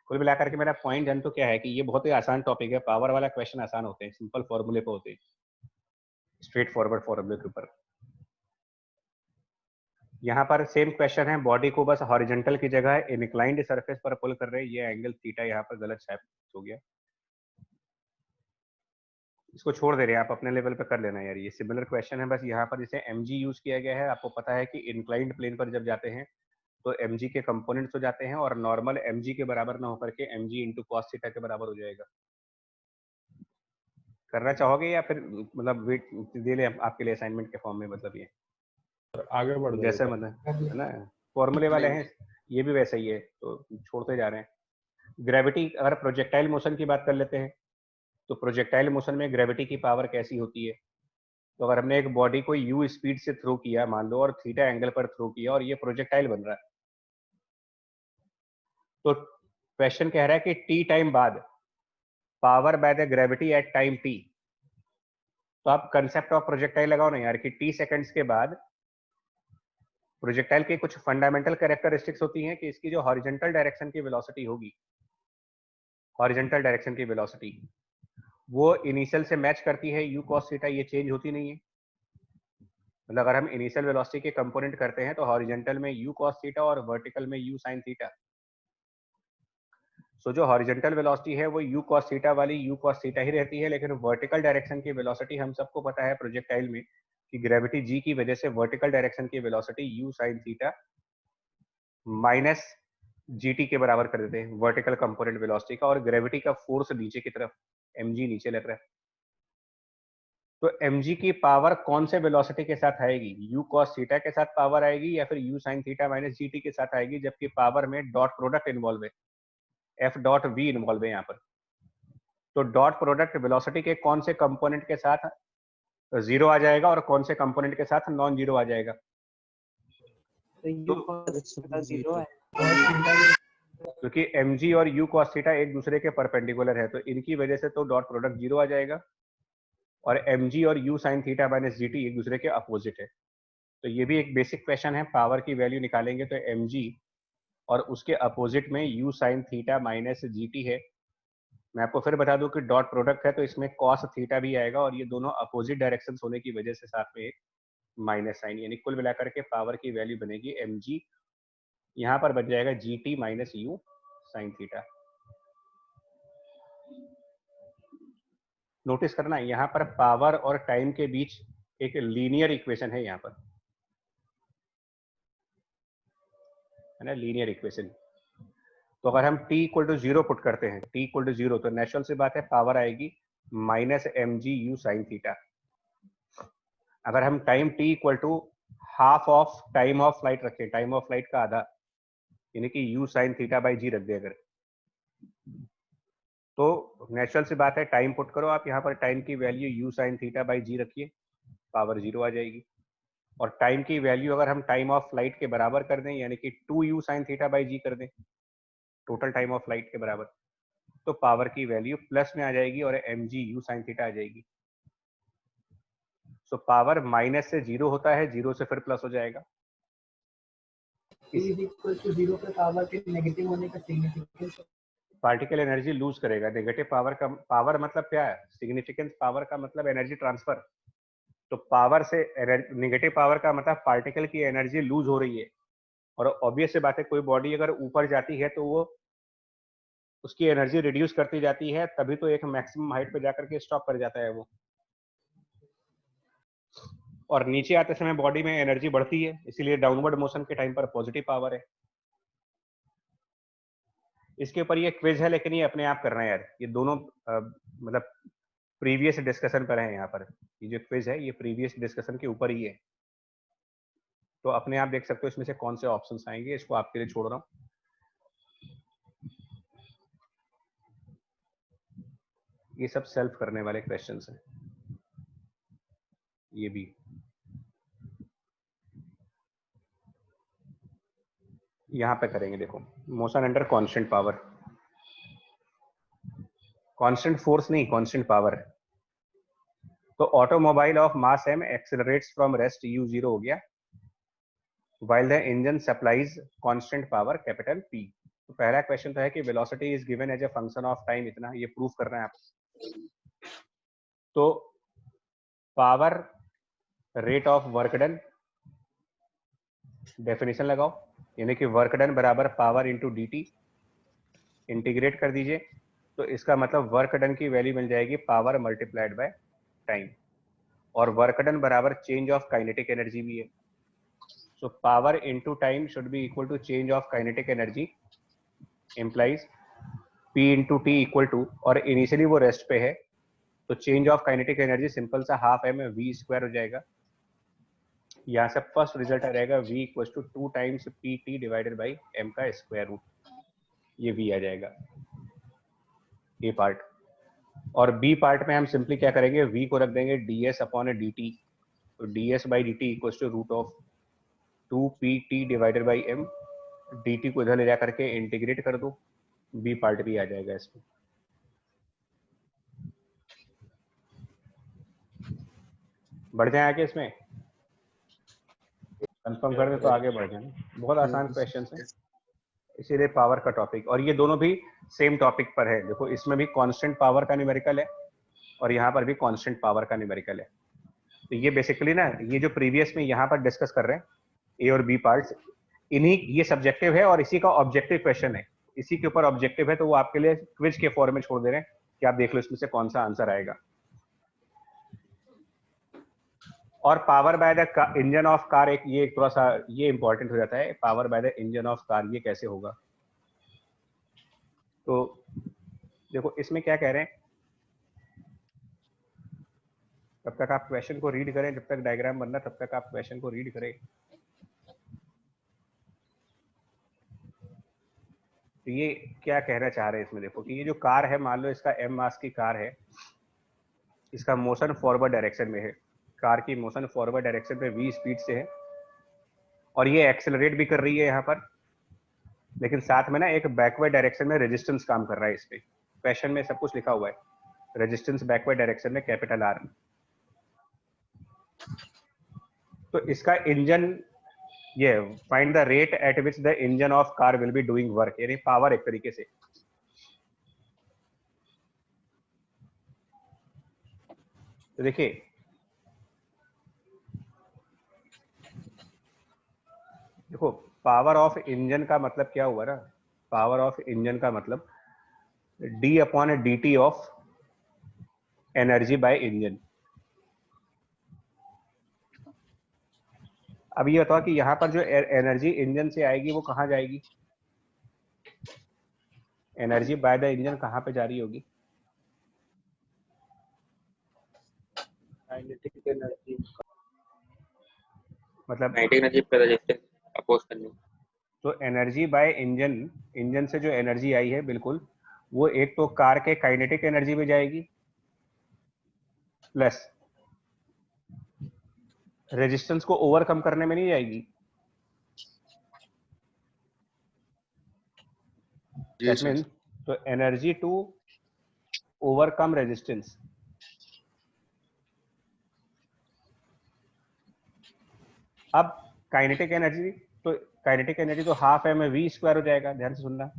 कुल मिलाकर के मेरा पॉइंट जान तो क्या है कि ये बहुत ही आसान टॉपिक है. पावर वाला क्वेश्चन आसान होते हैं, सिंपल फॉर्मूले पे होते हैं, स्ट्रेट फॉरवर्ड फॉर्मूले के ऊपर. यहाँ पर सेम क्वेश्चन है, बॉडी को बस हॉरिजॉन्टल की जगह इंक्लाइंड सरफेस पर पुल कर रहे हैं. ये एंगल थीटा यहाँ पर गलत शायद हो गया, इसको छोड़ दे रहे हैं, आप अपने लेवल पे कर लेना यार. ये सिमिलर क्वेश्चन है, बस यहाँ पर इसे mg यूज किया गया है. आपको पता है कि इंक्लाइंड प्लेन पर जब जाते हैं तो mg के कंपोनेंट्स हो जाते हैं और नॉर्मल mg के बराबर ना होकर के mg इंटू कॉस थीटा के बराबर हो जाएगा. करना चाहोगे या फिर मतलब वेट दे ले आपके लिए असाइनमेंट के फॉर्म में? मतलब ये आगे बढ़ जाओ जैसे मतलब है ना, फॉर्मूले वाले हैं, ये भी वैसा ही है, तो छोड़ते जा रहे हैं. ग्रेविटी, अगर प्रोजेक्टाइल मोशन की बात कर लेते हैं, तो प्रोजेक्टाइल मोशन में ग्रेविटी की पावर कैसी होती है? तो अगर हमने एक बॉडी को u स्पीड से थ्रो किया मान लो, और थीटा एंगल पर थ्रो किया, और ये प्रोजेक्टाइल बन रहा है, तो क्वेश्चन कह रहा है कि t टाइम बाद power by the gravity at time t. तो आप कंसेप्ट ऑफ प्रोजेक्टाइल लगाओ ना यार, कि t सेकंड्स के बाद प्रोजेक्टाइल के कुछ फंडामेंटल कैरेक्टरिस्टिक्स होती हैं कि इसकी जो हॉरिजॉन्टल डायरेक्शन की वेलोसिटी होगी, हॉरिजॉन्टल डायरेक्शन की वेलोसिटी वो इनिशियल से मैच करती है u cos थीटा, ये चेंज होती नहीं है. मतलब अगर हम इनिशियल वेलोसिटी के कंपोनेंट करते हैं तो हॉरिजॉन्टल में u cos थीटा और वर्टिकल में u sin थीटा. सो जो हॉरिजॉन्टल वेलोसिटी है वो u cos थीटा वाली u cos थीटा ही रहती है, लेकिन वर्टिकल डायरेक्शन की वेलोसिटी हम सबको पता है प्रोजेक्टाइल में कि ग्रेविटी g की वजह से वर्टिकल डायरेक्शन की velocity u sin theta minus gt के बराबर कर देते हैं वर्टिकल कंपोनेंट वेलोसिटी का, और ग्रेविटी का फोर्स नीचे की तरफ mg नीचे लग रहा है. तो mg की पावर कौन से वेलोसिटी के साथ आएगी? u cos थीटा के साथ पावर आएगी या फिर u sin theta minus gt के साथ आएगी, जबकि पावर में डॉट प्रोडक्ट इन्वॉल्व है, f डॉट v इन्वॉल्व है यहाँ पर. तो डॉट प्रोडक्ट वेलोसिटी के कौन से कंपोनेंट के साथ जीरो आ जाएगा और कौन से कंपोनेंट के साथ नॉन जीरो आ जाएगा? क्योंकि mg और u cos थीटा एक दूसरे के परपेंडिकुलर है, तो इनकी वजह से तो डॉट प्रोडक्ट जीरो आ जाएगा, और mg और u sin theta minus gt एक दूसरे के अपोजिट है. तो ये भी एक बेसिक क्वेश्चन है. पावर की वैल्यू निकालेंगे तो mg और उसके अपोजिट में u sin theta minus gt है. मैं आपको फिर बता दूं कि डॉट प्रोडक्ट है तो इसमें cos थीटा भी आएगा, और ये दोनों अपोजिट डायरेक्शन होने की वजह से साथ में एक माइनस साइन, यानी कुल मिलाकर के पावर की वैल्यू बनेगी mg, यहाँ पर बन जाएगा gt minus u sin theta. Notice करना यहाँ पर पावर और टाइम के बीच एक लीनियर इक्वेशन है, यहाँ पर है ना, लीनियर इक्वेशन. तो अगर हम t इक्वल टू 0 पुट करते हैं, t इक्वल टू 0, तो नेचुरल सी बात है पावर आएगी minus mg u sin theta. अगर हम time t equal to half of time of flight रखें, टाइम ऑफ फ्लाइट का आधा, यानी कि u sin theta by g रख दे अगर, तो नेचुरल सी बात है टाइम पुट करो आप यहाँ पर, टाइम की value u sin theta by g रखिए, पावर 0 आ जाएगी. और टाइम की वैल्यू अगर हम टाइम ऑफ फ्लाइट के बराबर कर दें, यानी कि 2u sin theta by g कर दें, टोटल टाइम ऑफ फ्लाइट के बराबर, तो पावर की वैल्यू प्लस में आ जाएगी और mg u sin थीटा आ जाएगी. सो पावर माइनस से 0 होता है, 0 से फिर प्लस हो जाएगा. P is equal to 0 पे पावर के नेगेटिव होने का सिग्निफिकेंस पार्टिकल एनर्जी लूज करेगा। नेगेटिव पावर का पावर मतलब क्या है? सिग्निफिकेंस पावर का मतलब एनर्जी ट्रांसफर। तो पावर से नेगेटिव पावर का मतलब पार्टिकल की एनर्जी लूज हो रही है। और ऑब्वियस से बात है, कोई बॉडी अगर ऊपर जाती है तो वो उसकी एनर्जी रिड्यूस करती जाती है, तभी तो एक मैक्सिमम हाइट पे जाकर के स्टॉप कर जाता है वो। और नीचे आते समय बॉडी में एनर्जी बढ़ती है, इसीलिए डाउनवर्ड मोशन के टाइम पर पॉजिटिव पावर है। इसके ऊपर ये क्विज है, लेकिन ये अपने आप करना है यार। ये दोनों मतलब प्रीवियस डिस्कशन पर है। यहाँ पर ये जो क्विज है ये प्रीवियस डिस्कशन के ऊपर ही है, तो अपने आप देख सकते हो इसमें से कौन से ऑप्शंस आएंगे। इसको आपके लिए छोड़ रहा हूँ। ये सब सेल्फ करने वाले क्वेश्चंस हैं। ये भी यहाँ पे करेंगे। देखो, motion under constant power, constant force नहीं, कांस्टेंट पावर। तो automobile of mass m accelerates from rest u0 हो गया, while the engine supplies constant power capital P। तो पहला क्वेश्चन तो है कि velocity is given as a function of time, इतना ये प्रूफ करना है आपको। तो power rate of work done, definition लगाओ, यानी कि वर्क डन बराबर पावर इंटू dt, इंटीग्रेट कर दीजिए। तो इसका मतलब वर्क डन की वैल्यू मिल जाएगी पावर मल्टीप्लाइड बाय टाइम, और वर्क डन बराबर चेंज ऑफ काइनेटिक एनर्जी भी है। So power into time should be equal to change of kinetic energy, implies P into T equal to, और initially वो rest पे है तो change of kinetic energy simple सा half m v square हो जाएगा। यहाँ से फर्स्ट रिजल्ट आ रहेगा v equal to 2 times P T divided by m का स्क्वायर रूट, ये v आ जाएगा ए पार्ट। और b पार्ट में हम सिंपली क्या करेंगे, v को रख देंगे ds अपॉन dt। तो ds by dt equal to root of 2pt divided by m, dt को इधर ले जा करके इंटीग्रेट कर दो, b पार्ट भी आ जाएगा इसमें। बढ़ जाए आगे, इसमें कंफर्म कर दे तो आगे बढ़ जाए। बहुत आसान क्वेश्चन है, इसीलिए पावर का टॉपिक। और ये दोनों भी सेम टॉपिक पर है। देखो, इसमें भी कांस्टेंट पावर का न्यूमेरिकल है और यहाँ पर भी कांस्टेंट पावर का न्यूमेरिकल है। तो ये बेसिकली ना, ये जो प्रीवियस में यहाँ पर डिस्कस कर रहे हैं ए और बी पार्ट्स, इन्हीं ये सब्जेक्टिव है और इसी का ऑब्जेक्टिव क्वेश्चन है, इसी के ऊपर ऑब्जेक्टिव है। तो वो आपके लिए क्विज के फॉर्म में छोड़ दे रहे हैं कि आप देख लो इसमें से कौन सा आंसर आएगा। और power by the engine of car, एक ये थोड़ा सा ये इंपॉर्टेंट हो जाता है, power by the engine of car ये कैसे होगा। तो देखो इसमें क्या कह रहे हैं, तब तक आप क्वेश्चन को रीड करें, जब तक डायग्राम बनना तब तक आप क्वेश्चन को रीड करें। तो ये क्या कहना चाह रहे हैं इसमें, देखो कि ये जो कार है, मान लो इसका m मास की कार है, इसका मोशन फॉरवर्ड डायरेक्शन में है, कार की मोशन फॉरवर्ड डायरेक्शन में v स्पीड से है, और ये एक्सेलरेट भी कर रही है यहाँ पर, लेकिन साथ में ना एक बैकवर्ड डायरेक्शन में रेजिस्टेंस काम कर रहा है। इस पे क्वेश्चन में सब कुछ लिखा हुआ है, रेजिस्टेंस बैकवर्ड डायरेक्शन में कैपिटल R। तो इसका इंजन ये find the rate at which the engine of car will be doing work, यानी पावर एक तरीके से। तो देखिए देखो, पावर ऑफ इंजन का मतलब क्या हुआ ना, पावर ऑफ इंजन का मतलब d upon dt of energy by engine. अब ये बताओ कि यहाँ पर जो एनर्जी इंजन से आएगी वो कहाँ जाएगी, एनर्जी बाय द इंजन कहाँ पे जा रही होगी? काइनेटिक एनर्जी, मतलब काइनेटिक एनर्जी पर रेजिस्टेंस अपोज करनी। तो एनर्जी बाय इंजन, इंजन से जो एनर्जी आई है बिल्कुल, वो एक तो कार के काइनेटिक एनर्जी में जाएगी, प्लस रेजिस्टेंस को ओवरकम करने में नहीं जाएगी। दैट मीन्स तो एनर्जी टू ओवरकम रेजिस्टेंस। अब काइनेटिक एनर्जी तो काइनेटिक एनर्जी तो हाफ एम वी स्क्वायर हो जाएगा, ध्यान से सुनना।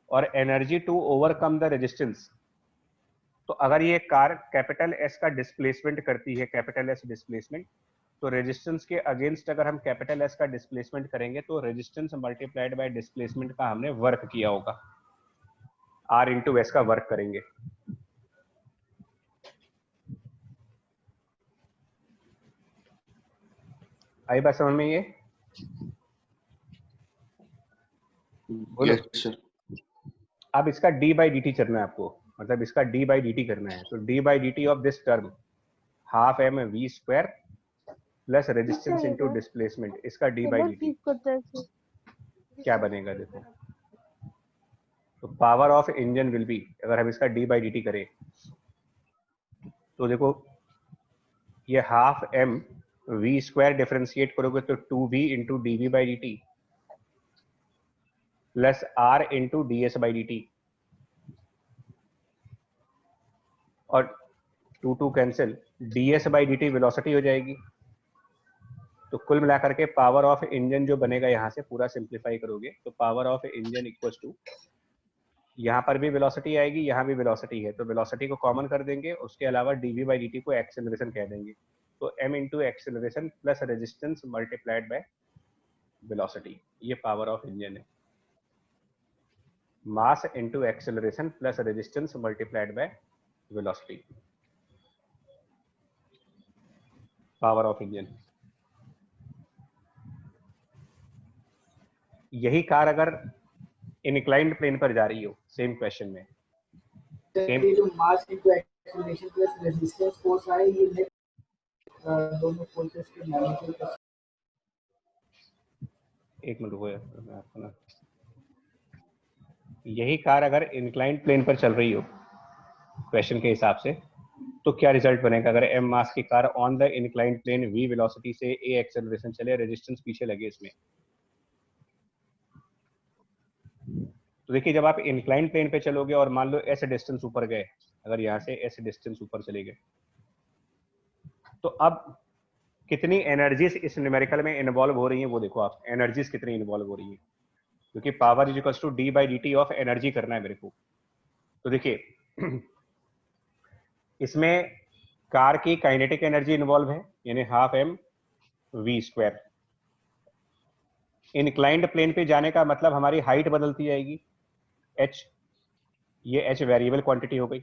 और energy to overcome the resistance, तो अगर ये कार कैपिटल एस का डिस्प्लेसमेंट करती है, कैपिटल एस डिस्प्लेसमेंट, तो रेजिस्टेंस के अगेंस्ट अगर हम कैपिटल एस का डिस्प्लेसमेंट करेंगे तो रेजिस्टेंस मल्टीप्लाइड बाय डिस्प्लेसमेंट का हमने वर्क किया होगा, आर इंटू एस का वर्क करेंगे। आई बात समझ में? ये बोलो। Yes sir. अब इसका डी बाई डी टी करना है आपको, मतलब इसका डी बाई डी टी करना है। तो D by D T of this term half M V square plus resistance into displacement, इसका डी बाई डी टी क्या बनेगा देखो। तो power of engine will be, अगर हम इसका डी बाई डी टी करें तो देखो ये half M V square differentiate करोगे तो 2v into D V by D T plus R into D S by D T, और 2 cancel, D S by D T velocity हो जाएगी। तो कुल मिलाकर के पावर ऑफ इंजन जो बनेगा, यहां से पूरा सिंप्लीफाई करोगे तो power of engine equals to, यहाँ पर भी वेलोसिटी आएगी, यहाँ भी वेलोसिटी है, तो वेलोसिटी को कॉमन कर देंगे, उसके अलावा डीवी बाई डी को एक्सेलरेशन कह देंगे। तो m into acceleration plus resistance multiplied by velocity, ये पावर ऑफ इंजन है। Mass into acceleration plus resistance multiplied by velocity, power of engine. यही कार अगर इंक्लाइंड प्लेन पर जा रही हो, सेम क्वेश्चन में, सेम ये जो मास into acceleration plus resistance force है, ये नेट दोनों फोर्सेस के मैग्नीट्यूड का। एक मिनट रुको, यही कार अगर इंक्लाइंड प्लेन पर चल रही हो क्वेश्चन के हिसाब से, तो क्या रिजल्ट बनेगा? अगर m मास की car on the inclined plane v velocity से a एक्सेलरेशन चले, रेजिस्टेंस पीछे लगे इसमें, तो देखिए जब आप इंक्लाइंड प्लेन पे चलोगे और मान लो s डिस्टेंस ऊपर गए, अगर यहाँ से s डिस्टेंस ऊपर चले गए, तो अब कितनी एनर्जीज इस न्यूमेरिकल में इन्वॉल्व हो रही हैं वो देखो आप, एनर्जीज कितनी इन्वॉल्व हो रही हैं, क्योंकि power is equals to D by D T of energy करना है मेरे को। तो देखिए इसमें कार की काइनेटिक एनर्जी इन्वॉल्व है, यानी half M V square. Inclined plane पे जाने का मतलब हमारी हाइट बदलती जाएगी, h, ये h वेरिएबल क्वांटिटी हो गई,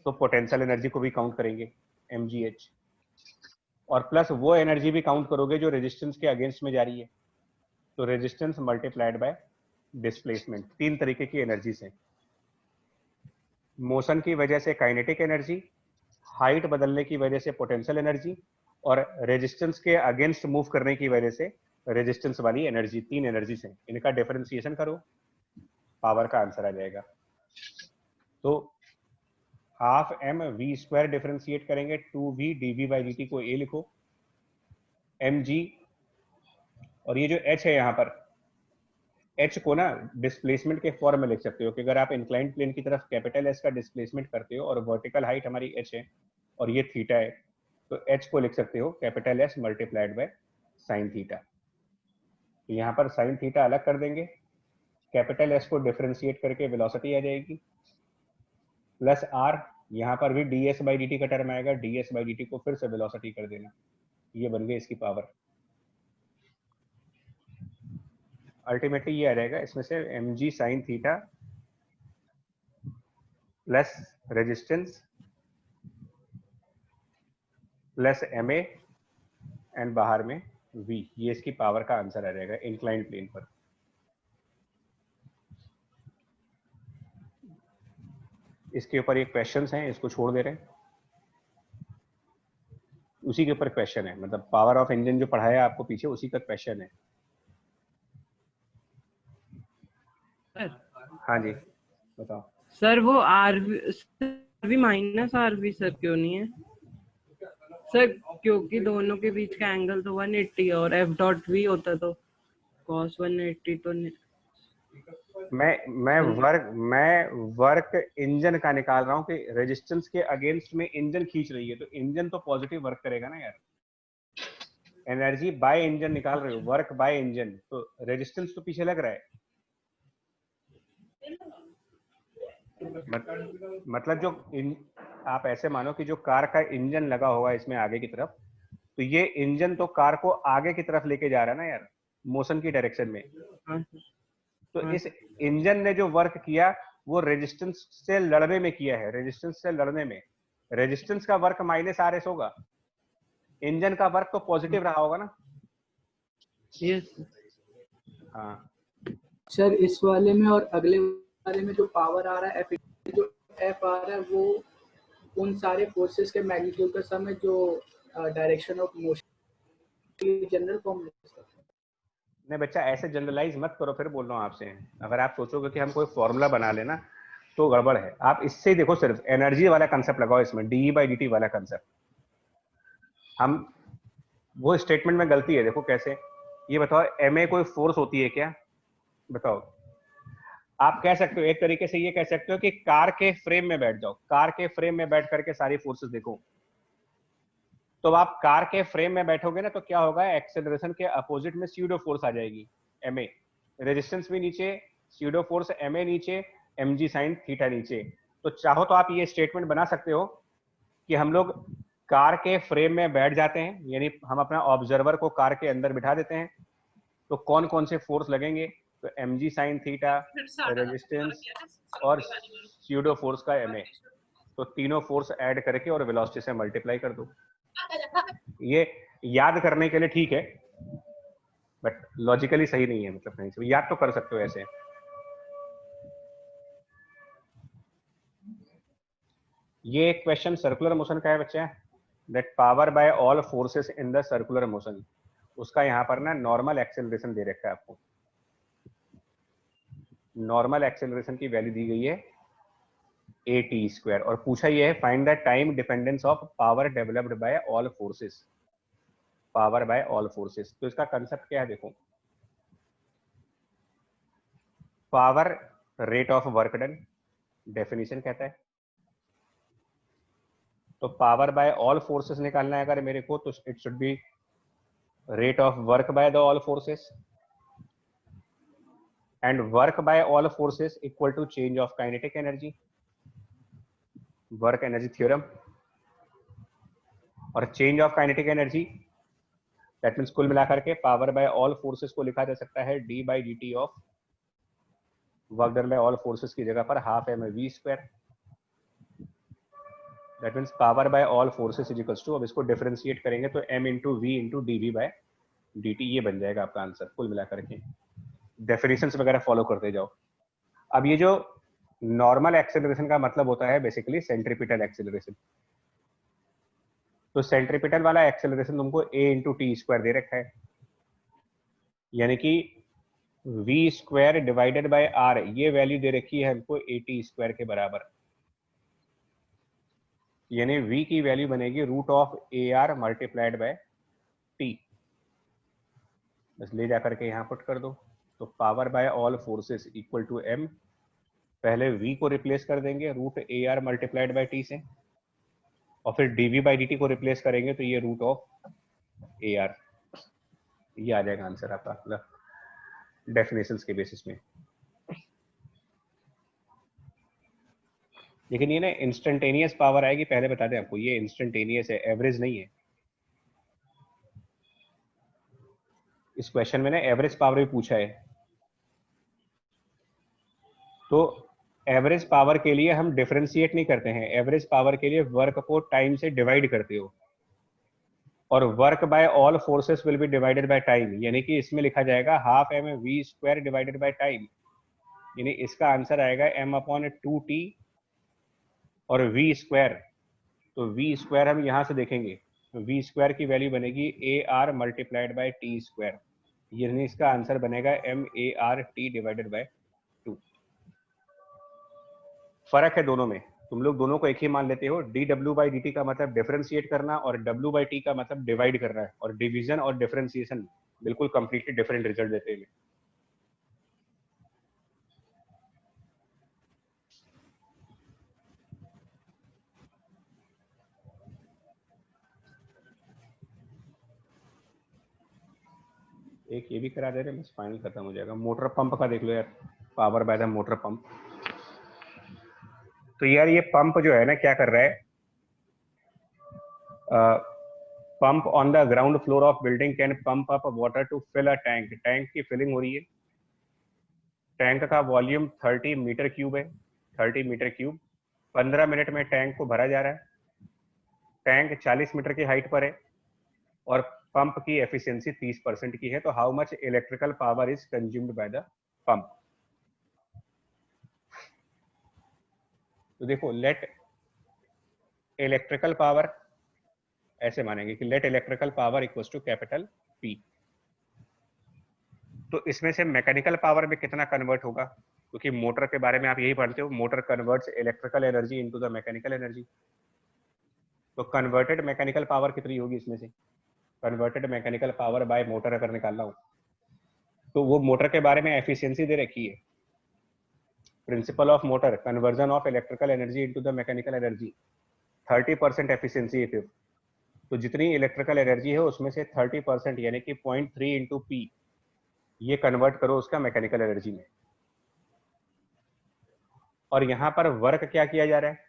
तो पोटेंशियल एनर्जी को भी काउंट करेंगे mgh, और प्लस वो एनर्जी भी काउंट करोगे जो रेजिस्टेंस के अगेंस्ट में जा रही है, तो रेजिस्टेंस मल्टीप्लाइड बाय डिस्प्लेसमेंट। तीन तरीके की एनर्जीज हैं, मोशन की वजह से काइनेटिक एनर्जी, हाइट बदलने की वजह से पोटेंशियल एनर्जी, और रेजिस्टेंस के अगेंस्ट मूव करने की वजह से रेजिस्टेंस वाली एनर्जी। तीन एनर्जीज हैं, इनका डिफरेंशिएशन करो, पावर का आंसर आ जाएगा। तो half M V square differentiate करेंगे, 2v dv बाई dt को a लिखो, mg, और ये जो h है यहाँ पर, h को ना डिस्प्लेसमेंट के फॉर्म में लिख सकते हो कि अगर आप इंक्लाइंड प्लेन की तरफ कैपिटल s का डिस्प्लेसमेंट करते हो और वर्टिकल हाइट हमारी h है और ये थीटा है, तो h को लिख सकते हो capital S multiplied by sine theta. तो यहाँ पर साइन थीटा अलग कर देंगे, कैपिटल S को डिफरेंशिएट करके वेलोसिटी आ जाएगी, प्लस r, यहाँ पर भी ds बाई dt का टर्म आएगा, ds बाई dt को फिर से वेलोसिटी कर देना, ये बन गई इसकी पावर। अल्टीमेटली ये आ जाएगा इसमें से mg sine theta plus resistance plus ma and बाहर में v, ये इसकी पावर का आंसर आ जाएगा इंक्लाइंड प्लेन पर। इसके ऊपर एक क्वेश्चंस हैं, इसको छोड़ दे रहे हैं, उसी के ऊपर क्वेश्चन है, मतलब पावर ऑफ इंजन जो पढ़ाया आपको पीछे उसी का क्वेश्चन है। हाँ जी बताओ सर। वो आरवी माइनस आरवी सर क्यों नहीं है सर? क्योंकि दोनों के बीच का एंगल तो 180 है और एफ डॉट वी होता तो कॉस 180 तो नहीं। मैं वर्क इंजन का निकाल रहा हूँ कि रेजिस्टेंस के अगेंस्ट में इंजन खींच रही है, तो इंजन तो पॉजिटिव वर्क करेगा ना यार, एनर्जी बाय इंजन निकाल रहे हो, वर्क बाय इंजन, तो रेजिस्टेंस तो पीछे लग रहा है। मतलब जो आप ऐसे मानो कि जो कार का इंजन लगा होगा इसमें आगे की तरफ, तो ये इंजन तो कार को आगे की तरफ लेके जा रहा है ना यार, मोशन की डायरेक्शन में। तो इस इंजन ने जो वर्क किया वो रेजिस्टेंस से लड़ने में किया है, रेजिस्टेंस से लड़ने में। रेजिस्टेंस का वर्क माइनस आर एस होगा, इंजन का वर्क तो पॉजिटिव रहा होगा ना। यस हाँ सर इस वाले में और अगले वाले में जो पावर आ रहा है एफ, जो एफ आ रहा है वो उन सारे फोर्सेस के मैग्नीट्यूड का सम है जो direction of motion general form में। नहीं बच्चा, ऐसे जनरलाइज मत करो, फिर बोल रहा हूँ आपसे। अगर आप सोचोगे कि हम कोई फॉर्मूला बना लेना तो गड़बड़ है। आप इससे देखो, सिर्फ एनर्जी वाला कंसेप्ट लगाओ इसमें, डी बाई डी टी वाला कंसेप्ट। हम वो स्टेटमेंट में गलती है, देखो कैसे। ये बताओ, एम ए कोई फोर्स होती है क्या? बताओ। आप कह सकते हो, एक तरीके से ये कह सकते हो कि कार के फ्रेम में बैठ जाओ, कार के फ्रेम में बैठ करके सारी फोर्सेस देखो। तो आप कार के फ्रेम में बैठोगे ना, तो क्या होगा, एक्सेलरेशन के अपोजिट में स्यूडो फोर्स आ जाएगी, एम ए। रेजिस्टेंस भी नीचे, स्यूडो फोर्स एम ए नीचे, एम जी साइन थीटा नीचे। तो चाहो तो आप ये स्टेटमेंट बना सकते हो कि हम लोग कार के फ्रेम में बैठ जाते हैं, यानी हम अपना ऑब्जर्वर को कार के अंदर बिठा देते हैं। तो कौन कौन से फोर्स लगेंगे? तो M G sine theta, resistance और स्यूडो फोर्स का एम ए। तो तीनों फोर्स ऐड करके और वेलोसिटी से मल्टीप्लाई कर दो। ये याद करने के लिए ठीक है, बट लॉजिकली सही नहीं है। मतलब कहीं से याद तो कर सकते हो ऐसे। ये एक क्वेश्चन सर्कुलर मोशन का है बच्चा, that power by all forces in the circular motion. उसका यहाँ पर ना नॉर्मल एक्सेलरेशन दे रखा है आपको। नॉर्मल एक्सेलरेशन की वैल्यू दी गई है ए टी स्क्वायर, और पूछा ये है find the time dependence of power developed by all forces. Power by all forces, तो इसका कंसेप्ट क्या है देखो। Power rate of work done, definition कहता है। तो पावर बाय ऑल फोर्सेस निकालना है अगर मेरे को, तो it should be rate of work by the all forces, and work by all forces equal to change of kinetic energy, work energy theorem. और change of kinetic energy that means कुल मिलाकर के पावर बाय ऑल फोर्सेस को लिखा जा सकता है D by D T of work done by all forces की जगह पर half M V square. That means power by all forces is equals to, अब इसको डिफरेंशिएट करेंगे तो m into V into D V by D T, ये बन जाएगा आपका आंसर कुल मिलाकर के। डेफिनेशंस वगैरह फॉलो करते जाओ। अब ये जो नॉर्मल एक्सेलरेशन का मतलब होता है बेसिकली सेंट्रीपिटल एक्सेलरेशन। तो सेंट्रीपिटल वाला एक्सेलरेशन तुमको a इंटू टी स्क्वायर दे रखा है, यानी कि v square divided bye r, ये वैल्यू दे रखी है हमको ए टी स्क्वायर के बराबर। यानी v की वैल्यू बनेगी root of A R multiplied by T. बस ले जाकर के यहाँ पुट कर दो। तो power by all forces equal to m, पहले v को रिप्लेस कर देंगे root A R multiplied by T से, और फिर dv बाई dt को रिप्लेस करेंगे तो ये रूट ऑफ ए आर। ये आ जाएगा आंसर आपका, मतलब डेफिनेशंस के बेसिस में। लेकिन ये ना इंस्टेंटेनियस पावर आएगी, पहले बता दें आपको, ये इंस्टेंटेनियस है, एवरेज नहीं है। इस क्वेश्चन में ना एवरेज पावर भी पूछा है। तो एवरेज पावर के लिए हम डिफरेंशिएट नहीं करते हैं, एवरेज पावर के लिए वर्क को टाइम से डिवाइड करते हो, और work by all forces will be divided by time, यानी कि इसमें लिखा जाएगा half M V square divided by time, यानी इसका आंसर आएगा m अपॉन 2t और v स्क्वायर। तो v स्क्वायर हम यहां से देखेंगे, तो v स्क्वायर की वैल्यू बनेगी ए R multiplied by T square, यानी इसका आंसर बनेगा m a r t divided by 2। फर्क है दोनों में, तुम लोग दोनों को एक ही मान लेते हो। D W by D T का मतलब डिफरेंशिएट करना, और डब्ल्यू बाई टी का मतलब डिवाइड करना है, और डिवीजन और डिफरेंशिएशन बिल्कुल कंप्लीटली डिफरेंट रिजल्ट देते हैं। एक ये भी करा दे रहे, बस फाइनल खत्म हो जाएगा। मोटर पंप का देख लो यार, power by the motor pump. तो यार ये पंप जो है ना क्या कर रहा है, pump on the ground floor of building can pump up water to fill a tank. Tank की फिलिंग हो रही है, टैंक का वॉल्यूम 30 मीटर क्यूब है, 30 मीटर क्यूब। 15 मिनट में टैंक को भरा जा रहा है। टैंक 40 मीटर की हाइट पर है और पंप की एफिशिएंसी 30% की है। तो how much electrical power is consumed by the pump. तो देखो लेट इलेक्ट्रिकल पावर ऐसे मानेंगे कि let electrical power equals to capital P। तो इसमें से मैकेनिकल पावर में कितना कन्वर्ट होगा, क्योंकि मोटर के बारे में आप यही पढ़ते हो, motor converts electrical energy into the mechanical energy. तो कन्वर्टेड मैकेनिकल पावर कितनी होगी इसमें से, converted mechanical power bye motor अगर निकालना हो तो वो मोटर के बारे में एफिशिएंसी दे रखी है, principle of motor conversion of electrical energy into the mechanical energy 30% efficiency है। तो जितनी इलेक्ट्रिकल एनर्जी है उसमें से 30% यानी कि 0.3 इंटू P ये कन्वर्ट करो उसका मैकेनिकल एनर्जी में। और यहां पर वर्क क्या किया जा रहा है,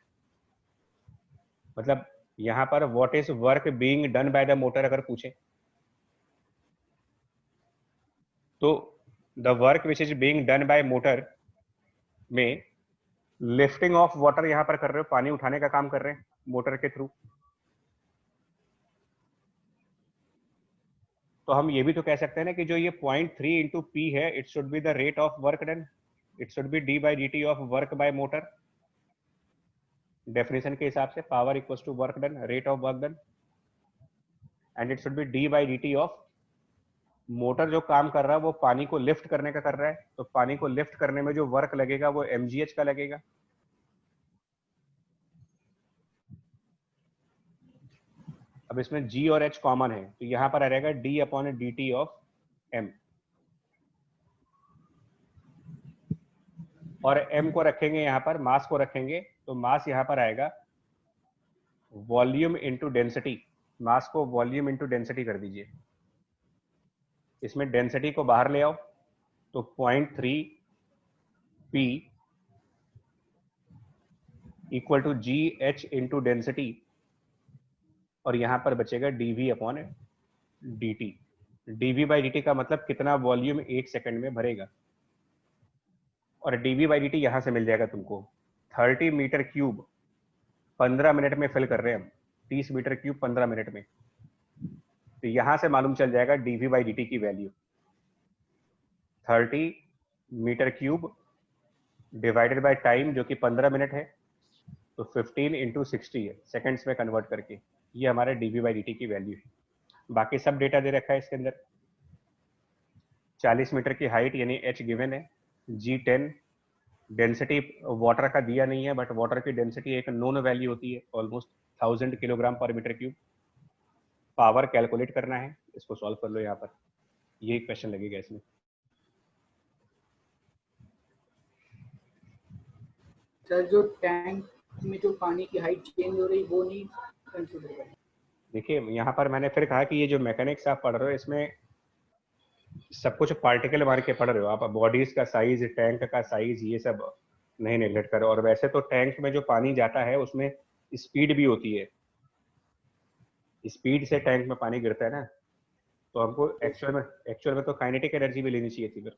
मतलब यहां पर what is work being done by the motor अगर पूछे तो the work which is being done by motor में लिफ्टिंग ऑफ वाटर यहां पर कर रहे हो, पानी उठाने का काम कर रहे हैं मोटर के थ्रू। तो हम ये भी तो कह सकते हैं ना कि जो ये 0.3 इंटू P है it should be the rate of work done, it should be d/dt of work by motor. Definition के हिसाब से power equals to work done, rate of work done, and it should be d/dt of motor जो काम कर रहा है वो पानी को लिफ्ट करने का कर रहा है, तो पानी को लिफ्ट करने में जो वर्क लगेगा वो mgh का लगेगा। अब इसमें G और H कॉमन है तो यहां पर आ रहेगा d/dt ऑफ m, और m को रखेंगे यहां पर, मास को रखेंगे तो मास यहां पर आएगा वॉल्यूम इंटू डेंसिटी। मास को वॉल्यूम इंटू डेंसिटी कर दीजिए, इसमें डेंसिटी को बाहर ले आओ तो 0.3 P equal to GH into density, और यहां पर बचेगा dV/dt। dV/dt का मतलब कितना वॉल्यूम 1 सेकंड में भरेगा, और dV/dt यहां से मिल जाएगा तुमको 30 मीटर क्यूब 15 मिनट में फिल कर रहे हैं हम, 30 मीटर क्यूब 15 मिनट में। तो यहां से मालूम चल जाएगा dV/dt की value 30 metre cube divided by time जो कि 15 मिनट है, तो 15 इंटू 60 है, सेकेंड्स में कन्वर्ट करके ये हमारे dV/dt की वैल्यू है। बाकी सब डेटा दे रखा है इसके अंदर। 40 मीटर की हाइट यानी H गिवन है, G10 डेंसिटी वाटर का दिया नहीं है, बट वाटर की डेंसिटी एक नोन वैल्यू होती है ऑलमोस्ट 1000 किलोग्राम पर मीटर क्यूब। पावर कैलकुलेट करना है, इसको सॉल्व कर लो यहाँ पर, ये क्वेश्चन लगेगा इसमें। सर जो टैंक में जो पानी की हाइट चेंज हो रही वो नहीं कंसीडर करना। देखिए यहाँ पर मैंने फिर कहा कि ये जो मैकेनिक्स आप पढ़ रहे हो इसमें सब कुछ पार्टिकल मार के पढ़ रहे हो आप, बॉडीज का साइज, टैंक का साइज, ये सब नहीं नेगलेक्ट करो। और वैसे तो टैंक में जो पानी जाता है उसमें स्पीड भी होती है, स्पीड से टैंक में पानी गिरता है ना, तो हमको एक्चुअल में तो काइनेटिक एनर्जी भी लेनी चाहिए थी फिर।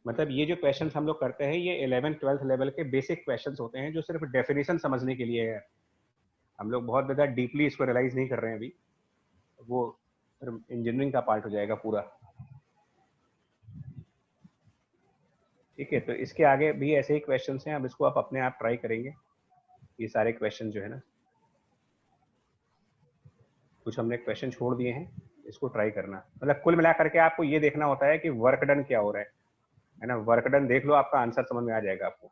मतलब ये जो क्वेश्चंस हम लोग करते हैं ये 11th-12th लेवल के बेसिक क्वेश्चंस होते हैं जो सिर्फ डेफिनेशन समझने के लिए है। हम लोग बहुत ज़्यादा डीपली इसको एनालाइज नहीं कर रहे हैं अभी, वो इंजीनियरिंग का पार्ट हो जाएगा पूरा। ठीक है, तो इसके आगे भी ऐसे ही क्वेश्चंस हैं, अब इसको आप अपने आप ट्राई करेंगे। ये सारे क्वेश्चन जो है ना, कुछ हमने क्वेश्चन छोड़ दिए हैं, इसको ट्राई करना। मतलब कुल मिलाकर के आपको ये देखना होता है कि वर्क डन क्या हो रहा है ना। वर्क डन देख लो, आपका आंसर समझ में आ जाएगा आपको।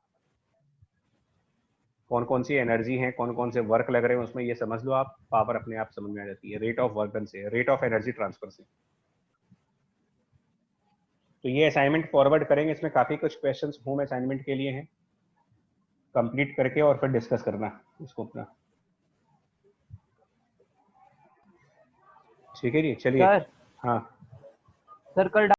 कौन कौन सी एनर्जी है, कौन कौन से वर्क लग रहे हैं उसमें, ये समझ लो आप, पावर अपने आप समझ में आ जाती है रेट ऑफ वर्क डन से, रेट ऑफ एनर्जी ट्रांसफर से। तो ये असाइनमेंट फॉरवर्ड करेंगे, इसमें काफी कुछ क्वेश्चंस होम असाइनमेंट के लिए हैं, कंप्लीट करके और फिर डिस्कस करना इसको अपना। ठीक है जी, चलिए। सर हाँ सर कल